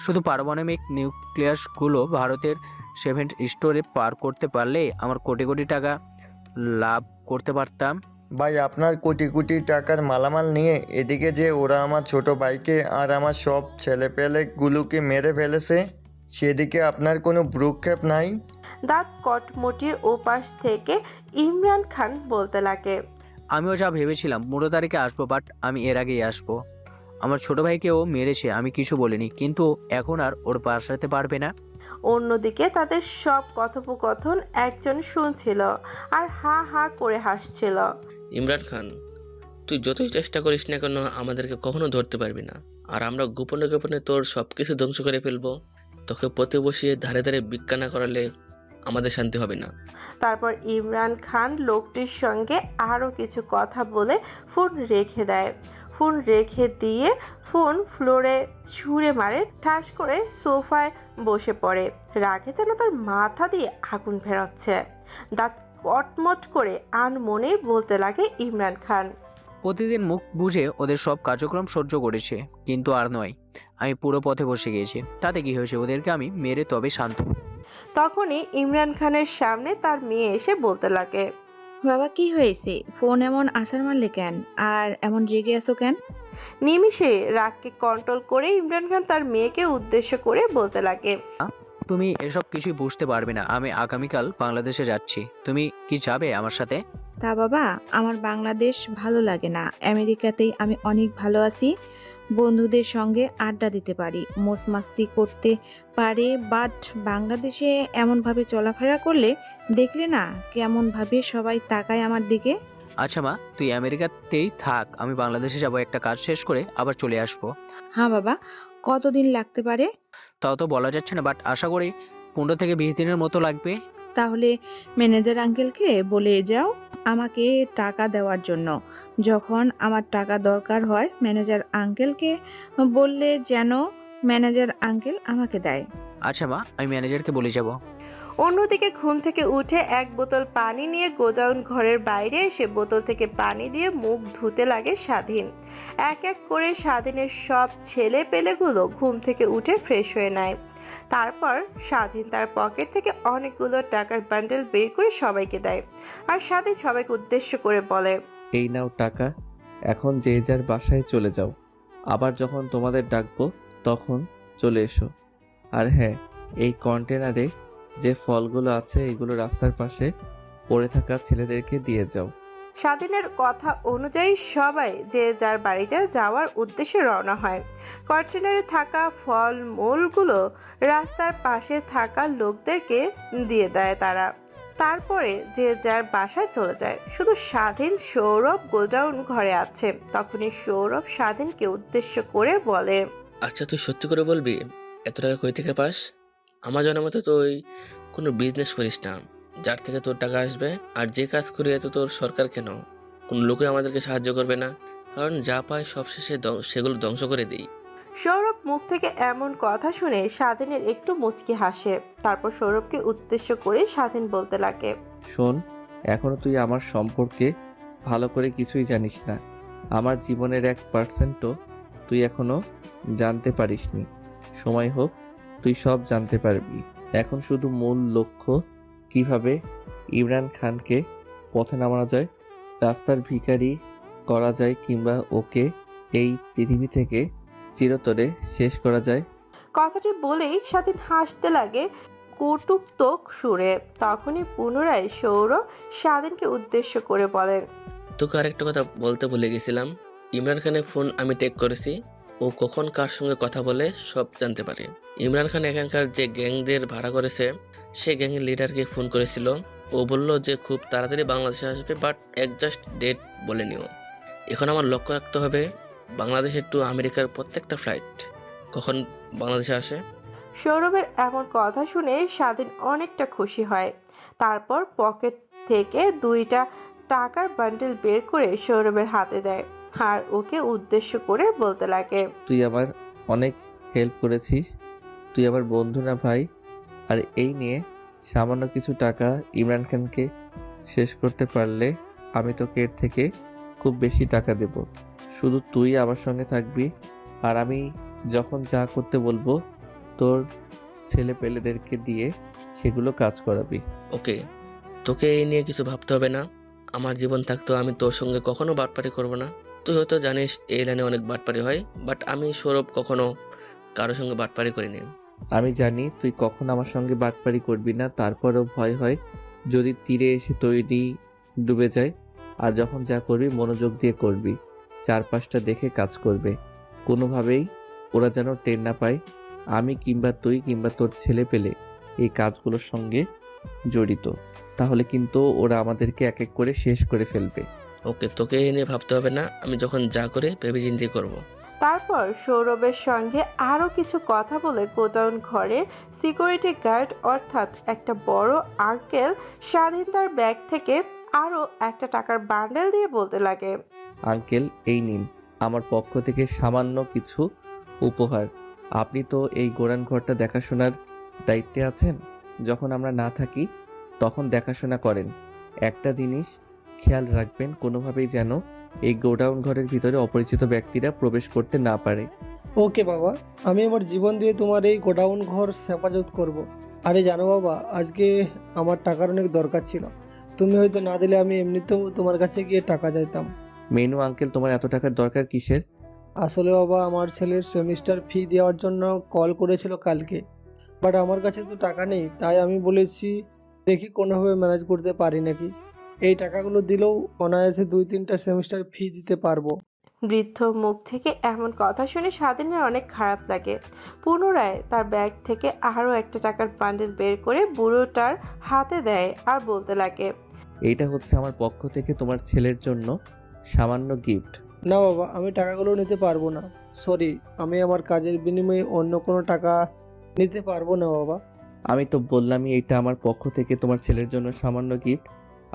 শুধু পারমাণবিক নিউক্লিয়াসগুলো ভারতের 7 স্টোরে পার করতে পারলে আমার কোটি কোটি টাকা লাভ করতে পারতাম। ভাই আপনার কোটি কোটি টাকার মালামাল নিয়ে এদিকে যে ওরা আমার ছোট ভাইকে আর আমার সব ছেলেপেলেগুলোকে মেরে ফেলেছে, সেদিকে আপনার কোনো ভ্রুক্ষেপ নাই? দাঁত কটমটিয়ে ওপাশ থেকে ইমরান খান বলতে লাগে, আমিও যা ভেবেছিলাম 15 তারিখে আসবো, বাট আমি এর আগেই আসবো। আমার ছোট ভাইকেও মেরেছে, আমি কিছু বলিনি, কিন্তু এখন আর ওর বাসাতে পারবে না। অন্যদিকে তাদের সব কথোপকথন একজন শুনছিল আর হা হা করে হাসছিল। ইমরান খান, তুই যতই চেষ্টা করিস না কেন আমাদেরকে কখনো ধরতে পারবি না, আর আমরা গোপনে গোপনে তোর সব কিছু ধ্বংস করে ফেলবো। তোকে পথে বসিয়ে ধারে ধারে ভিক্ষা না করালে আমাদের শান্তি হবে না। তারপর ইমরান খান লোকটির সঙ্গে আরো কিছু কথা বলে ফোন রেখে দেয়। ফোন রেখে দিয়ে ফোন ফ্লোরে ছুঁড়ে মারে, ঠাস করে সোফায় বসে পড়ে। রাগে যেন তার মাথা দিয়ে আগুন বেরোচ্ছে। দাঁত কটমট করে আনমনে বলতে লাগে ইমরান খান, প্রতিদিন মুখ বুঝে ওদের সব কার্যক্রম সহ্য করেছে, কিন্তু আর নয়, আমি পুরো পথে বসে গিয়েছি। তাতে কি হয়েছে? ওদেরকে আমি মেরে তবে শান্ত। তখনই ইমরান খানের সামনে তার মেয়ে এসে বলতে লাগে, বাবা কি হয়েছে? ফোন এমন আছাড় মারলে কেন? আর এমন রেগে আছো কেন? নিমিষে রাগকে কন্ট্রোল করে ইমরান খান তার মেয়েকে উদ্দেশ্য করে বলতে লাগে, তুমি এসব কিছুই বুঝতে পারবে না। আমি আগামীকাল বাংলাদেশে যাচ্ছি, তুমি কি যাবে আমার সাথে? তা বাবা, আমার বাংলাদেশ ভালো লাগে না। আমেরিকাতেই আমি অনেক ভালো আছি। বন্ধুদের সঙ্গে আড্ডা দিতে পারি, মোজ মাস্তি করতে পারে, বাট বাংলাদেশে এমনভাবে চলাফেরা করলে দেখলে না কেমনভাবে সবাই তাকায় আমার দিকে। আচ্ছা মা, তুই আমেরিকাতেই থাক, আমি বাংলাদেশে যাব, একটা কাজ শেষ করে আবার চলে আসবো। হ্যাঁ বাবা, কতদিন লাগতে পারে? তাও তো বলা যাচ্ছে না, বাট আশা করি 15 থেকে 20 দিনের মতো লাগবে। তাহলে ম্যানেজার আঙ্কেলকে বলে যাও। আমাকে টাকা দেওয়ার জন্য। যখন আমার টাকা দরকার হয় ম্যানেজার আঙ্কেলকে বললে যেন ম্যানেজার আঙ্কেল আমাকে দেয়। আচ্ছা মা, আমি ম্যানেজারকে বলে যাব। অন্যদিকে ঘুম থেকে উঠে এক বোতল পানি নিয়ে গোডাউন ঘরের বাইরে এসে বোতল থেকে পানি দিয়ে মুখ ধুতে লাগে স্বাধীন। এক এক করে স্বাধীনের সব ছেলে পেলেগুলো ঘুম থেকে উঠে ফ্রেশ হয়ে নেয়। তারপর স্বাধীন তার পকেট থেকে অনেকগুলো টাকার বান্ডেল বের করে সবাইকে দেয়, আর স্বাধীন সবাইকে উদ্দেশ্য করে বলে, এই নাও টাকা, এখন যে যার বাসায় চলে যাও। আবার যখন তোমাদের ডাকবো তখন চলে এসো। আর হ্যাঁ, এই কন্টেনারে যে ফলগুলো আছে এগুলো রাস্তার পাশে পড়ে থাকা ছেলেদেরকে দিয়ে যাও। স্বাধীনের কথা অনুযায়ী সবাই যে যার বাড়িতে যাওয়ার উদ্দেশ্যে রওনা হয়। কন্টেনারে থাকা ফল মূলগুলো রাস্তার পাশে থাকা লোকদেরকে দিয়ে দেয় তারা। তারপরে যে যার বাসায় চলে যায়। শুধু স্বাধীন সৌরভ গোডাউন ঘরে আছে। তখনই সৌরভ স্বাধীনকে উদ্দেশ্য করে বলে, আচ্ছা তুই সত্যি করে বলবি এত টাকা কই থেকে পাস? আমার জানার মতো তুই কোনো বিজনেস করিস না যার থেকে তোর টাকা আসবে। আর যে কাজ করি এত তোর সরকার কেন? কোনো লোকে আমাদেরকে সাহায্য করবে না, কারণ যা পায় সবশেষে সেগুলো ধ্বংস করে দিই। সৌরভ মুখ থেকে এমন কথা শুনে স্বাধীনের একটু মুচকি হাসে। তারপর সৌরভকে উদ্দেশ্য করে স্বাধীন বলতে লাগে, শোন, এখনো তুই আমার সম্পর্কে ভালো করে কিছুই জানিস না। আমার জীবনের 1%ও তুই এখনো জানতে পারিসনি। সময় হোক তুই সব জানতে পারবি। এখন শুধু মূল লক্ষ্য কিভাবে ইমরান খানকে পথে নামানো যায়, রাস্তার ভিখারি করা যায়, কিংবা ওকে এই পৃথিবী থেকে চিরতরে শেষ করা যায়। কথাটি বলেই স্বাধীন হাসতে লাগে কটুক্তক সুরে। তখনই পুনরায় সৌরভ স্বাধীনকে উদ্দেশ্য করে বলেন, তোকে আরেকটা কথা বলতে ভুলে গেছিলাম। ইমরান খানের ফোন আমি টেক করেছি। ও কখন কার সঙ্গে কথা বলে সব জানতে পারে। ইমরান খান এখানকার যে গ্যাংদের ভাড়া করেছে সে গ্যাংয়ের লিডারকে ফোন করেছিল। ও বলল যে খুব তাড়াতাড়ি বাংলাদেশে আসবে, বাট একজাস্ট ডেট বলেনিও। এখন আমার লক্ষ্য রাখতে হবে বাংলাদেশের টু আমেরিকার প্রত্যেকটা ফ্লাইট কখন বাংলাদেশে আসে। সৌরভের এমন কথা শুনে স্বাধীন অনেকটা খুশি হয়। তারপর পকেট থেকে 2টা টাকার বান্ডেল বের করে সৌরভের হাতে দেয়, আর ওকে উদ্দেশ্য করে বলতে লাগে, তুই আমার অনেক হেল্প করেছিস, তুই আমার বন্ধু না ভাই? আর এই নিয়ে সামান্য কিছু টাকা ইমরান খানকে শেষ করতে পারলে আমি তোকে এর থেকে খুব বেশি টাকা দেব। শুধু তুই আমার সঙ্গে থাকবি, আর আমি যখন যা করতে বলবো তোর ছেলে পেলেদেরকে দিয়ে সেগুলো কাজ করাবি। ওকে, তোকে এই নিয়ে কিছু ভাবতে হবে না। আমার জীবন থাকতেও আমি তোর সঙ্গে কখনো বাটপারি করব না। তুই হয়তো জানিস এই লাইনে অনেক বাটপারি হয়, বাট আমি সৌরভ কখনো কারোর সঙ্গে বাটপারি করিনি। আমি জানি তুই কখন আমার সঙ্গে বাটপারি করবি না, তারপরেও ভয় হয় যদি তীরে এসে তৈরি ডুবে যায়। আর যখন যা করবি মনোযোগ দিয়ে করবি, চারপাশটা দেখে কাজ করবে। কোনোভাবেই ওরা যেন টের না পায় আমি কিংবা তুই কিংবা তোর ছেলে পেলে এই কাজগুলোর সঙ্গে জড়িত। তাহলে কিন্তু ওরা আমাদেরকে এক এক করে শেষ করে ফেলবে। ওকে, তোকে এই নিয়ে ভাবতে হবে না। আমি যখন যা করে ভেবে চিন্তে করবো। তারপর সৌরভের সঙ্গে আরো কিছু কথা বলে গোডাউন ঘরে সিকিউরিটি গার্ড অর্থাৎ একটা বড় আঙ্কেল স্বাধীন তার ব্যাগ থেকে আরো একটা টাকার বান্ডেল দিয়ে বলতে লাগে, আঙ্কেল, এই নিন আমার পক্ষ থেকে সামান্য কিছু উপহার। আপনি তো এই গোডাউন ঘরটা দেখাশোনার দায়িত্বে আছেন। যখন আমরা না থাকি তখন দেখাশোনা করেন। একটা জিনিস খেয়াল রাখবেন, কোনোভাবেই যেন এই গোডাউন ঘরের ভিতরে অপরিচিত ব্যক্তিরা প্রবেশ করতে না পারে। ওকে বাবা, আমি আমার জীবন দিয়ে তোমার এই গোডাউন ঘর হেফাজত করব। আরে জানো বাবা, আজকে আমার টাকার অনেক দরকার ছিল। তুমি হয়তো না দিলে আমি এমনিতেও তোমার কাছে গিয়ে টাকা চাইতাম। মেনু আঙ্কেল, তোমার এত টাকার দরকার কিসের? আসলে বাবা, আমার ছেলের সেমিস্টার ফি দেওয়ার জন্য কল করেছিল কালকে, বাট আমার কাছে তো টাকা নেই। তাই আমি বলেছি দেখি কোনোভাবে ম্যানেজ করতে পারি নাকি। এই টাকাগুলো দিলেও অনায়াসে 2-3টা সেমিস্টার ফি দিতে পারবো। বৃদ্ধ মুখ থেকে এমন কথা শুনে স্বাধীনের অনেক খারাপ লাগে। পুনরায় তার ব্যাগ থেকে আরো একটা টাকার বান্ডেল বের করে বুড়োটার হাতে দেয় আর বলতে লাগে, এইটা হচ্ছে আমার পক্ষ থেকে তোমার ছেলের জন্য সামান্য গিফট। না বাবা, আমি টাকাগুলো নিতে পারবো না। সরি, আমি আমার কাজের বিনিময়ে অন্য কোনো টাকা নিতে পারবো না বাবা। আমি তো বললামই এটা আমার পক্ষ থেকে তোমার ছেলের জন্য সামান্য গিফট।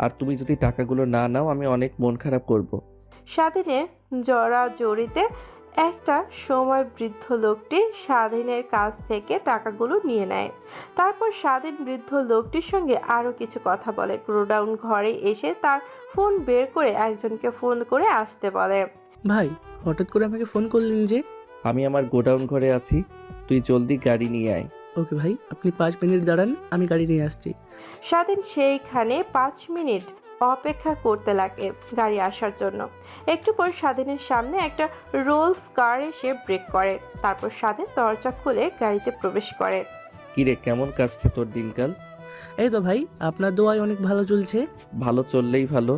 আর তুমি যদি টাকাগুলো না নাও আমি অনেক মন খারাপ করব। স্বাধীনের জড়াজড়িতে একটা সময় বৃদ্ধ লোকটি স্বাধীনের কাছ থেকে টাকাগুলো নিয়ে নেয়। তারপর স্বাধীন বৃদ্ধ লোকটির সঙ্গে আরো কিছু কথা বলে। গোডাউন ঘরে এসে তার ফোন বের করে একজনকে ফোন করে আসতে বলে। ভাই, হঠাৎ করে আমাকে ফোন করলেন যে? আমি আমার গোডাউন ঘরে আছি, তুই জলদি গাড়ি নিয়ে আয়। ওকে ভাই, আপনি 5 মিনিট দাঁড়ান, আমি গাড়ি নিয়ে আসছি। স্বাধীন সেইখানে 5 মিনিট অপেক্ষা করতে লাগে গাড়ি আসার জন্য। একটু পর স্বাধীনের সামনে একটা রোলস কার এসে ব্রেক করে। তারপর স্বাধীন দরজা খুলে গাড়িতে প্রবেশ করে। কিরে, কেমন কাটছে তোর দিনকাল? এই তো ভাই, আপনার দোয়ায় অনেক ভালো চলছে। ভালো চললেই ভালো।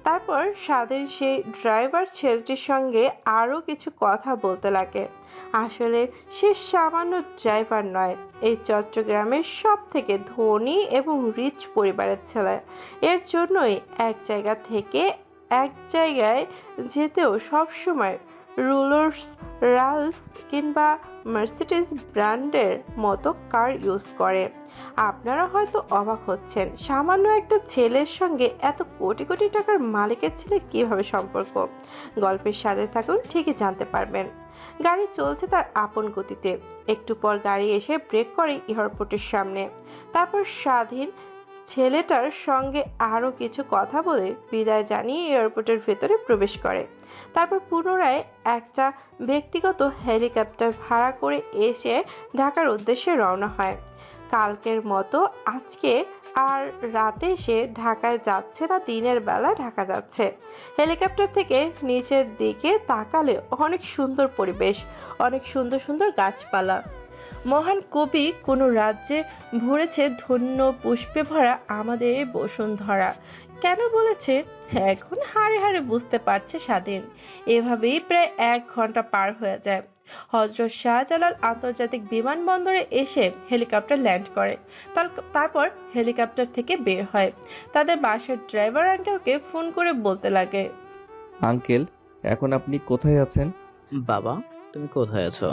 তারপর স্বাধীন সেই ড্রাইভার ছেলেটির সঙ্গে আরো কিছু কথা বলতে লাগে। আসলে সে সামান্য ড্রাইভার নয়, এই চট্টগ্রামের সব থেকে ধনী এবং রিচ পরিবারের ছেলে। এর জন্যই এক জায়গা থেকে এক জায়গায় যেতেও সবসময় রোলস রয়েস কিংবা মার্সিডিজ ব্র্যান্ডের মতো কার ইউজ করে। আপনারা হয়তো অবাক হচ্ছেন, সামান্য একটা ছেলের সঙ্গে এত কোটি কোটি টাকার মালিকের ছেলে কিভাবে সম্পর্ক। গল্পের সাথে থাকুন, ঠিকই জানতে পারবেন। গাড়ি চলছে তার আপন গতিতে। একটু পর গাড়ি এসে ব্রেক করে এয়ারপোর্টের সামনে। তারপর স্বাধীন ছেলেটার সঙ্গে আরো কিছু কথা বলে বিদায় জানিয়ে এয়ারপোর্টের ভেতরে প্রবেশ করে। তারপর পুনরায় একটা ব্যক্তিগত হেলিকপ্টার ভাড়া করে এসে ঢাকার উদ্দেশ্যে রওনা হয়। কালকের মতো আজকে আর রাতে সে ঢাকায় যাচ্ছে না, দিনের বেলা ঢাকা যাচ্ছে। হেলিকপ্টার থেকে নিচের দিকে তাকালে অনেক সুন্দর পরিবেশ, অনেক সুন্দর সুন্দর গাছপালা। মহান কবি কোনো রাজ্যে ভরেছে ধন্য পুষ্পে ভরা আমাদের এই বসুন্ধরা কেন বলেছে, এখন হাড়ে হাড়ে বুঝতে পারছে স্বাধীন। এভাবেই প্রায় 1 ঘন্টা পার হয়ে যায়। হযরত শাহজালাল আন্তর্জাতিক বিমানবন্দরে এসে হেলিকপ্টার ল্যান্ড করে। তারপর হেলিকপ্টার থেকে বের হয়। তাদের বাসার ড্রাইভার আঙ্কেলকে ফোন করে বলতে লাগে, আঙ্কেল, এখন আপনি কোথায় আছেন? বাবা, তুমি কোথায় আছো?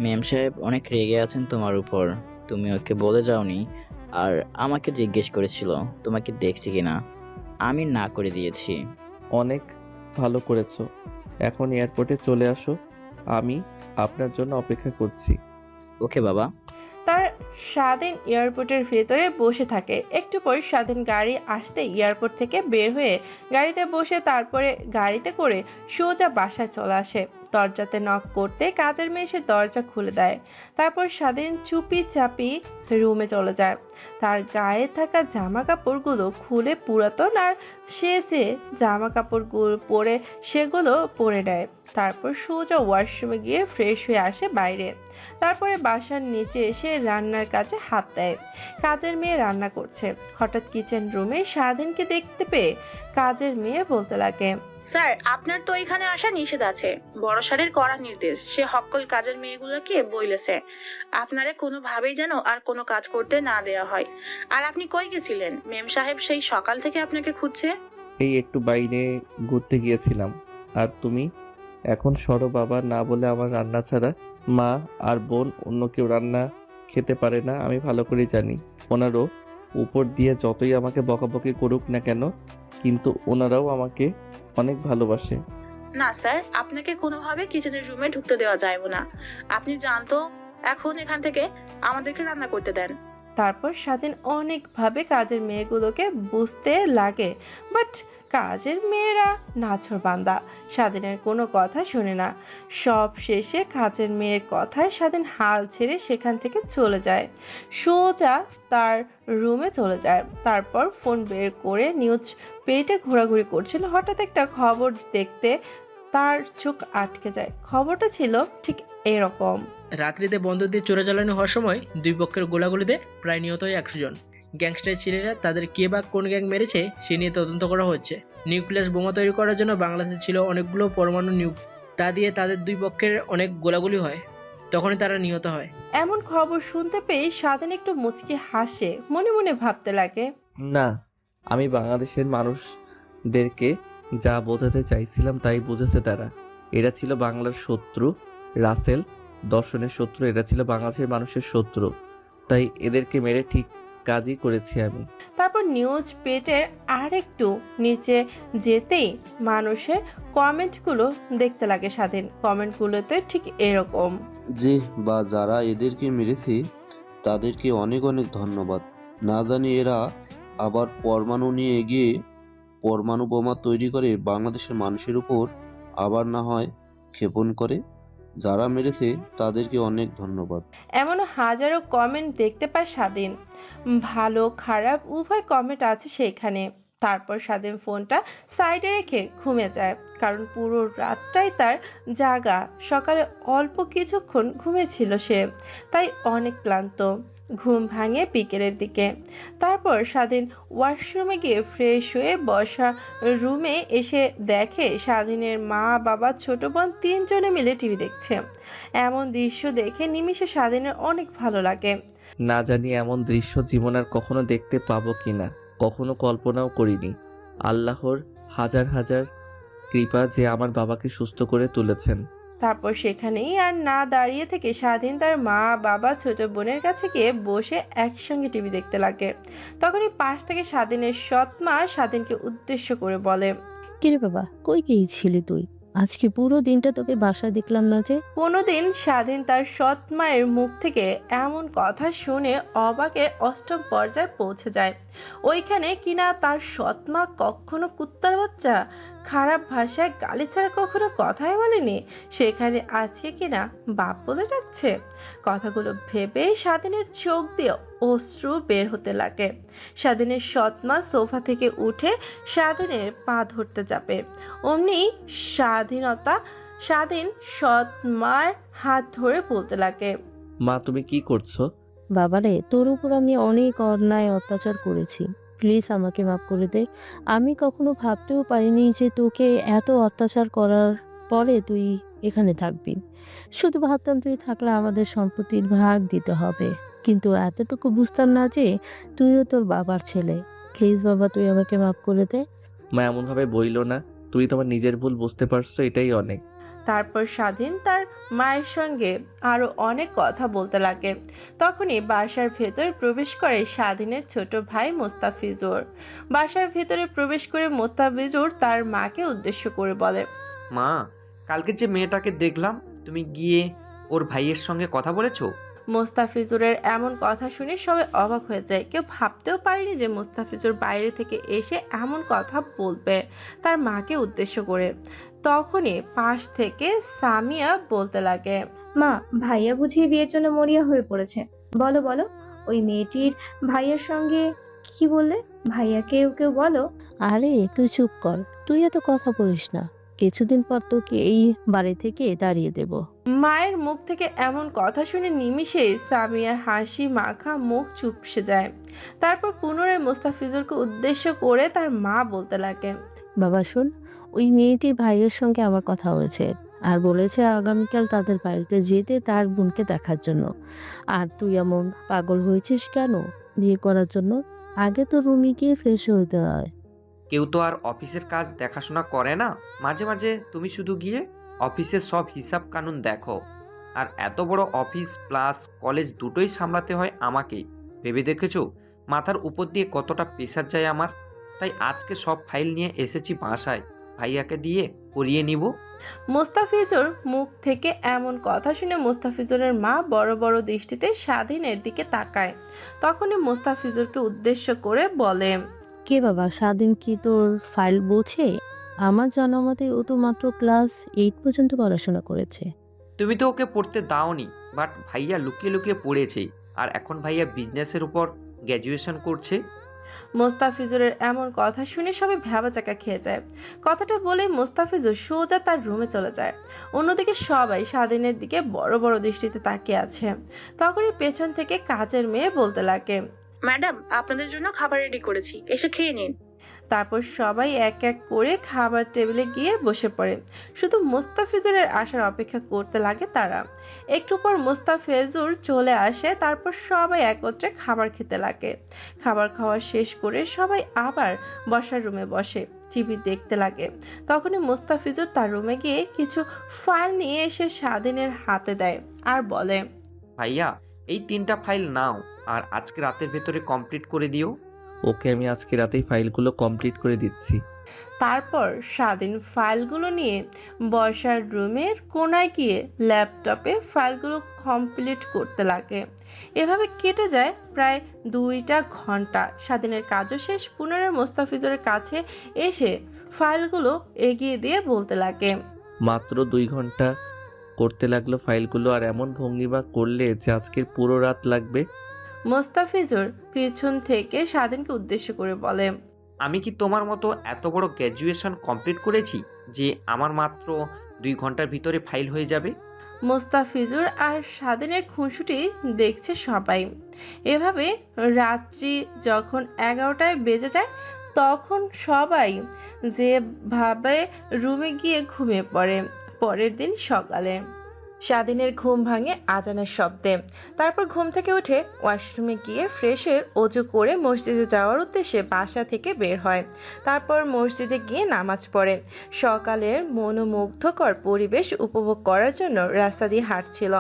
মেম সাহেব অনেক রেগে আছেন তোমার উপর। তুমি ওকে বলে যাওনি আর আমাকে জিজ্ঞেস করেছিল তোমাকে দেখছি কিনা। আমি না করে দিয়েছি। অনেক ভালো করেছো। এখন এয়ারপোর্টে চলে আসো, আমি আপনার জন্য অপেক্ষা করছি। ওকে বাবা। তার স্বাধীন এয়ারপোর্টের ভেতরে বসে থাকে। একটু পর স্বাধীন গাড়ি আসতে এয়ারপোর্ট থেকে বের হয়ে গাড়িতে বসে তারপরে গাড়িতে করে সোজা বাসায় চলে আসে। দরজাতে নক করতে কাজের মেয়ে এসে দরজা খুলে দেয়। তারপর স্বাধীন চুপি চাপি রুমে চলে যায়। তার গায়ে থাকা জামা কাপড়গুলো খুলে পুরাতন আর সে যে জামা কাপড়গুলো পরে সেগুলো পরে নেয়। তারপর সোজা ওয়াশরুমে গিয়ে ফ্রেশ হয়ে আসে বাইরে। তারপরে বাসার নিচে এসে রান্নার কাজে হাত দেয়। কাজের মেয়ে রান্না করছে। হঠাৎ কিচেন রুমে স্বাধীনকে দেখতে পেয়ে কাজের মেয়ে বলতে লাগে, স্যার, আপনার তো এখানে আসা নিষেধ আছে। বড় স্যারের কড়া নির্দেশ। সে হক্কল কাজের মেয়েগুলোকে বইলেছে আপনারে কোনোভাবেই যেন আর কোনো কাজ করতে না দেওয়া হয়। আর আপনি কই গেছিলেন? মেম সাহেব সেই সকাল থেকে আপনাকে খুঁজছে। এই একটু বাইরে ঘুরতে গিয়েছিলাম। আর তুমি? এখন সরো বাবা, না বলে আমার রান্না ছাড়া মা আর বোন অন্য কেউ রান্না খেতে পারে না, আমি ভালো করে জানি। ওনারও উপর দিয়ে যতই আমাকে বকাবকি করুক না কেন, কিন্তু ওনারাও আমাকে অনেক ভালোবাসে। না স্যার, আপনাকে কোনোভাবে কিচেনের রুমে ঢুকতে দেওয়া যায় না। আপনি জানতো, এখন এখান থেকে আমাদেরকে রান্না করতে দেন। তারপর স্বাধীন অনেকভাবে কাজের মেয়েগুলোকে বুঝতে লাগে, বাট কাজের মেয়েরা নাছোড়বান্দা, স্বাধীনের কোনো কথা শুনে না। সব শেষে কাজের মেয়ের কথায় স্বাধীন হাল ছেড়ে সেখান থেকে চলে যায়, সোজা তার রুমে চলে যায়। তারপর ফোন বের করে নিউজ পেজে ঘোরাঘুরি করছিল। হঠাৎ একটা খবর দেখতে তার চোখ আটকে যায়। খবরটা ছিল ঠিক এরকম। রাত্রিতে বন্দর দিয়ে চোরাচালানি হওয়ার সময় দুই পক্ষের গোলাগুলিতে প্রায় নিহত হয় 100 জন। গ্যাংস্টার ছেলেরা তাদের কে বা কোন গ্যাং মেরেছে সে নিয়ে তদন্ত করা হচ্ছে। নিউক্লিয়াস বোমা তৈরি করার জন্য বাংলাদেশে ছিল অনেকগুলো পরমাণু তা দিয়ে তাদের দুই পক্ষের অনেক গোলাগুলি হয়, তখনই তারা নিহত হয়। এমন খবর শুনতে পেয়ে স্বাধীন একটু মুচকি হাসে, মনে মনে ভাবতে লাগে, না, আমি বাংলাদেশের মানুষদেরকে যা বোঝাতে চাইছিলাম তাই বুঝেছে তারা। এরা ছিল বাংলার শত্রু, রাসেল দর্শনের শত্রু, এরা ছিল বাংলাদেশের মানুষের শত্রু, তাই এদেরকে মেরে ঠিক কাজই করেছি আমি। তারপর তারপর নিউজ পেজের আরেকটু নিচে যেতেই মানুষের কমেন্টগুলো দেখতে লাগে স্বাধীন। কমেন্টগুলোতে ঠিক এরকম: যে বা যারা এদেরকে মেরেছে তাদেরকে অনেক অনেক ধন্যবাদ। না জানি এরা আবার পরমাণু নিয়ে গিয়ে পরমাণু বোমা তৈরি করে বাংলাদেশের মানুষের উপর আবার না হয় ক্ষেপণ করে। যারা মেরেছে তাদেরকে অনেক ধন্যবাদ। এমনও হাজারো কমেন্ট দেখতে পায় স্বাধীন। ভালো খারাপ উভয় কমেন্ট আছে সেখানে। তারপর স্বাধীন ফোনটা সাইডে রেখে ঘুমিয়ে যায়, কারণ পুরো রাতটাই তার জাগা। সকালে অল্প কিছুক্ষণ ঘুমিয়েছিল সে, তাই অনেক ক্লান্ত। ঘুম ভাঙে বিকেলের দিকে। তারপর স্বাধীন ওয়াশরুমে গিয়ে ফ্রেশ হয়ে বসা রুমে এসে দেখে স্বাধীনের মা, বাবা, ছোট বোন তিনজনে মিলে টিভি দেখছে। এমন দৃশ্য দেখে নিমিষে স্বাধীনের অনেক ভালো লাগে। না জানি এমন দৃশ্য জীবন আর কখনো দেখতে পাবো কিনা, কখনো কল্পনাও করিনি। আল্লাহর হাজার হাজার কৃপা যে আমার বাবাকে সুস্থ করে তুলেছেন। তারপর সেখানেই আর না দাঁড়িয়ে থেকে স্বাধীন তার মা, বাবা, ছোট বোনের কাছে গিয়ে বসে একসঙ্গে টিভি দেখতে লাগে। তখনই পাশ থেকে স্বাধীনের সৎ মা স্বাধীনকে উদ্দেশ্য করে বলে: কিরে বাবা, কই গিয়েছিলি তুই? আজকে পুরো দিনটা তোকে বাসায় দেখলাম না যে। কোনোদিন স্বাধীন তার সৎ মায়ের মুখ থেকে এমন কথা শুনে অবাকের অষ্টম পর্যায়ে পৌঁছে যায়। ওইখানে কিনা তার সৎ মা কখনো কুত্তার বাচ্চা, খারাপ ভাষায় গালি ছাড়া কখনো কথাই বলেনি, সেখানে আজকে কিনা বাপ বলে ডাকছে। কথাগুলো ভেবে স্বাধীনের চোখ দিয়ে অশ্রু বের হতে লাগে। স্বাধীনের সৎ মা সোফা থেকে উঠে স্বাধীনের পা ধরতে যাবে, অমনি স্বাধীন সৎ মার হাত ধরে বলতে লাগে: মা, তুমি কি করছো? বাবারে, তোর উপর আমি অনেক অন্যায় অত্যাচার করেছি, প্লিজ আমাকে মাফ করে দে। আমি কখনো ভাবতেও পারিনি যে তোকে এত অত্যাচার করার পরে তুই এখানে থাকবি। শুধু ভাবতাম তুই থাকলে আমাদের সম্পত্তির ভাগ দিতে হবে, কিন্তু এতটুকু বুঝতাম না যে তুইও তোর বাবার ছেলে। প্লিজ বাবা, তুই আমাকে মাফ করে দে। মা, এমনভাবে বইলো না। তুই তোমার নিজের ভুল বুঝতে পারছো, এটাই অনেক। তারপর স্বাধীন তার মায়ের সঙ্গে আরো অনেক কথা বলতে লাগে। তখনই বাসার ভেতর প্রবেশ করে স্বাধীনের ছোট ভাই মোস্তাফিজুর। বাসার ভেতরে প্রবেশ করে মোস্তাফিজুর তার মাকে উদ্দেশ্য করে বলে: মা, কালকে যে মেয়েটাকে দেখলাম, তুমি গিয়ে ওর ভাইয়ের সঙ্গে কথা বলেছো? মোস্তাফিজুরের এমন কথা শুনে সবাই অবাক হয়ে যায়। কেউ ভাবতেও পারেনি যে মোস্তাফিজুর বাইরে থেকে এসে এমন কথা বলবে তার মাকে উদ্দেশ্য করে। তখনই পাশ থেকে সামিয়া বলতে লাগে: মা, ভাইয়া বুঝিয়ে বিয়ের জন্য মরিয়া হয়ে পড়েছে। বলো বলো, ওই মেয়েটির ভাইয়ের সঙ্গে কি বললে? ভাইয়াকে কেউ বলো। আরে তুই চুপ কর, তুই এত কথা বলিস না। কিছুদিন পর তোকে এই বাড়ি থেকে তাড়িয়ে দেব। মায়ের মুখ থেকে এমন কথা শুনে নিমিষে সামিয়ার হাসি মাখা মুখ চুপসে যায়। তারপর পুনরায় মোস্তাফিজুরকে উদ্দেশ্য করে তার মা বলতে লাগে: বাবা শোন, ওই মেয়েটির ভাইয়ের সঙ্গে আমার কথা হয়েছে, আর বলেছে আগামীকাল তাদের বাড়িতে যেতে তার বোনকে দেখার জন্য। আর তুই এমন পাগল হয়েছিস কেন বিয়ে করার জন্য? আগে তো রুমে গিয়ে ফ্রেশ হতে হয়। কেউ তো আর অফিসের কাজ দেখাশোনা করে না। মাঝে মাঝে তুমি শুধু গিয়ে অফিসের সব হিসাব কানুন দেখো। আর এত বড় অফিস প্লাস কলেজ দুটোই সামলাতে হয় আমাকেই। ভেবে দেখেছো মাথার উপর দিয়ে কতটা প্রেশার যায় আমার? তাই আজকে সব ফাইল নিয়ে এসেছি বাসায়, ভাইয়াকে দিয়ে করিয়ে নিব। মোস্তাফিজুর মুখ থেকে এমন কথা শুনে মোস্তাফিজুরের মা বড় বড় দৃষ্টিতে স্বাধীনের দিকে তাকায়। তখনই মোস্তাফিজুরকে উদ্দেশ্য করে বলে: কে বাবা, স্বাধীন কি তোর ফাইল বোঝে? আমার জানা মতে ও তো মাত্র ক্লাস 8 পর্যন্ত পড়াশোনা করেছে। তুমি তো ওকে পড়তে দাওনি, বাট ভাইয়া লুকিয়ে লুকিয়ে পড়েছে। আর এখন ভাইয়া বিজনেসের উপর গ্র্যাজুয়েশন করছে। মোস্তাফিজুরের এমন কথা শুনে সবাই ভ্যাবাচাকা খেয়ে যায়। কথাটা বলে মোস্তাফিজুর সোজা তার রুমে চলে যায়। অন্যদিকে সবাই স্বাধীনের দিকে বড় বড় দৃষ্টিতে তাকিয়ে আছে। তখনই পেছন থেকে কাজের মেয়ে বলতে লাগে: ম্যাডাম, আপনাদের জন্য খাবার রেডি করেছি, এসে খেয়ে নিন। তারপর সবাই এক এক করে খাবার টেবিলে গিয়ে বসে পড়ে। শুধু মোস্তাফিজুরের আসার অপেক্ষা করতে লাগে তারা। একটু পর মোস্তাফিজুর চলে আসে। তারপর সবাই একত্রে খাবার খেতে লাগে। খাবার খাওয়া শেষ করে সবাই আবার বসার রুমে বসে টিভি দেখতে লাগে। তখনই মোস্তাফিজুর তার রুমে গিয়ে কিছু ফাইল নিয়ে এসে স্বাধীনের হাতে দেয় আর বলে: ভাইয়া, এই 3টা ফাইল নাও আর আজকে রাতের ভেতরে কমপ্লিট করে দিও। ওকে আমি আজকে রাতেই ফাইলগুলো কমপ্লিট করে দিচ্ছি। তারপর স্বাধীন ফাইলগুলো নিয়ে বসার রুমের কোনায় গিয়ে ল্যাপটপে ফাইলগুলো কমপ্লিট করতে লাগে। এভাবে কেটে যায় প্রায় 2টা ঘন্টা। স্বাধীনের কাজও শেষ। পুনরায় মোস্তাফিজুরের কাছে এসে ফাইলগুলো এগিয়ে দিয়ে বলতে লাগে, মাত্র 2 ঘন্টা করতে লাগলো ফাইলগুলো, আর এমন ভঙ্গিমা করলে যে আজকের পুরো রাত লাগবে। মোস্তাফিজুর পিছন থেকে স্বাধীনকে উদ্দেশ্য করে বলে, আমি কি তোমার মতো এত বড় গ্র্যাজুয়েশন কমপ্লিট করেছি যে আমার মাত্র 2 ঘন্টার ভিতরে ফাইল হয়ে যাবে? মোস্তাফিজুর আর স্বাধীনের খুনসুটি দেখছে সবাই। এভাবে রাত্রি যখন 11টায় বেজে যায় তখন সবাই যেভাবে রুমে গিয়ে ঘুমিয়ে পড়ে। পরের দিন সকালে স্বাধীনের ঘুম ভাঙে আজানের শব্দে। তারপর ঘুম থেকে উঠে ওয়াশরুমে গিয়ে ফ্রেশ হয়ে অজু করে মসজিদে যাওয়ার উদ্দেশ্যে বাসা থেকে বের হয়। তারপর মসজিদে গিয়ে নামাজ পড়ে। সকালের মনোমুগ্ধকর পরিবেশ উপভোগ করার জন্য রাস্তা দিয়ে হাঁটছিল।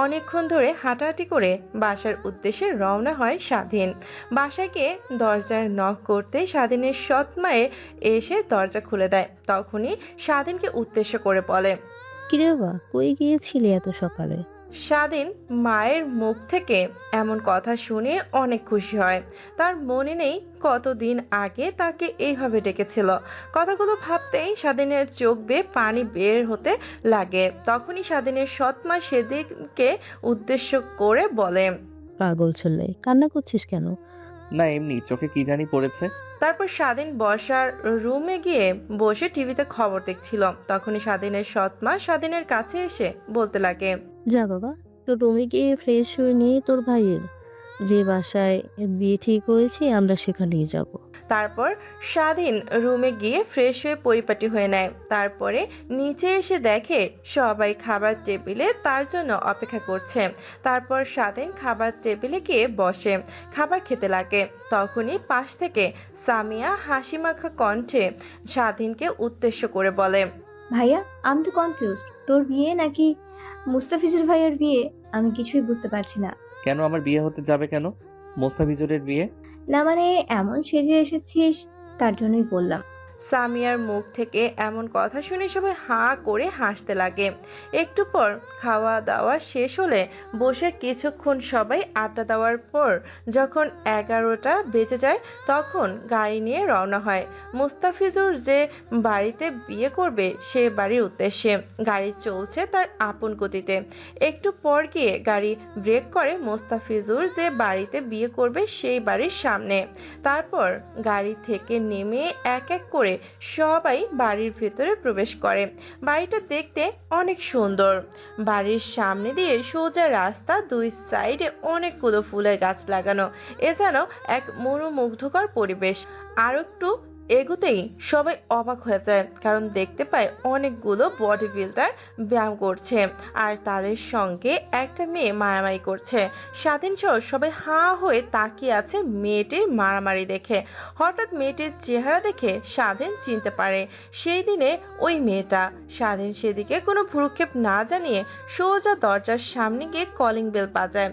অনেকক্ষণ ধরে হাঁটাহাঁটি করে বাসার উদ্দেশ্যে রওনা হয় স্বাধীন। বাসায় গিয়ে দরজায় নক করতেই স্বাধীনের সৎ মায়ে এসে দরজা খুলে দেয়। তখনই স্বাধীনকে উদ্দেশ্য করে বলে, কিরে বাবা, কই গিয়েছিলি এত সকালে? স্বাধীন মায়ের মুখ থেকে এমন কথা শুনে অনেক খুশি হয়। তার মনে নেই কতদিন আগে তাকে এইভাবে ডেকেছিল। কথাগুলো ভাবতেই স্বাধীনের চোখ বেয়ে পানি বের হতে লাগে। তখনই স্বাধীনের সৎমা সেদিকে উদ্দেশ্য করে বলে, পাগল ছেলে, কান্না করছিস কেন? না, এমনি চোখে কি জানি পড়েছে। তারপর স্বাধীন বসার রুমে গিয়ে বসে টিভিতে খবর দেখছিল। তখনই স্বাধীনের সৎমা স্বাধীনের কাছে এসে বলতে লাগে, যা বাবা, তোর রুমে গিয়ে ফ্রেশ হয়ে নিয়ে তোর ভাইয়ের যে বাসায় বিয়ে ঠিক হয়েছে আমরা সেখানেই যাব। তারপর স্বাধীন রুমে গিয়ে ফ্রেশ হয়ে পরিপাটি হয়ে নেয়। তারপরে নিচে এসে দেখে সবাই খাবার টেবিলে তার জন্য অপেক্ষা করছে। তারপর স্বাধীন খাবার টেবিলে গিয়ে বসে খাবার খেতে লাগে। তখনই পাশ থেকে সামিয়া হাসিমাখা কণ্ঠে স্বাধীনকে উদ্দেশ্য করে বলে, ভাইয়া, আমি তো কনফিউজড। তোর বিয়ে নাকি মুস্তাফিজুর ভাইয়ের বিয়ে? আমি কিছুই বুঝতে পারছি না। কেন আমার বিয়ে হতে যাবে কেন? মোস্তাফিজুরের বিয়ে। না মানে এমন সেজে এসেছিস তার জন্যই বললাম। সামিয়ার মুখ থেকে এমন কথা শুনে সবাই হাঁ করে হাসতে লাগে। একটু পর খাওয়া দাওয়া শেষ হলে বসে কিছুক্ষণ সবাই আড্ডা দেওয়ার পর যখন 11টা বেজে যায় তখন গাড়ি নিয়ে রওনা হয় মুস্তাফিজুর যে বাড়িতে বিয়ে করবে সে বাড়ির উদ্দেশ্যে। গাড়ি চলছে তার আপন গতিতে। একটু পর গিয়ে গাড়ি ব্রেক করে মুস্তাফিজুর যে বাড়িতে বিয়ে করবে সেই বাড়ির সামনে। তারপর গাড়ি থেকে নেমে এক এক করে সবাই বাড়ির ভেতরে প্রবেশ করে। বাড়িটা দেখতে অনেক সুন্দর। বাড়ির সামনে দিয়ে সোজা রাস্তা, 2 সাইডে অনেকগুলো ফুলের গাছ লাগানো। এ যেন এক মনোমুগ্ধকর পরিবেশ। আর একটু এগোতেই সবাই অবাক হয়ে যায়, কারণ দেখতে পায় অনেকগুলো বডি বিল্ডার ব্যায়াম করছে আর তাদের সঙ্গে একটা মেয়ে মারামারি করছে। স্বাধীন সহ সবাই হাঁ হয়ে তাকিয়ে আছে মেয়েটির মারামারি দেখে। হঠাৎ মেয়েটির চেহারা দেখে স্বাধীন চিনতে পারে সেই দিনে ওই মেয়েটা। স্বাধীন সেদিকে কোনো ভ্রুক্ষেপ না জানিয়ে সোজা দরজার সামনে গিয়ে কলিং বেল বাজায়।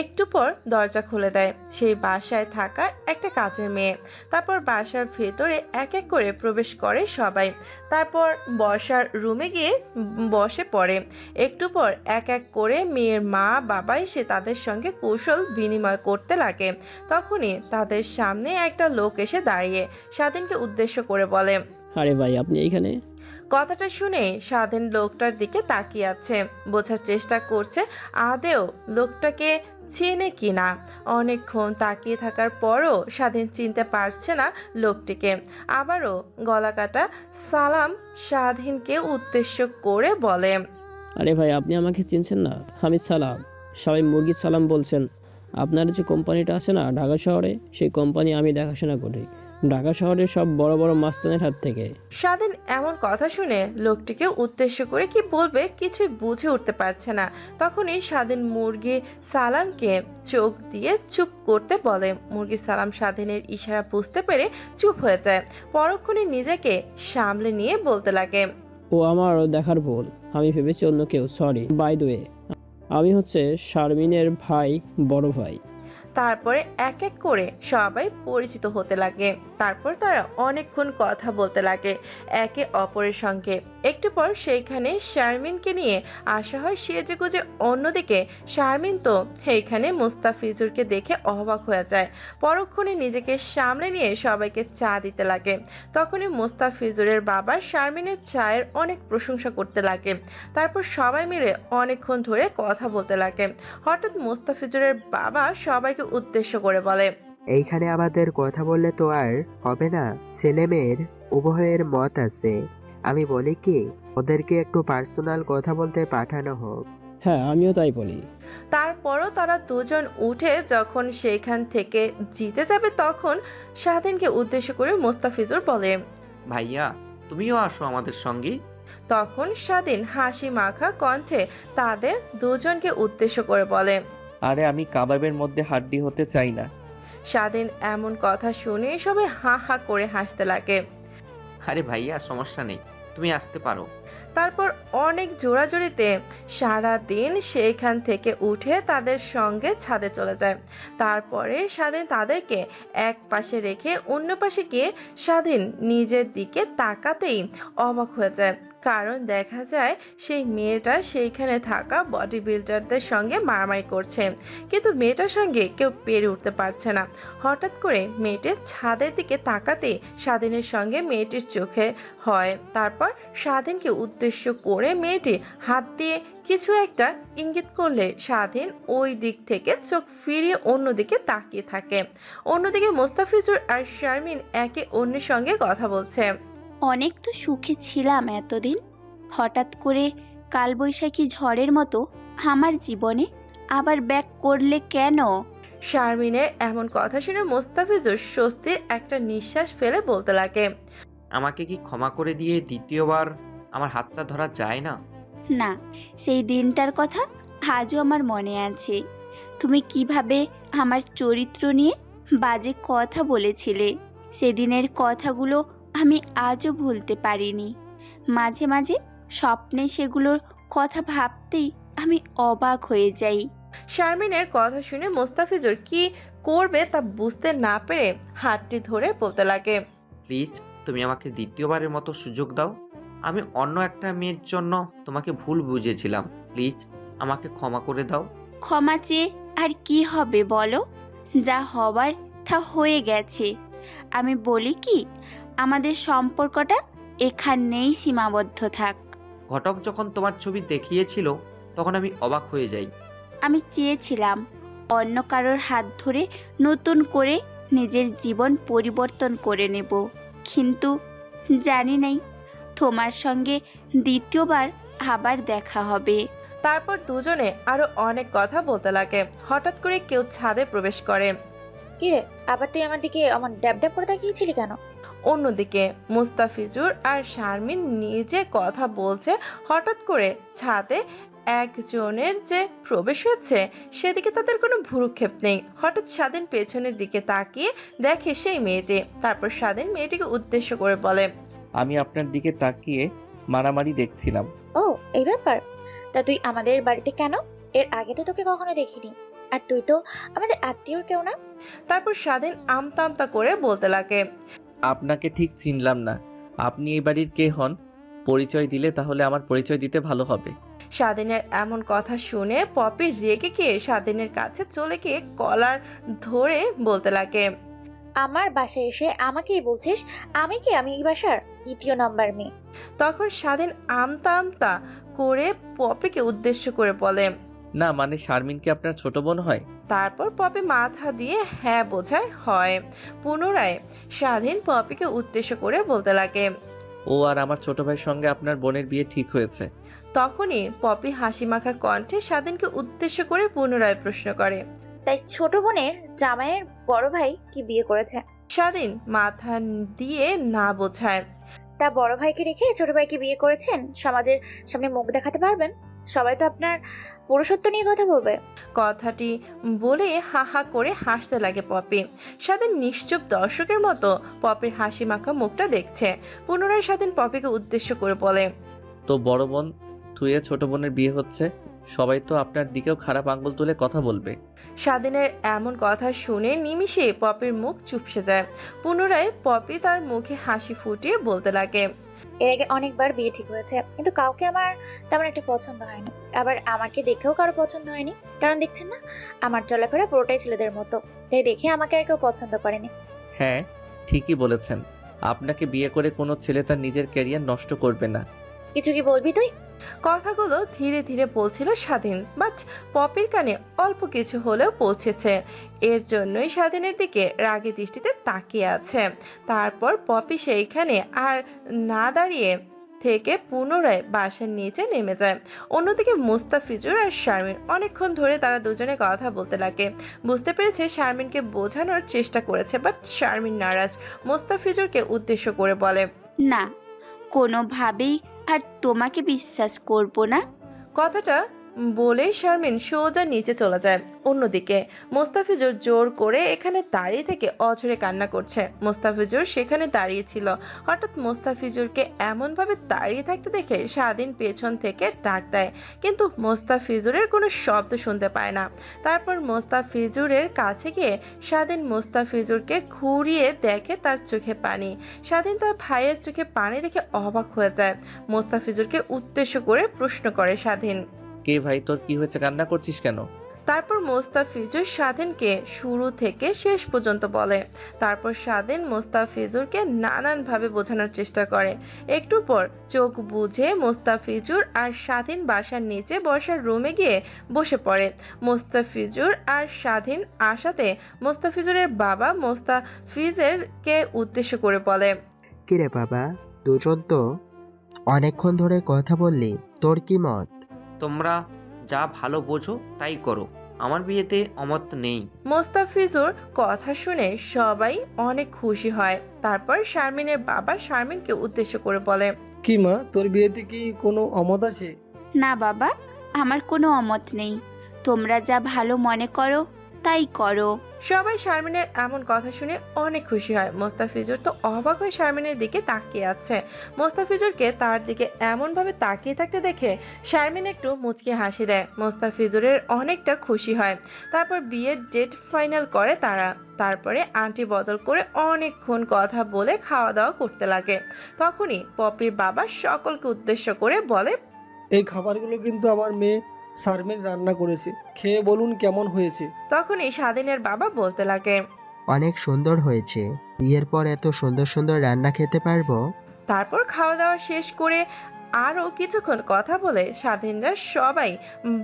একটু পর দরজা খুলে দেয় সেই বাসায় থাকা একটা কাজের মেয়ে। তারপর বাসার ভেতরে এক এক করে প্রবেশ করে সবাই। তারপর বসার রুমে গিয়ে বসে পড়ে। একটু পর এক এক করে মেয়ের মা বাবা এসে তাদের সঙ্গে কৌশল বিনিময় করতে লাগে। তখনই তাদের সামনে একটা লোক এসে দাঁড়িয়ে স্বাধীনকে উদ্দেশ্য করে বলে, আরে ভাই, আপনি এইখানে? কথাটা শুনে স্বাধীন লোকটার দিকে তাকিয়ে আছে, বোঝার চেষ্টা করছে আদেও লোকটাকে চেনে কিনা। অনেকক্ষণ তাকিয়ে থাকার পরও স্বাধীন চিনতে পারছে না লোকটিকে। আবারও গলাকাটা সালাম স্বাধীনকে উদ্দেশ্য করে বলে, আরে ভাই, আপনি আমাকে চিনছেন না? আমি সালাম। সবাই মুরগির সালাম বলছেন। আপনার যে কোম্পানিটা আছে না ঢাকা শহরে, সেই কোম্পানি আমি দেখাশোনা করি ঢাকা শহরের সব বড় বড় মাস্তানের হাত থেকে। স্বাধীন এমন কথা শুনে লোকটিকে উদ্দেশ্য করে কি বলবে কিছুই বুঝে উঠতে পারছে না। তখনই স্বাধীন মুরগি সালামকে চোখ দিয়ে চুপ করতে বলে। মুরগি সালাম স্বাধীনের ইশারা বুঝতে পেরে চুপ হয়ে যায়। পরক্ষণে নিজেকে সামলে নিয়ে বলতে লাগে, ও আমারও দেখার ভুল, আমি ভেবেছি অন্য কেউ। সরি। বাই দ্য ওয়ে, আমি হচ্ছে শারমিনের ভাই, বড় ভাই। তারপরে এক এক করে সবাই পরিচিত হতে লাগে। তারপর তারা অনেকক্ষণ কথা বলতে লাগে একে অপরের সঙ্গে। একটু পর সেইখানে শারমিনকে নিয়ে আসা হয় সেজেগুজে। অন্যদিকে শারমিন তো এইখানে মুস্তাফিজুরকে দেখে অবাক হয়ে যায়। পরক্ষণে নিজেকে সামলে নিয়ে সবাইকে চা দিতে লাগে। তখনই মুস্তাফিজুরের বাবা শারমিনের চায়ের অনেক প্রশংসা করতে লাগে। তারপর সবাই মিলে অনেকক্ষণ ধরে কথা বলতে লাগে। হঠাৎ মুস্তাফিজুরের বাবা সবাইকে উদ্দেশ্য করে বলে, এইখানে আমাদের কথা বললে তো আর হবে না, ছেলে মেয়ের উভয়ের মত আছে। আমি বলি কি, ওদেরকে একটু পার্সোনাল কথা বলতে পাঠানো হোক। হ্যাঁ, আমিও তাই বলি। তারপরও তারা দুজন উঠে যখন সেইখান থেকে জিতে যাবে তখন স্বাধীনকে উদ্দেশ্য করে মুস্তাফিজুর বলে, ভাইয়া তুমিও আসো আমাদের সঙ্গে। তখন স্বাধীন হাসি মাখা কণ্ঠে তাদের দুজনকে উদ্দেশ্য করে বলে, আরে আমি কাবাবের মধ্যে হাড্ডি হতে চাই না। স্বাধীন এমন কথা শুনে সবাই হা হা করে হাসতে লাগে। আরে ভাইয়া সমস্যা নেই, তুমি আসতে পারো। তারপর অনেক জোরাজোরিতে সারা দিন সেইখান থেকে উঠে তাদের সঙ্গে ছাদে চলে যায়। তারপরে স্বাধীন তাদেরকে এক পাশে রেখে অন্য পাশে গিয়ে স্বাধীন নিজের দিকে তাকাতেই অবাক হয়ে যায়। কারণ দেখা যায় সেই মেয়েটা সেইখানে থাকা বডি বিল্ডারদের সঙ্গে মারামারি করছে, কিন্তু মেয়েটার সঙ্গে কেউ পেরে উঠতে পারছে না। হঠাৎ করে মেয়েটির ছাদের দিকে তাকাতে স্বাধীনের সঙ্গে মেয়েটির চোখে হয়। তারপর স্বাধীনকে উদ্দেশ্য করে মেয়েটি হাত দিয়ে কিছু একটা ইঙ্গিত করলে স্বাধীন ওই দিক থেকে চোখ ফিরিয়ে অন্যদিকে তাকিয়ে থাকে। অন্যদিকে মুস্তাফিজুর আর শারমিন একে অন্যের সঙ্গে কথা বলছে। অনেক তো সুখে ছিলাম এতদিন, হঠাৎ করে কালবৈশাখী ঝড়ের মতো আমার জীবনে আবার ব্যাক করলে কেন? শারমিনের এমন কথা শুনে মুস্তাফিজুর স্বস্তির একটা নিঃশ্বাস ফেলে বলতে লাগে, আমাকে কি ক্ষমা করে দিয়ে দ্বিতীয়বার আমার হাতটা ধরা যায় না? না, সেই দিনটার কথা আজও আমার মনে আছে। তুমি কিভাবে আমার চরিত্র নিয়ে বাজে কথা বলেছিলে, সেদিনের কথাগুলো আমি আজও ভুলতে পারিনি। মাঝে মাঝে স্বপ্নে সেগুলোর কথা ভাবতেই আমি অবাক হয়ে যাই। শারমিনের কথা শুনে মুস্তাফিজুর কি করবে তা বুঝতে না পেরে হাতটি ধরে বলতে লাগে, প্লিজ তুমি আমাকে দ্বিতীয়বারের মতো সুযোগ দাও। আমি অন্য একটা মেয়ের জন্য তোমাকে ভুল বুঝেছিলাম, প্লিজ আমাকে ক্ষমা করে দাও। ক্ষমা চেয়ে আর কি হবে বলো? যা হবার তা হয়ে গেছে। আমি বলি কি, আমাদের সম্পর্কটা এখানেই সীমাবদ্ধ থাক। ঘটক যখন তোমার ছবি দেখিয়েছিল তখন আমি অবাক হয়ে যাই। আমি চেয়েছিলাম অন্য কারোর হাত ধরে নতুন করে নিজের জীবন পরিবর্তন করে নেব, কিন্তু জানি নাই তোমার সঙ্গে দ্বিতীয়বার আবার দেখা হবে। তারপর দুজনে আরো অনেক কথা বলতে লাগে। হঠাৎ করে কেউ ছাদে প্রবেশ করে। কি রে, আবার তুই আমার দিকে আমার ড্যাব ড্যাব করে তাকিয়েছিলি কেন? অন্যদিকে মুস্তাফিজুর আর শারমিন নিজে কথা বলছে। হঠাৎ করে ছাদে একজনের যে প্রবেশ হচ্ছে সেদিকে তাদের কোনো ভ্রুক্ষেপ নেই। হঠাৎ স্বাধীন পেছনের দিকে তাকিয়ে দেখে সেই মেয়েটি। তারপর স্বাধীন মেয়েটিকে উদ্দেশ্য করে বলে, আমি আপনার দিকে তাকিয়ে মারামারি দেখছিলাম। ও এই ব্যাপার, তা তুই আমাদের বাড়িতে কেন? এর আগে তো তোকে কখনো দেখিনি, আর তুই তো আমাদের আত্মীয়র কেউ না। তারপর স্বাধীন আমতা আমতা করে বলতে লাগে, আপনাকে ঠিক চিনলাম না, আপনি এই বাড়ির কে হন? পরিচয় দিলে তাহলে আমার পরিচয় দিতে ভালো হবে। স্বাধীনের এমন কথা শুনে পপি রেগে গিয়ে স্বাধীনের কাছে চলে গিয়ে কলার ধরে বলতে লাগে, আমার বাসায় এসে আমাকেই বলছিস আমি কি? আমি এই বাসার দ্বিতীয় নাম্বার মেয়ে। তখন স্বাধীন আমতা আমতা করে পপিকে উদ্দেশ্য করে বলে, না মানে শারমিন কি আপনার ছোট বোন হয়? তারপর পপি মাথা দিয়ে হ্যাঁ বোঝায় হয়। পুনরায় স্বাধীন পপিকে উদ্দেশ্য করে বলতে লাগে, ও আর আমার ছোট ভাইয়ের সঙ্গে আপনার বোনের বিয়ে ঠিক হয়েছে। তখনই পপি হাসি মাখা কণ্ঠে স্বাধীনকে উদ্দেশ্য করে পুনরায় প্রশ্ন করে, তাই ছোট বোনের জামাইয়ের বড় ভাই কি বিয়ে করেছে? স্বাধীন মাথা দিয়ে না বোঝায়, তা বড় ভাইকে রেখে ছোট ভাইকে বিয়ে করেছেন, সমাজের সামনে মুখ দেখাতে পারবেন? সবাই তো আপনার পুরুষত্ব নিয়ে কথা বলবে। কথাটি বলে হা হা করে হাসতে লাগে পপি। স্বাধীন নিশ্চুপ দর্শকের মতো পপির হাসি মাখা মুখটা দেখছে। পুনরায় স্বাধীন পপিকে উদ্দেশ্য করে বলে, তো বড় বোন থুয়ে ছোট বোনের বিয়ে হচ্ছে, সবাই তো আপনার দিকেও খারাপ আঙ্গুল তুলে কথা বলবে। স্বাধীনের এমন কথা শুনে নিমিষে পপির মুখ চুপসে যায়। পুনরায় পপি তার মুখে হাসি ফুটিয়ে বলতে লাগে, এর আগে অনেকবার বিয়ে ঠিক হয়েছে, কিন্তু কাউকে আমার তেমন একটা পছন্দ হয়নি। আবার আমাকে দেখেও কারো পছন্দ হয়নি, কারণ দেখছেন না আমার চলাফেরা পুরোটাই ছেলেদের মতো, তাই দেখে আমাকে আর কেউ পছন্দ করেনি। হ্যাঁ, ঠিকই বলেছেন। আপনাকে বিয়ে করে কোনো ছেলে তার নিজের ক্যারিয়ার নষ্ট করবে না। কিছু কি বলবি তুই? কথাগুলো ধীরে ধীরে বলছিল স্বাধীন, বাট পপির কানে অল্প কিছু হলেও পৌঁছেছে। এর জন্যই স্বাধীনের দিকে রাগী দৃষ্টিতে তাকিয়ে আছে। তারপর পপি সেইখানে আর না দাঁড়িয়ে থেকে পুনরায় বাসার নিচে নেমে যায়। অন্যদিকে মুস্তাফিজুর আর শারমিন অনেকক্ষণ ধরে তারা দুজনে কথা বলতে লাগে। বুঝতে পেরেছে শারমিনকে বোঝানোর চেষ্টা করেছে, বাট শারমিন নারাজ। মুস্তাফিজুরকে উদ্দেশ্য করে বলে, না, কোনোভাবেই আর তোমাকে বিশ্বাস করব না। কথাটা বলেই শারমিন সোজা নিচে চলে যায়। অন্যদিকে মোস্তাফিজুর জোর করে এখানে দাঁড়িয়ে থেকে অঝরে কান্না করছে। মোস্তাফিজুর সেখানে দাঁড়িয়ে ছিল। হঠাৎ মোস্তাফিজুরকে এমন ভাবে দাঁড়িয়ে থাকতে দেখে স্বাধীন পেছন থেকে ডাক দেয়, কিন্তু মোস্তাফিজুরের কোনো শব্দ শুনতে পায় না। তারপর মোস্তাফিজুরের কাছে গিয়ে স্বাধীন মোস্তাফিজুরকে ঘুরিয়ে দেখে তার চোখে পানি। স্বাধীন তার ভাইয়ের চোখে পানি দেখে অবাক হয়ে যায়। মোস্তাফিজুরকে উদ্দেশ্য করে প্রশ্ন করে স্বাধীন, কে ভাই, তোর কি হয়েছে? কান্না করছিস কেন? তারপর মোস্তাফিজুর স্বাধীনকে শুরু থেকে শেষ পর্যন্ত বলে। তারপর স্বাধীন মোস্তাফিজুরকে নানানভাবে বোঝানোর চেষ্টা করে। একটু পর চোখ বুঝে মোস্তাফিজুর আর স্বাধীন বাসার নিচে বসার রুমে গিয়ে বসে পড়ে। মোস্তাফিজুর আর স্বাধীন আসাতে মোস্তাফিজুরের বাবা মোস্তাফিজেরকে উদ্দেশ্য করে বলে, কিরে বাবা, দুজন তো অনেকক্ষণ ধরে কথা বললি, তোর কি মত? তোমরা যা ভালো বোঝো তাই করো, আমার বিয়েতে অমত নেই। মোস্তাফিজুর কথা শুনে সবাই অনেক খুশি হয়। তারপর শারমিনের বাবা শারমিনকে উদ্দেশ্য করে বলে, কি মা, তোর বিয়েতে কি কোনো অমত আছে? না বাবা, আমার কোনো অমত নেই। তোমরা যা ভালো মনে করো তাই করো। সবাই শারমিনের এমন কথা শুনে অনেক খুশি হয়। মোস্তাফিজুর তো অবাক হয়ে শারমিনের দিকে তাকিয়ে আছে। মোস্তাফিজুরকে তার দিকে এমন ভাবে তাকিয়ে থাকতে দেখে শারমিন একটু মুচকি হাসি দেয়। মোস্তাফিজুরের অনেকটা খুশি হয়। তারপর বিয়ের ডেট ফাইনাল করে তারা। তারপরে আন্টি বদল করে অনেকক্ষণ কথা বলে খাওয়া দাওয়া করতে লাগে। তখনই পপির বাবা সকলকে উদ্দেশ্য করে বলে, এই খাবারগুলো কিন্তু আমার মেয়ে শারমিন রান্না করেছে, খেয়ে বলুন কেমন হয়েছে। তখনই স্বাধীনের বাবা বলতে লাগে, অনেক সুন্দর হয়েছে। বিয়ের পর এত সুন্দর সুন্দর রান্না খেতে পারবো। তারপর খাওয়া দাওয়া শেষ করে আরো কিছুক্ষণ কথা বলে স্বাধীনরা সবাই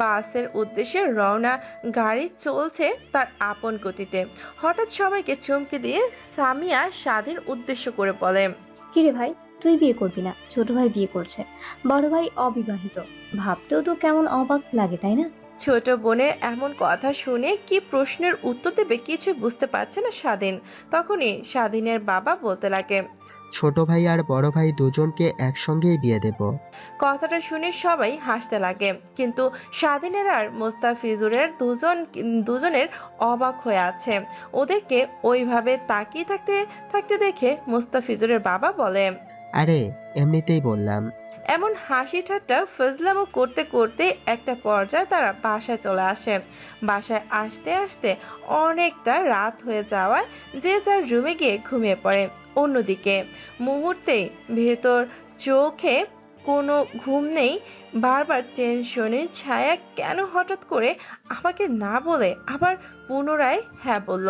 বাসের উদ্দেশ্যে রওনা। গাড়ি চলছে তার আপন গতিতে। হঠাৎ সবাইকে চমকে দিয়ে সামিয়া স্বাধীন উদ্দেশ্য করে বলে, কিরে ভাই, তুই বিয়ে করবি না, ছোট ভাই বিয়ে করছে, বড় ভাই অবিবাহিত, ভাবতেও তো কেমন অবাক লাগে, তাই না? ছোট বোনের এমন কথা শুনে কি প্রশ্নের উত্তর দেবে কিছু বুঝতে পারছে না স্বাধীন। তখনই স্বাধীনের বাবা বলতে লাগে, ছোট ভাই আর বড় ভাই দুজনকে একসঙ্গেই বিয়ে দেব। কথাটা শুনে সবাই হাসতে লাগে, কিন্তু স্বাধীনের আর মোস্তাফিজুরের দুজনের অবাক হয়ে আছে। ওদেরকে ওইভাবে তাকিয়ে থাকতে থাকতে দেখে মোস্তাফিজুরের বাবা বলে, আরে এমনিতেই বললাম। এমন হাসি ঠাট্টা ফজলামো করতে করতে একটা পর্যায়ে তারা বাসায় চলে আসে। বাসায় আসতে আসতে অনেকটা রাত হয়ে যাওয়ায় যে যার রুমে গিয়ে ঘুমিয়ে পড়ে। অন্যদিকে মুহূর্তেই ভেতর চোখে কোনো ঘুম নেই। বারবার টেনশনের ছায়া কেন হঠাৎ করে আমাকে না বলে আবার পুনরায় হ্যাঁ বলল।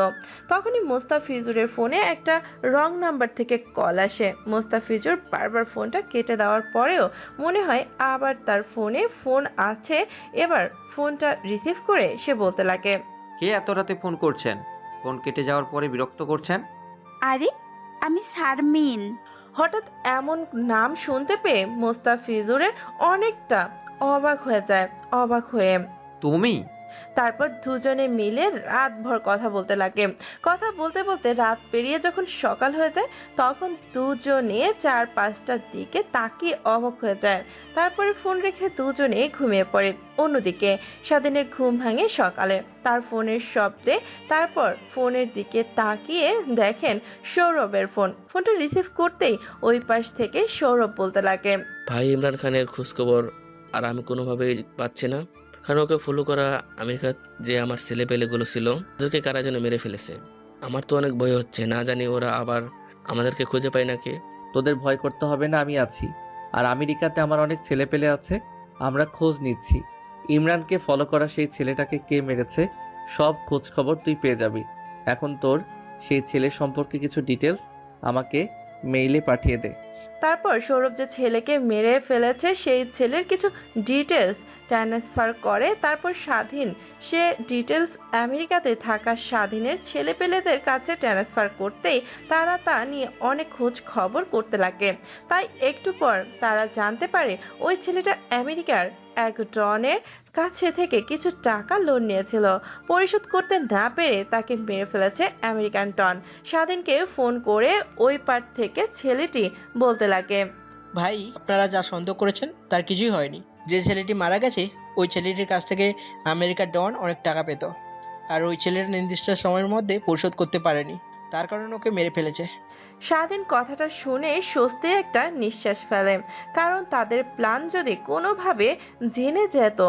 তখনই মোস্তাফিজুরের ফোনে একটা রং নাম্বার থেকে কল আসে। মোস্তাফিজুর বারবার ফোনটা কেটে দেওয়ার পরেও মনে হয় আবার তার ফোনে ফোন আছে। এবার ফোনটা রিসিভ করে সে বলতে লাগে, কে এত রাতে ফোন করছেন? ফোন কেটে যাওয়ার পরে বিরক্ত করছেন। আরে আমি শারমিন। হঠাৎ এমন নাম শুনতে পেয়ে মোস্তাফিজুরের অনেকটা অবাক হয়ে যায়। অবাক হয়ে তুমি? তারপর দুজনে মিলে রাতভর কথা বলতে লাগে। কথা বলতে বলতে রাত পেরিয়ে যখন সকাল হয়ে যায় তখন দুজনে 4-5টার দিকে তাকিয়ে অবাক হয়ে যায়। তারপরে ফোন রেখে দুজনে ঘুমিয়ে পড়ে। অন্যদিকে স্বাধীনের ঘুম ভাঙে সকালে তার ফোনের শব্দে। তারপর ফোনের দিকে তাকিয়ে দেখেন সৌরভের ফোন। ফোনটা রিসিভ করতেই ওই পাশ থেকে সৌরভ বলতে লাগে, ভাই ইমরান খানের খোঁজখবর আর আমি কোনোভাবেই পাচ্ছি না। কারণ ওকে ফলো করা আমেরিকার যে আমার ছেলেপেলেগুলো ছিল ওদেরকে কারা যেন মেরে ফেলেছে। আমার তো অনেক ভয় হচ্ছে, না জানি ওরা আবার আমাদেরকে খুঁজে পায় নাকি। তোদের ভয় করতে হবে না, আমি আছি। আর আমেরিকাতে আমার অনেক ছেলেপেলে আছে, আমরা খোঁজ নিচ্ছি। ইমরানকে ফলো করা সেই ছেলেটাকে কে মেরেছে সব খোঁজ খবর তুই পেয়ে যাবি। এখন তোর সেই ছেলে সম্পর্কে কিছু ডিটেলস আমাকে মেইলে পাঠিয়ে দে। তারপর সৌরভ যে ছেলেকে মেরে ফেলেছে সেই ছেলের কিছু ডিটেলস ট্রান্সফার করে। তারপর স্বাধীন সে ডিটেলস আমেরিকাতে থাকা স্বাধীনের ছেলেপেলেদের কাছে ট্রান্সফার করতেই তারা তা নিয়ে অনেক খোঁজ খবর করতে লাগে। তাই একটু পর তারা জানতে পারে ওই ছেলেটা আমেরিকার এক ডনের কাছে থেকে কিছু টাকা লোন নিয়েছিল, পরিশোধ করতে না পেরে তাকে মেরে ফেলেছে আমেরিকান ডন। স্বাধীনকে ফোন করে ওই পার থেকে ছেলেটি বলতে লাগে, ভাই আপনারা যা সন্দেহ করেছেন তার কিছুই হয়নি। যে ছেলেটি মারা গেছে ওই ছেলেটির কাছ থেকে আমেরিকার ডন অনেক টাকা পেত, আর ওই ছেলেটা নির্দিষ্ট সময়ের মধ্যে পরিশোধ করতে পারেনি, তার কারণে ওকে মেরে ফেলেছে। স্বাধীন কথাটা শুনে স্বস্তির একটা নিঃশ্বাস ফেলে, কারণ তাদের প্ল্যান যদি কোনোভাবে জেনে যেত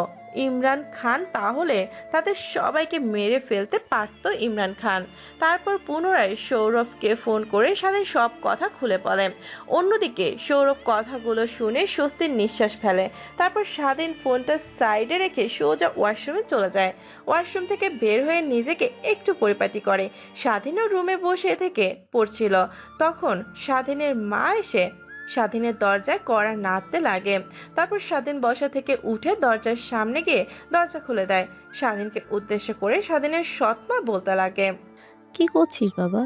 ইমরান খান তাহলে তাদের সবাইকে মেরে ফেলতে পারত ইমরান খান। তারপর পুনরায় সৌরভকে ফোন করে স্বাধীন সব কথা খুলে বলে। অন্যদিকে সৌরভ কথাগুলো শুনে স্বস্তির নিঃশ্বাস ফেলে। তারপর স্বাধীন ফোনটা সাইডে রেখে সোজা ওয়াশরুমে চলে যায়। ওয়াশরুম থেকে বের হয়ে নিজেকে একটু পরিপাটি করে। স্বাধীনও রুমে বসে থেকে পড়ছিল। তখন স্বাধীনের মা এসে স্বাধীনের দরজায় কড়া নাড়তে লাগে। তারপর স্বাধীন বসা থেকে উঠে দরজার সামনে গিয়ে দরজা খুলে দেয়। স্বাধীনকে উদ্দেশ্য করে স্বাধীনের সৎমা বলতে লাগে, কি করছিস বাবা?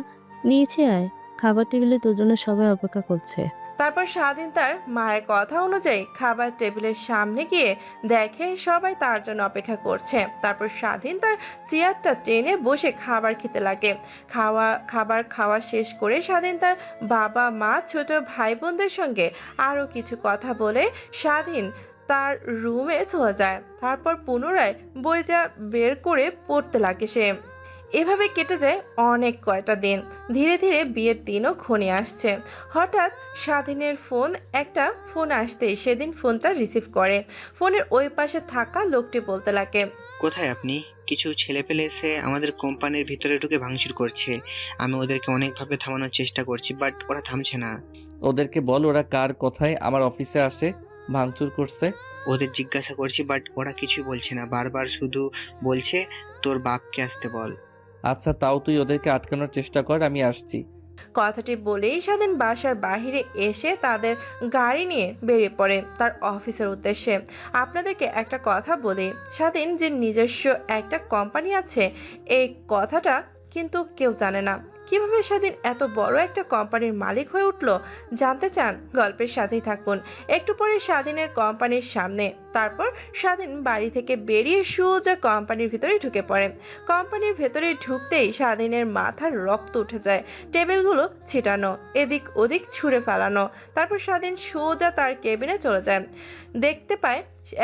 নিচে আয়, খাবার টেবিলে তোর জন্য সবাই অপেক্ষা করছে। তারপর স্বাধীন তার মায়ের কথা অনুযায়ী খাবার টেবিলের সামনে গিয়ে দেখে সবাই তার জন্য অপেক্ষা করছে। তারপর স্বাধীন তার চেয়ারটা টেনে বসে খাবার খেতে লাগে। খাবার খাওয়া শেষ করে স্বাধীন তার বাবা মা ছোট ভাই বোনদের সঙ্গে আরো কিছু কথা বলে স্বাধীন তার রুমে চলে যায়। তারপর পুনরায় বইটা বের করে পড়তে লাগে সে। এভাবে কেটে যায় অনেক কয়টা দিন। ধীরে ধীরে বিয়ের দিনও ঘনিয়ে আসছে। হঠাৎ স্বাধীনের একটা ফোন আসতেই সেদিন ফোনটা রিসিভ করে। ফোনের ওই পাশে থাকা লোকটি বলতে লাগে, কোথায় আপনি? কিছু ছেলেপেলে এসে আমাদের কোম্পানির ভিতরে ঢুকে ভাঙচুর করছে। আমি ওদেরকে অনেকভাবে থামানোর চেষ্টা করছি, বাট ওরা থামছে না। ওদেরকে বল ওরা কার কথায় আমার অফিসে আসে ভাঙচুর করছে। ওদের জিজ্ঞাসা করছি, বাট ওরা কিছুই বলছে না। বারবার শুধু বলছে তোর বাপকে আসতে বল। আচ্ছা, তাও তুই ওদেরকে আটকানোর চেষ্টা কর, আমি আসছি। কথাটি বলেই স্বাধীন বাসার বাহিরে এসে তাদের গাড়ি নিয়ে বেরিয়ে পড়ে তার অফিসের উদ্দেশ্যে। আপনাদেরকে একটা কথা বলি, স্বাধীন যে নিজস্ব একটা কোম্পানি আছে এই কথাটা কিন্তু কেউ জানে না। কিভাবে স্বাধীন এত বড় একটা কোম্পানির মালিক হয়ে উঠলো? জানতে চান? গল্পের সাথেই থাকুন। একটু পরে স্বাধীনের কোম্পানির সামনে। তারপর স্বাধীন বাড়ি থেকে বেরিয়ে সোজা কোম্পানির ভিতরে ঢুকে পড়ে। কোম্পানির ভেতরে ঢুকতেই স্বাধীনের মাথার রক্ত উঠে যায়। টেবিলগুলো ছিটানো, এদিক ওদিক ছুঁড়ে ফেলানো। তারপর স্বাধীন সোজা তার কেবিনে চলে যায়। দেখতে পায়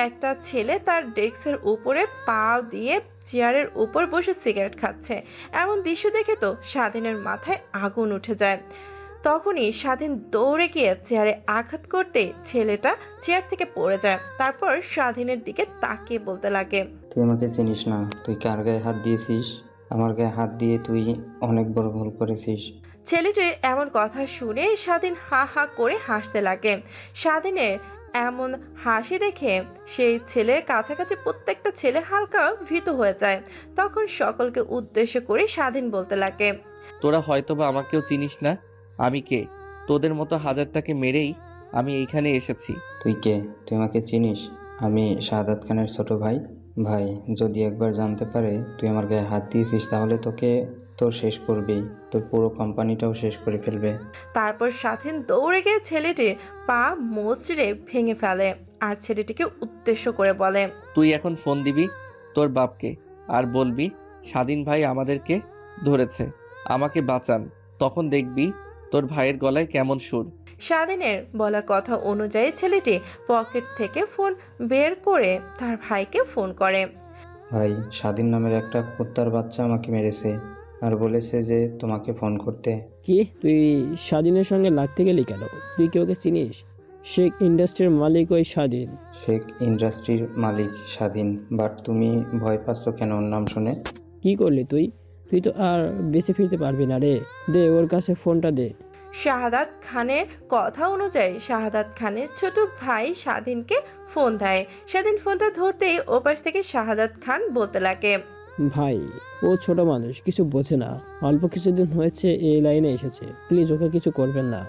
একটা ছেলে তার ডেস্কের উপরে পা দিয়ে চেয়ারের উপর বসে সিগারেট খাচ্ছে। এমন দৃশ্য দেখে তো স্বাধীনের মাথায় আগুন উঠে যায়। তখনই স্বাধীন দৌড়ে গিয়ে চেয়ারে আঘাত করতে ছেলেটা চেয়ার থেকে পড়ে যায়। তারপর স্বাধীনের দিকে তাকিয়ে বলতে লাগে, তুই আমাকে চিনিস না, তুই কার গায়ে হাত দিয়েছিস? আমার গায়ে হাত দিয়ে তুই অনেক বড় ভুল করেছিস। ছেলেটির এমন কথা শুনে স্বাধীন হা হা করে হাসতে লাগে। স্বাধীনের এমন হাসি দেখে সেই ছেলের কাছাকাছি প্রত্যেকটা ছেলে হালকা ভীত হয়ে যায়। তখন সকলকে উদ্দেশ্য করে স্বাধীন বলতে লাগে, তোরা হয়তোবা আমাকেও চিনিস না, আমি কে? তোদের মতো হাজারটাকে মেরেই আমি এইখানে এসেছি। তুই কে? তুই আমাকে চিনিস? আমি শাহাদাত খানের ছোট ভাই। ভাই যদি একবার জানতে পারে তুই আমার গায়ে হাত দিয়েছিস তাহলে তোকে তো শেষ করবেই, তোর পুরো কোম্পানিটাও শেষ করে ফেলবে। তারপর স্বাধীন দৌড়ে গিয়ে ছেলেটির পা মোচড়ে ভেঙে ফেলে আর ছেলেটিকে উদ্দেশ্য করে বলে, তুই এখন ফোন দিবি তোর বাপকে আর বলবি স্বাধীন ভাই আমাদেরকে ধরেছে, আমাকে বাঁচান। তখন দেখবি তোর ভাইয়ের গলায় কেমন সুর। স্বাধীনের বলা কথা অনুযায়ী ছেলেটি পকেট থেকে ফোন বের করে তার ভাইকে ফোন করে। ভাই, স্বাধীন নামের একটা কুত্তার বাচ্চা আমাকে মেরেছে আর বলেছে যে তোমাকে ফোন করতে। কি তুই স্বাধীনের সঙ্গে লাগতে গেলি কেন? তুই কি ওকে চিনিস? শেখ ইন্ডাস্ট্রির মালিক ওই স্বাধীন। শেখ ইন্ডাস্ট্রির মালিক স্বাধীন, বাট তুমি ভয় পাচ্ছ কেন ওর নাম শুনে? কি করলি তুই? তুই তো আর বেঁচে ফিরতে পারবি না রে। দে ওর কাছে ফোনটা দে। শাহাদাত খানের কথা অনুযায়ী শাহাদাত খানের ছোট ভাই স্বাধীনকে ফোন দেয়। স্বাধীন ফোনটা ধরতেই ওপাশ থেকে শাহাদাত খান বলতে লাগে, ভাই ও ছোট মানুষ, কিছু বোঝে না, অল্প কিছুদিন হয়েছে এই লাইনে এসেছে, প্লিজ ওকে কিছু করবেন না।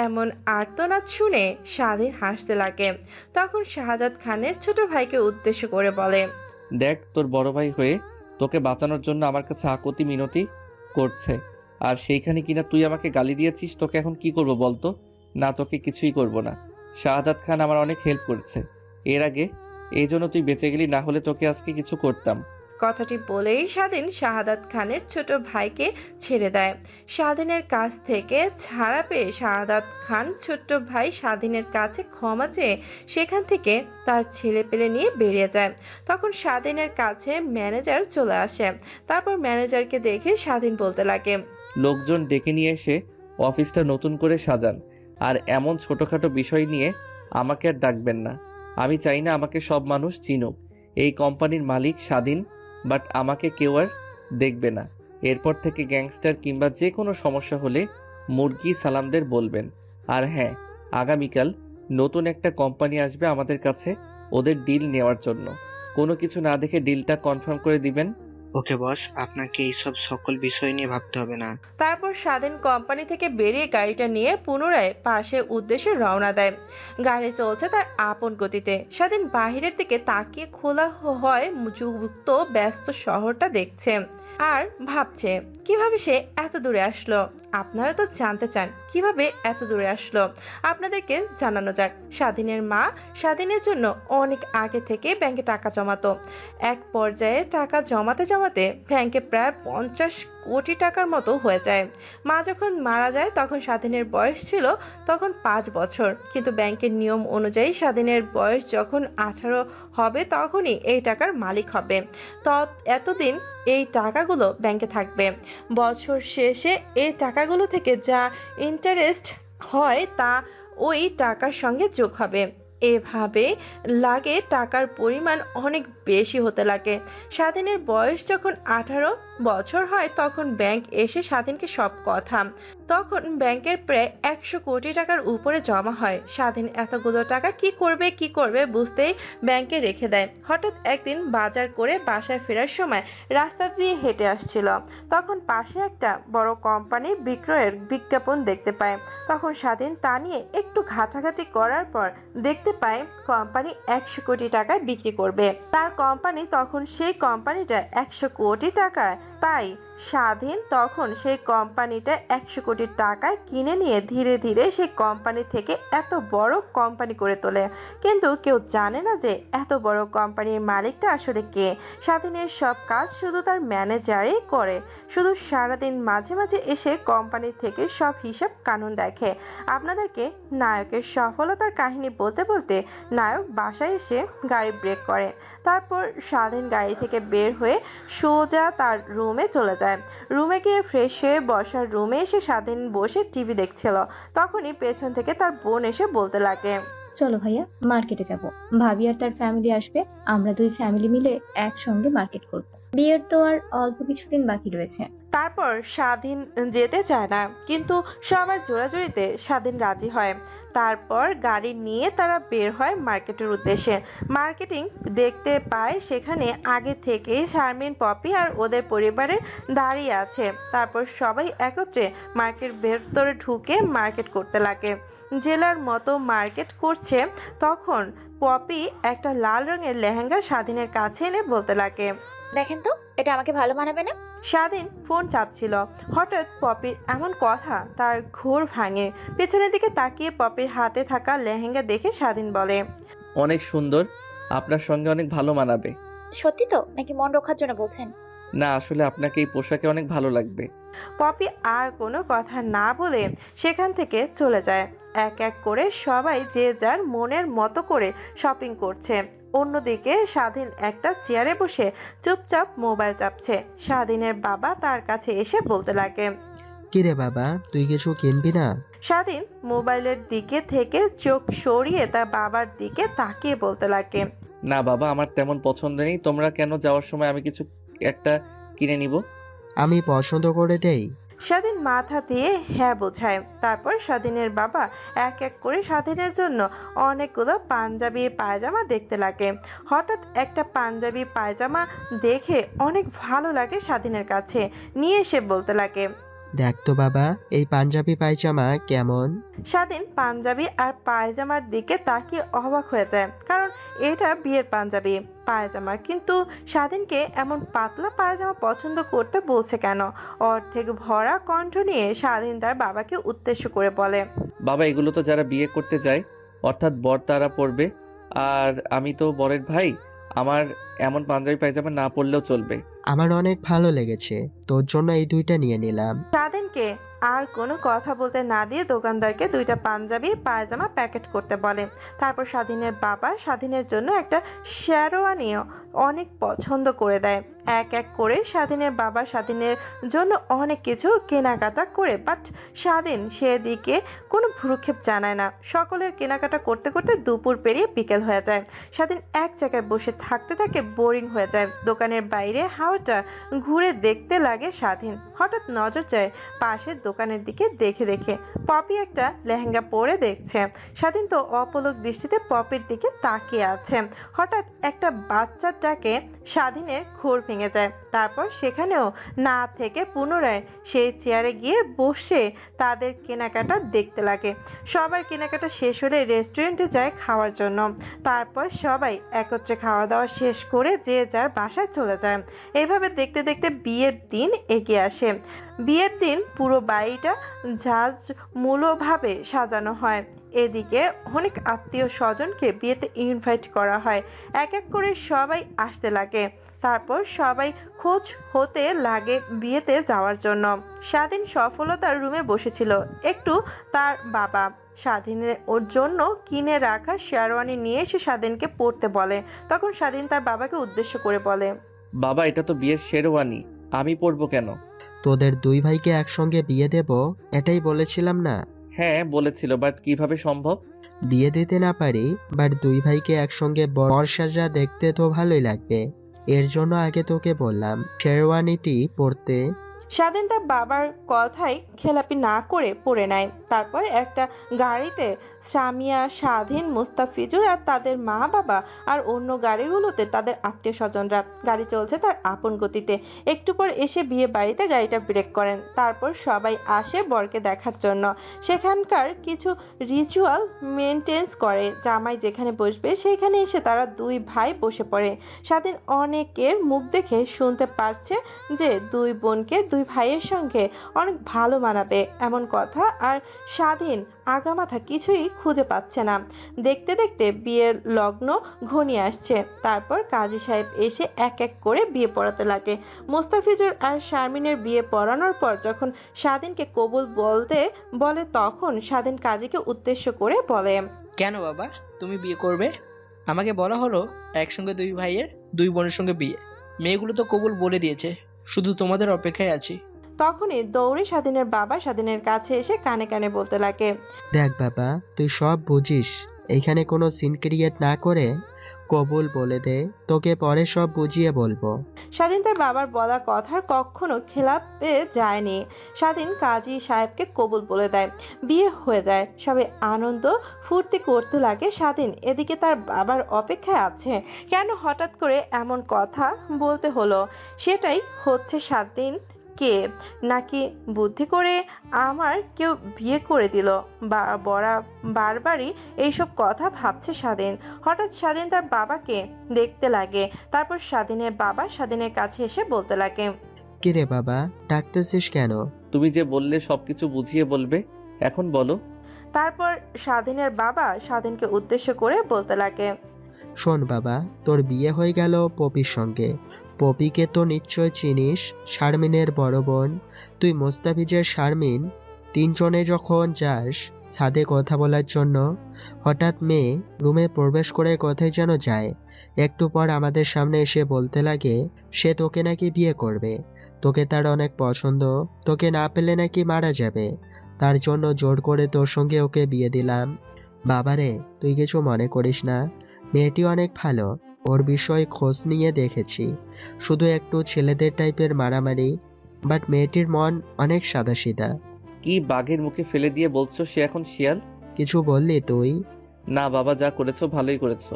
এমন আর্তনাদ শুনে স্বাধীন হাসতে লাগে। তখন শাহাদাত খানের ছোট ভাইকে উদ্দেশ্য করে বলে, দেখ তোর বড় ভাই হয়ে তোকে বাঁচানোর জন্য আমার কাছে আকুতি মিনতি করছে, আর সেইখানে কিনা তুই আমাকে গালি দিয়েছিস। তোকে এখন কি করব বলতো? না, তোকে কিছুই করব না। শাহাদাত খান আমার অনেক হেল্প করেছে এর আগে, এই জন্য তুই বেঁচে গেলি, না হলে তোকে আজকে কিছু করতাম। কথাটি বলেই স্বাধীন শাহাদাত খানের ছোট ভাইকে ছেড়ে দেয়। স্বাধীনের কাছ থেকে ছাড়া পেয়ে শাহাদাত খান ছোট্ট ভাই স্বাধীনের কাছে ক্ষমা চেয়ে সেখান থেকে তার ছেলে পেলে নিয়ে বেরিয়ে যায়। তখন স্বাধীনের কাছে ম্যানেজার চলে আসে। তারপর ম্যানেজারকে দেখে স্বাধীন বলতে লাগে, লোকজন ডেকে নিয়ে এসে অফিসটা নতুন করে সাজান, আর এমন ছোটোখাটো বিষয় নিয়ে আমাকে আর ডাকবেন না। আমি চাই না আমাকে সব মানুষ চিনুক। এই কোম্পানির মালিক স্বাধীন, বাট আমাকে কেউ আর দেখবে না। এরপর থেকে গ্যাংস্টার কিংবা যে কোনো সমস্যা হলে মুরগি সালামদের বলবেন। আর হ্যাঁ, আগামীকাল নতুন একটা কোম্পানি আসবে আমাদের কাছে ওদের ডিল নেওয়ার জন্য। কোনো কিছু না দেখে ডিলটা কনফার্ম করে দিবেন। ওকে বস, আপনাকে এইসব সকল বিষয় নিয়ে ভাবতে হবে না। তারপর স্বাধীন কোম্পানি থেকে বেরিয়ে গাড়িটা নিয়ে পুনরায় পাশের উদ্দেশ্যে রওনা দেয়। গাড়ি চলছে তার আপন গতিতে। স্বাধীন বাহিরের দিকে তাকিয়ে খোলা হয় যুক্ত ব্যস্ত শহরটা দেখছে আর ভাবছে কিভাবে সে এত দূরে আসলো। আপনারা তো জানতে চান কিভাবে এত দূরে আসলো, আপনাদেরকে জানানো যাক। স্বাধীনের মা স্বাধীনের জন্য অনেক আগে থেকে ব্যাংকে টাকা জমাতো। এক পর্যায়ে টাকা জমাতে জমাতে ব্যাংকে প্রায় 50 কোটি টাকার মতো হয়ে যায়। মা যখন মারা যায় তখন স্বাধীনের বয়স ছিল তখন 5 বছর, কিন্তু ব্যাংকের নিয়ম অনুযায়ী স্বাধীনের বয়স যখন 18 হবে তখনই এই টাকার মালিক হবে। এতদিন এই টাকাগুলো ব্যাংকে থাকবে। বছর শেষে এই টাকাগুলো থেকে যা ইন্টারেস্ট হয় তা ওই টাকার সঙ্গে যোগ হবে। এভাবে লাগে টাকার পরিমাণ অনেক বেশি হতে লাগে। স্বাধীনের বয়স যখন 18 বছর হয় তখন ব্যাংক এসে স্বাধীনকে সব কথা। তখন ব্যাংকের প্রায় 100 কোটি টাকার উপরে জমা হয়। স্বাধীন এতগুলো টাকা কি করবে বুঝতেই ব্যাংকে রেখে দেয়। হঠাৎ একদিন বাজার করে বাসায় ফেরার সময় রাস্তা দিয়ে হেঁটে আসছিল। তখন পাশে একটা বড় কোম্পানির বিক্রয়ের বিজ্ঞাপন দেখতে পায়। তখন স্বাধীন তা নিয়ে একটু ঘাটাঘাটি করার পর দেখতে পায় কোম্পানি 100 কোটি টাকায় বিক্রি করবে। তার কোম্পানি তখন সেই কোম্পানিটা 100 কোটি টাকায়, তাই স্বাধীন তখন সেই কোম্পানিটা 100 কোটি টাকায় কিনে নিয়ে ধীরে ধীরে সেই কোম্পানি থেকে এত বড় কোম্পানি করে তোলে। কিন্তু কেউ জানে না যে এত বড় কোম্পানির মালিকটা আসলে কে। স্বাধীনের সব কাজ শুধু তার ম্যানেজারই করে, শুধু সারাদিন মাঝে মাঝে এসে কোম্পানি থেকে সব হিসাব কানুন দেখে। আপনাদেরকে নায়কের সফলতার কাহিনী বলতে বলতে নায়ক বাসায় এসে গাড়ি ব্রেক করে। তারপর স্বাধীন গাড়ি থেকে বের হয়ে সোজা তার রুমে চলে যায়। রুমে গিয়ে ফ্রেশ হয়ে বসার রুমে এসে স্বাধীন বসে টিভি দেখছিল। তখনই পেছন থেকে তার বোন এসে বলতে লাগে, চলো ভাইয়া মার্কেটে যাব, ভাবি আর তার ফ্যামিলি আসবে, আমরা দুই ফ্যামিলি মিলে একসঙ্গে মার্কেট করব। বিয়ের তো আর অল্প কিছুদিন বাকি রয়েছে। তারপর স্বাধীন যেতে চায় না, কিন্তু সবার জোরাজুরিতে স্বাধীন রাজি হয়। তারপর গাড়ি নিয়ে তারা বের হয় মার্কেটের উদ্দেশ্যে। মার্কেটিং দেখতে পায় সেখানে আগে থেকে শারমিন, পপি আর ওদের পরিবারের দাঁড়িয়ে আছে। তারপর সবাই একত্রে মার্কেট ভেতরে ঢুকে মার্কেট করতে লাগে। জেলার মতো মার্কেট করছে। তখন পপি একটা লাল রঙের লেহেঙ্গা স্বাধীনের কাছে এনে বলতে লাগে, দেখেন তো এটা আমাকে ভালো মানাবে না? স্বাধীন ফোন চাপছিল। হঠাৎ পপির এমন কথা তার ঘোর ভাঙে। পেছনের দিকে তাকিয়ে পপির হাতে থাকা লেহেঙ্গা দেখে স্বাধীন বলে, অনেক সুন্দর, আপনার সঙ্গে অনেক ভালো মানাবে। সত্যি তো নাকি মন রক্ষার জন্য বলছেন? না, আসলে আপনাকে এই পোশাকে অনেক ভালো লাগবে। পপি আর কোনো কথা না বলে সেখান থেকে চলে যায়। এক এক করে সবাই যে যার মনের মতো করে শপিং করছে। অন্যদিকে স্বাধীন একটা চেয়ারে বসে চুপচাপ মোবাইল চাপছে। স্বাধীনের বাবা তার কাছে এসে বলতে লাগে, কিরে বাবা, তুই কিছু কিনবি না? স্বাধীন মোবাইলের দিকে থেকে চোখ সরিয়ে তার বাবার দিকে তাকিয়ে বলতে লাগে, না বাবা, আমার তেমন পছন্দ নেই। তোমরা কেন যাওয়ার সময় আমি কিছু একটা কিনে নিব? আমি পছন্দ করে দেই। স্বাধীন মাথা দিয়ে হ্যাঁ বোঝায়। তারপর স্বাধীনের বাবা এক এক করে স্বাধীনের জন্য অনেকগুলো পাঞ্জাবি পায়জামা দেখতে লাগে। হঠাৎ একটা পাঞ্জাবি পায়জামা দেখে অনেক ভালো লাগে স্বাধীনের কাছে, নিয়ে এসে বলতে লাগে, দেখ তো বাবা, এই পাঞ্জাবি পায়জামা কেমন? স্বাধীন পাঞ্জাবি আর পায়জামার দিকে তাকিয়ে অবাক হয়ে যায়, কারণ এটা বিয়ের পাঞ্জাবি পায়জামা, কিন্তু স্বাধীনকে এমন পাতলা পায়জামা পছন্দ করতে বলছে কেন? অর্ধেক ভরা কণ্ঠ নিয়ে স্বাধীন তার বাবাকে উদ্দেশ্য করে বলে, বাবা, এগুলো তো যারা বিয়ে করতে যায় অর্থাৎ বর তারা পরবে, আর আমি তো বরের ভাই। আমার এমন পাঞ্জাবি পায়জামা না পরলেও চলবে। আমার অনেক ভালো লেগেছে, তোর জন্য এই দুইটা নিয়ে নিলাম। স্বাধীনকে আর কোনো কথা বলতে না দিয়ে দোকানদারকে দুইটা পাঞ্জাবি পায়জামা প্যাকেট করতে বলে। তারপর স্বাধীনের বাবা স্বাধীনের জন্য একটা শেরওয়ানিও অনেক পছন্দ করে দেয়। এক এক করে স্বাধীনের বাবা স্বাধীনের জন্য অনেক কিছু কেনাকাটা করে, বাট স্বাধীন সেদিকে কোনো ভ্রুক্ষেপ জানায় না। সকলের কেনাকাটা করতে করতে দুপুর পেরিয়ে বিকেল হয়ে যায়। স্বাধীন এক জায়গায় বসে থাকতে থাকে বোরিং হয়ে যায়। দোকানের বাইরে হাওয়াটা ঘুরে দেখতে লাগে স্বাধীন। হঠাৎ নজর যায় পাশের দোকানের দিকে, দেখে পপি একটা লেহেঙ্গা পরে দেখছে। স্বাধীন তো অপলক দৃষ্টিতে পপির দিকে তাকিয়ে আছে। হঠাৎ একটা বাচ্চার ডাকে স্বাধীনের ঘোর ভেঙে যায়। তারপর সেখানেও না থেকে পুনরায় সেই চেয়ারে গিয়ে বসে তাদের কেনাকাটা দেখতে লাগে। সবার কেনাকাটা শেষ হলে রেস্টুরেন্টে যায় খাওয়ার জন্য। তারপর সবাই একত্রে খাওয়া দাওয়া শেষ করে যে যার বাসায় চলে যায়। এইভাবে দেখতে দেখতে বিয়ের দিন এগিয়ে আসে। বিয়ের দিন পুরো বাড়িটা জাঁকজমূলভাবে সাজানো হয়। এদিকে অনেক আত্মীয় স্বজনকে বিয়েতে ইনভাইট করা হয়। এক এক করে সবাই আসতে লাগে। তারপর সবাই খোঁজ হতে লাগে বিয়েতে যাওয়ার জন্য। স্বাধীন সফলতার রুমে বসেছিল। একটু তার বাবা স্বাধীনের ওর জন্য কিনে রাখা শেরওয়ানি নিয়ে এসে স্বাধীনকে পরতে বলে। তখন স্বাধীন তার বাবাকে উদ্দেশ্য করে বলে, বাবা, এটা তো বিয়ের শেরওয়ানি, আমি পরবো কেন? তোদের দুই ভাইকে একসঙ্গে বিয়ে দেব, এটাই বলেছিলাম না? হ্যাঁ বলেছিল, বাট কিভাবে সম্ভব? বিয়ে দিতে না পারি, বাট দুই ভাইকে একসঙ্গে বর্ষাজা দেখতে তো ভালোই লাগবে। এর জন্য আগে তোকে বললাম শেরওয়ানিটি পরতে। স্বাধীন তার বাবার কথাই খেলাপি না করে পড়ে নেয়। তারপর একটা গাড়িতে সামিয়া, স্বাধীন, মুস্তাফিজুর আর তাদের মা বাবা, আর অন্য গাড়িগুলোতে তাদের আত্মীয় স্বজনরা। গাড়ি চলছে তার আপন গতিতে। একটু পর এসে বিয়ে বাড়িতে গাড়িটা ব্রেক করেন। তারপর সবাই আসে বরকে দেখার জন্য। সেখানকার কিছু রিচুয়াল মেনটেন্স করে। জামাই যেখানে বসবে সেখানে এসে তারা দুই ভাই বসে পড়ে। স্বাধীন অনেকের মুখ দেখে শুনতে পারছে যে দুই বোনকে দুই ভাইয়ের সঙ্গে অনেক ভালো মানাবে এমন কথা, আর স্বাধীন আগামাথা কিছুই খুঁজে পাচ্ছে না। দেখতে দেখতে বিয়ের লগ্ন ঘনিয়ে আসছে। তারপর কাজী সাহেব এসে এক এক করে বিয়ে পড়াতে লাগে। মোস্তাফিজুর আর শারমিনের বিয়ে পড়ানোর পর যখন স্বাধীনকে কবুল বলতে বলে, তখন স্বাধীন কাজীকে উদ্দেশ্য করে বলে, কেন বাবা, তুমি বিয়ে করবে? আমাকে বলা হলো একসঙ্গে দুই ভাইয়ের দুই বোনের সঙ্গে বিয়ে। মেয়েগুলো তো কবুল বলে দিয়েছে, শুধু তোমাদের অপেক্ষায় আছি। তখনই দৌড়ে স্বাধীনের বাবা স্বাধীনের কাছে এসে কানে কানে বলতে লাগে, দেখ বাবা, তুই সব বুঝিস, এখানে কোনো সিন ক্রিয়েট না করে কবুল বলে দে, তোকে পরে সব বুঝিয়ে বলবো। স্বাধীন তার বাবার বলা কথার কখনো খেলাপে যায়নি। স্বাধীন কাজী সাহেবকে কবুল বলে দেয়। বিয়ে হয়ে যায়। সবাই আনন্দ ফুর্তি করতে লাগে। স্বাধীন এদিকে তার বাবার অপেক্ষায় আছে। কেন হঠাৎ করে এমন কথা বলতে হলো, সেটাই হচ্ছে স্বাধীন কে নাকি বুদ্ধি করে আমার কেউ বিয়ে করে দিল। বারবারই এইসব কথা ভাবছে স্বাধীন। হঠাৎ স্বাধীন তার বাবাকে দেখতে লাগে। তারপর স্বাধীনের বাবা স্বাধীনের কাছে এসে বলতে লাগে, কিরে বাবা, ডাকতেছিস কেন? তুমি যে বললে সবকিছু বুঝিয়ে বলবে, এখন বলো। তারপর স্বাধীনের বাবা স্বাধীনকে উদ্দেশ্য করে বলতে লাগে, শোন বাবা, তোর বিয়ে হয়ে গেল পপির সঙ্গে। পপিকে তো নিশ্চয় চিনিস, শারমিনের বড় বোন। তুই মোস্তাফিজের শারমিন তিনজনে যখন যাস ছাদে কথা বলার জন্য, হঠাৎ মেয়ে রুমে প্রবেশ করে কোথায় যেন যায়। একটু পর আমাদের সামনে এসে বলতে লাগে সে তোকে নাকি বিয়ে করবে, তোকে তার অনেক পছন্দ, তোকে না পেলে নাকি মারা যাবে। তার জন্য জোর করে তোর সঙ্গে ওকে বিয়ে দিলাম। বাবারে, তুই কিছু মনে করিস না, মেয়েটি অনেক ভালো, ওর বিষয়ে খোঁজ নিয়ে দেখেছি, শুধু একটু ছেলেদের টাইপের মারামারি, বাট মেয়েটির মন অনেক সাদাসিধা। কি বাঘের মুখে ফেলে দিয়ে বলছো সে এখন শিয়াল? কিছু বললি তুই? না বাবা, যা করেছো ভালোই করেছো।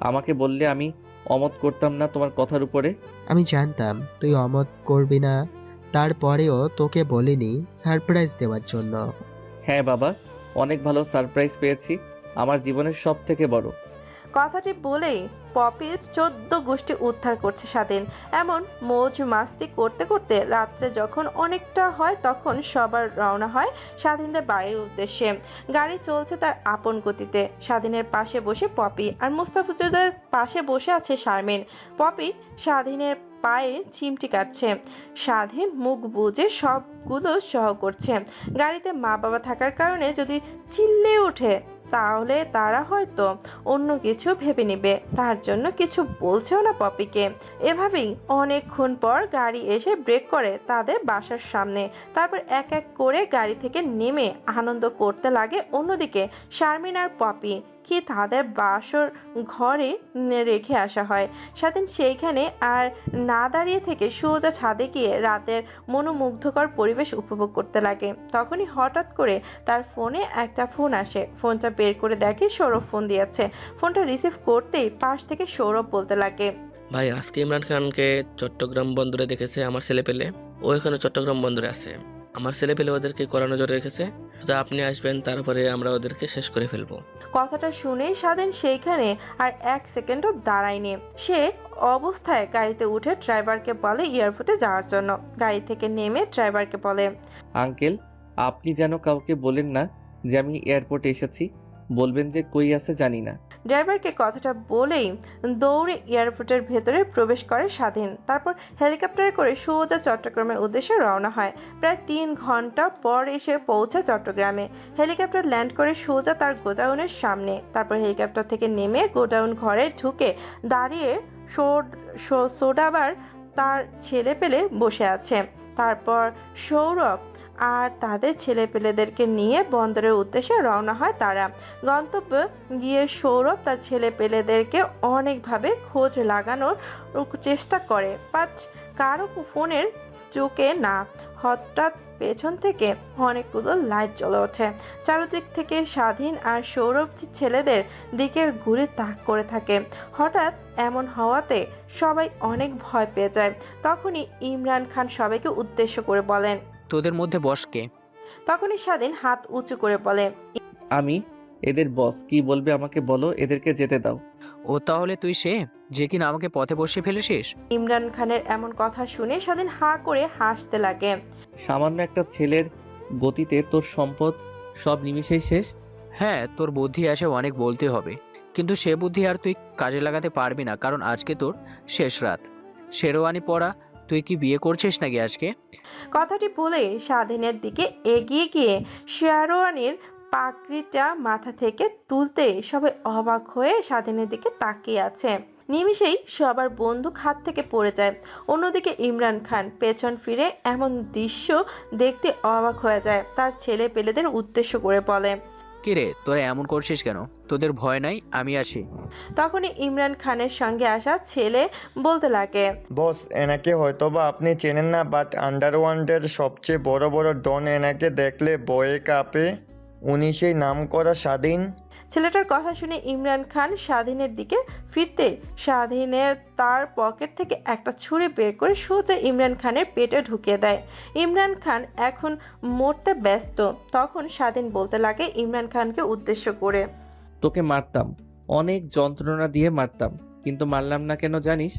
আমাকে বললে আমি অমত করতাম না তোমার কথার উপরে। আমি জানতাম তুই অমত করবি না, তারপরেও তোকে বলিনি সারপ্রাইজ দেওয়ার জন্য। হ্যাঁ বাবা, অনেক ভালো সারপ্রাইজ পেয়েছি, আমার জীবনের সব থেকে বড়। কথাটি বলেই পপির 14 গোষ্ঠী উদ্ধার করছে স্বাধীন। এমন মৌজ মাস্তি করতে করতে রাত্রে যখন অনেকটা হয় তখন সবার রওনা হয় স্বাধীনদের বাড়ির উদ্দেশ্যে। গাড়ি চলছে তার আপন গতিতে। স্বাধীনের পাশে বসে পপি আর মুস্তাফিজুদের পাশে বসে আছে শারমিন। পপি স্বাধীনের পায়ে চিমটি কাটছে, স্বাধীন মুখ বুজে সবগুলো সহ করছে। গাড়িতে মা বাবা থাকার কারণে যদি চিল্লে ওঠে তাহলে তারা হয়তো অন্য কিছু ভেবে নেবে, তার জন্য কিছু বলছেও না পপিকে। এভাবেই অনেকক্ষণ পর গাড়ি এসে ব্রেক করে তাদের বাসার সামনে। তারপর এক এক করে গাড়ি থেকে নেমে আনন্দ করতে লাগে। অন্যদিকে শারমিন আর পপি কি তাদের বাসর ঘরে রেখে আসা হয়। স্বাধীন সেইখানে আর না দাঁড়িয়ে থেকে সোজা ছাদে গিয়ে রাতের মনোমুগ্ধকর পরিবেশ উপভোগ করতে লাগে। তখনই হঠাৎ করে তার ফোনে একটা ফোন আসে। ফোনটা বের করে দেখে সৌরভ ফোন দিয়েছে। ফোনটা রিসিভ করতেই পাশ থেকে সৌরভ বলতে লাগে, ভাই আজকে ইমরান খানকে চট্টগ্রাম বন্দরে দেখেছে আমার ছেলেপেলে। ও এখানে চট্টগ্রাম বন্দরে আছে। আমার ছেলেপেলে ওদেরকে কড়া নজরে রেখেছে। যা আপনি আসবেন, তারপরে আমরা ওদেরকে শেষ করে ফেলবো। কথাটা শুনে স্বাধীন সেইখানে আর এক সেকেন্ডও দাঁড়ায়নি। সে অবস্থায় গাড়িতে উঠে ড্রাইভারকে বলে এয়ারপোর্টে যাওয়ার জন্য। গাড়ি থেকে নেমে ড্রাইভারকে বলে, আঙ্কেল, আপনি যেন কাউকে বলেন না যে আমি এয়ারপোর্টে এসেছি। বলবেন যে কই আছে জানি না। ড্রাইভারকে কথাটা বলেই দৌড়ে এয়ারপোর্টের ভেতরে প্রবেশ করে স্বাধীন। তারপর হেলিকপ্টারে করে সোজা চট্টগ্রামের উদ্দেশ্যে রওনা হয়। প্রায় 3 ঘন্টা পর এসে পৌঁছায় চট্টগ্রামে। হেলিকপ্টার ল্যান্ড করে সোজা তার গোডাউনের সামনে। তারপর হেলিকপ্টার থেকে নেমে গোডাউন ঘরে ঢুকে দাঁড়িয়ে সোডাবার তার ছেলে পেলে বসে আছে। তারপর সৌরভ আর তাদের ছেলেপেলেদেরকে নিয়ে বন্দরের উদ্দেশ্যে রওনা হয় তারা। গন্তব্যে গিয়ে সৌরভ তার ছেলেপেলেদেরকে অনেকভাবে খোঁজ লাগানোর চেষ্টা করে, বাট কারো ফোনের চোখে না। হঠাৎ পেছন থেকে অনেকগুলো লাইট জ্বলে ওঠে। চারদিক থেকে স্বাধীন আর সৌরভ ছেলেদের দিকে ঘুরে তাক করে থাকে। হঠাৎ এমন হওয়াতে সবাই অনেক ভয় পেয়ে যায়। তখনই ইমরান খান সবাইকে উদ্দেশ্য করে বলেন, তোদের মধ্যে বস কে? তখনই স্বাধীন হাত উঁচু করে বলে, আমি এদের বস। কি বলবে আমাকে বলো, এদেরকে যেতে দাও। ও তাহলে তুই সে যে কিনা আমাকে পথে বসিয়ে ফেলেছিস? ইমরান খানের এমন কথা শুনে স্বাধীন হা করে হাসতে লাগে। সামান্য একটা ছেলের গতিতে তোর সম্পদ সব নিমিষেই শেষ। হ্যাঁ, তোর বুদ্ধি আছে অনেক বলতে হবে, কিন্তু সে বুদ্ধি আর তুই কাজে লাগাতে পারবি না, কারণ আজকে তোর শেষ রাত। শেরওয়ানি পরা তুই কি বিয়ে করছিস নাকি আজকে? কথাটি বলে স্বাধীনের দিকে এগিয়ে গিয়ে শেরওয়ানির পাগড়িটা মাথা থেকে তুলতে সবাই অবাক হয়ে স্বাধীনের দিকে তাকিয়ে আছে। নিমিষেই সবার বন্দুক হাত থেকে পড়ে যায়। অন্যদিকে ইমরান খান পেছন ফিরে এমন দৃশ্য দেখতে অবাক হয়ে যায়। তার ছেলে পেলেদের উদ্দেশ্য করে বলে, কিরে তোরা এমন করছিস কেন? তোদের ভয় নাই? আমি আছি। তখনই ইমরান খানের সঙ্গে আসা ছেলে বলতে লাগে, বস, এনাকে হয়তোবা আপনি চেনেন না, বাট আন্ডারওয়ার্ল্ডের সবচেয়ে বড় বড় ডন এনাকে দেখলে বয়ে কাঁপে। উনি সেই নাম করা স্বাধীন। ছেলেটার কথা শুনে ইমরান খান স্বাধীনের দিকে ফিরতে স্বাধীনের তার পকেট থেকে একটা ছুরি বের করে সোজা ইমরান খানের পেটে ঢুকিয়ে দেয়। ইমরান খান এখন মরতে ব্যস্ত। তখন স্বাধীন বলতে লাগে ইমরান খানকে উদ্দেশ্য করে, তোকে মারতাম, অনেক যন্ত্রণা দিয়ে মারতাম, কিন্তু মারলাম না কেন জানিস?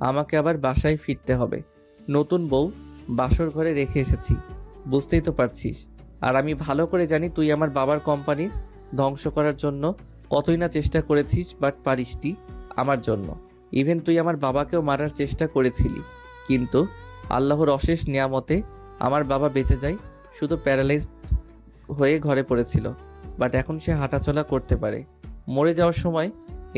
আমাকে আবার বাসায় ফিরতে হবে। নতুন বউ বাসর ঘরে রেখে এসেছি, বুঝতেই তো পারছিস। আর আমি ভালো করে জানি তুই আমার বাবার কোম্পানির ধ্বংস করার জন্য কতই না চেষ্টা করেছিস, বাট পারিসটি আমার জন্য। ইভেন তুই আমার বাবাকেও মারার চেষ্টা করেছিলি, কিন্তু আল্লাহর অশেষ নিয়ামতে আমার বাবা বেঁচে যায়। শুধু প্যারালাইজড হয়ে ঘরে পড়েছিল, বাট এখন সে হাঁটাচলা করতে পারে। মরে যাওয়ার সময়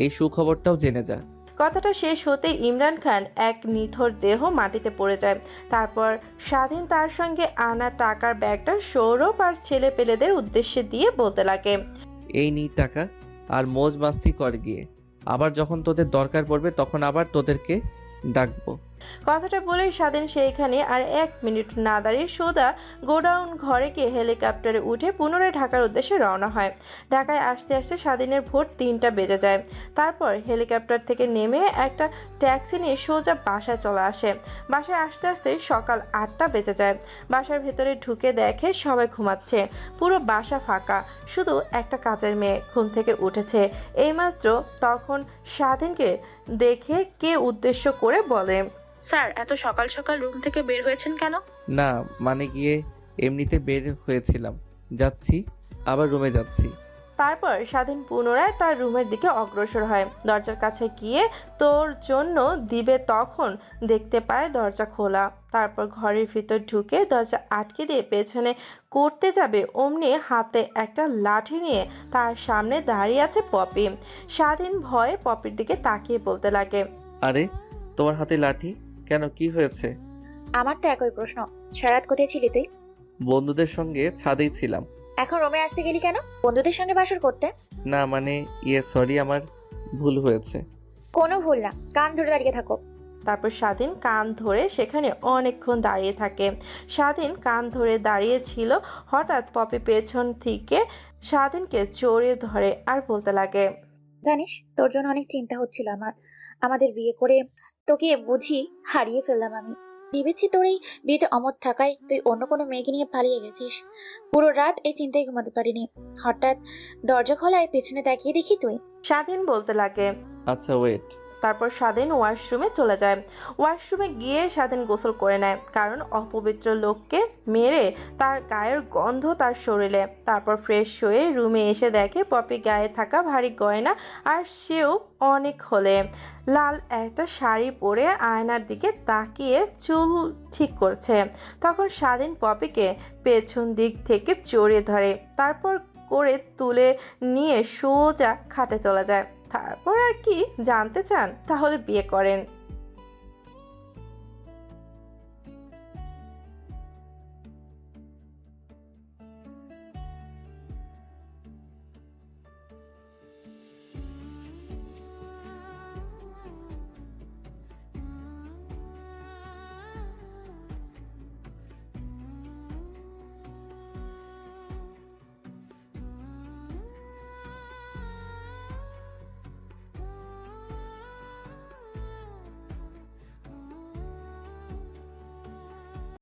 এই সুখবরটাও জেনে যা। কথাটা শেষ হতে ইমরান খান এক নিথর দেহ মাটিতে পড়ে যায়। তারপর স্বাধীন তার সঙ্গে আনা টাকার ব্যাগটা সৌরভ আর ছেলে পেলেদের উদ্দেশ্যে দিয়ে বলতে লাগে, এই নিই টাকা, আর মৌজ মাস্তি কর গিয়ে। আবার যখন তোদের দরকার পড়বে তখন আবার তোদেরকে ডাকবো। কথাটা বলেই স্বাধীন সেইখানে আর 1 মিনিট না দাঁড়িয়ে সোজা গোডাউন ঘরে গিয়ে হেলিকপ্টারে উঠে পুনরায় ঢাকার উদ্দেশ্যে রওনা হয়। ঢাকায় আসতে আসতে স্বাধীনের ভোর 3টা বেজে যায়। তারপর হেলিকপ্টার থেকে নেমে একটা ট্যাক্সি নিয়ে সোজা বাসায় চলে আসে। বাসায় আসতে আসতে সকাল 8টা বেজে যায়। বাসার ভেতরে ঢুকে দেখে সবাই ঘুমাচ্ছে, পুরো বাসা ফাঁকা, শুধু একটা কাজের মেয়ে ঘুম থেকে উঠেছে এইমাত্র। তখন স্বাধীনকে দেখে কে উদ্দেশ্য করে বলে, স্যার এত সকাল সকাল রুম থেকে বের হয়েছেন কেন? না মানে গিয়ে এমনিতে বের হয়েছিলাম, যাচ্ছি, আবার রুমে যাচ্ছি। তারপর স্বাধীন পুনরায় তার রুমের দিকে অগ্রসর হয়। দরজার কাছে গিয়ে তোর জন্য দিবে তখন দেখতে পায় দরজা খোলা। তারপর ঘরের ভিতর ঢুকে দরজা আটকে দিয়ে পেছনে করতে যাবে অমনি হাতে একটা লাঠি নিয়ে তার সামনে দাঁড়িয়ে আছে পপি। স্বাধীন ভয়ে পপির দিকে তাকিয়ে বলতে লাগে, আরে তোমার হাতে লাঠি কেন, কি হয়েছে? আমার তো একই প্রশ্ন। সারাত কোথায় ছিলি তুই? বন্ধুদের সঙ্গে ছাদেই ছিলাম। এখন রুমে আসতে গেলি কেন? বন্ধুদের সঙ্গে বাসর করতে? না মানে সরি, আমার ভুল হয়েছে। কোনো ভুল না, কান ধরে দাঁড়িয়ে থাকো। তারপর স্বাধীন কান ধরে সেখানে অনেকক্ষণ দাঁড়িয়ে থাকে। স্বাধীন কান ধরে দাঁড়িয়ে ছিল, হঠাৎ পপি পেছন থেকে স্বাধীনকে জড়িয়ে ধরে আর বলতে লাগে, জানিস তোর জন্য অনেক চিন্তা হচ্ছিল আমার। আমাদের বিয়ে করে তোকে বুঝি হারিয়ে ফেললাম আমি। ভেবেছি তোর এই বিয়েতে অমত থাকায় তুই অন্য কোনো মেয়েকে নিয়ে পালিয়ে গেছিস। পুরো রাত এই চিন্তায় ঘুমাতে পারিনি। হঠাৎ দরজা খোলায় পেছনে তাকিয়ে দেখি তুই। স্বাধীন বলতে লাগে, আচ্ছা ওয়েট। তারপর স্বাধীন ওয়াশরুমে চলে যায়। ওয়াশরুমে গিয়ে স্বাধীন গোসল করে নেয়, কারণ অপবিত্র লোককে মেরে তার গায়ের গন্ধ তার শরীরে। তারপর ফ্রেশ হয়ে রুমে এসে দেখে পপি গায়ে থাকা ভারী গয়না আর সেও অনেক হলে লাল একটা শাড়ি পরে আয়নার দিকে তাকিয়ে চুল ঠিক করছে। তখন স্বাধীন পপিকে পেছন দিক থেকে জড়িয়ে ধরে, তারপর করে তুলে নিয়ে সোজা খাটে চলে যায়। তারপর আর কি জানতে চান? তাহলে বিয়ে করেন।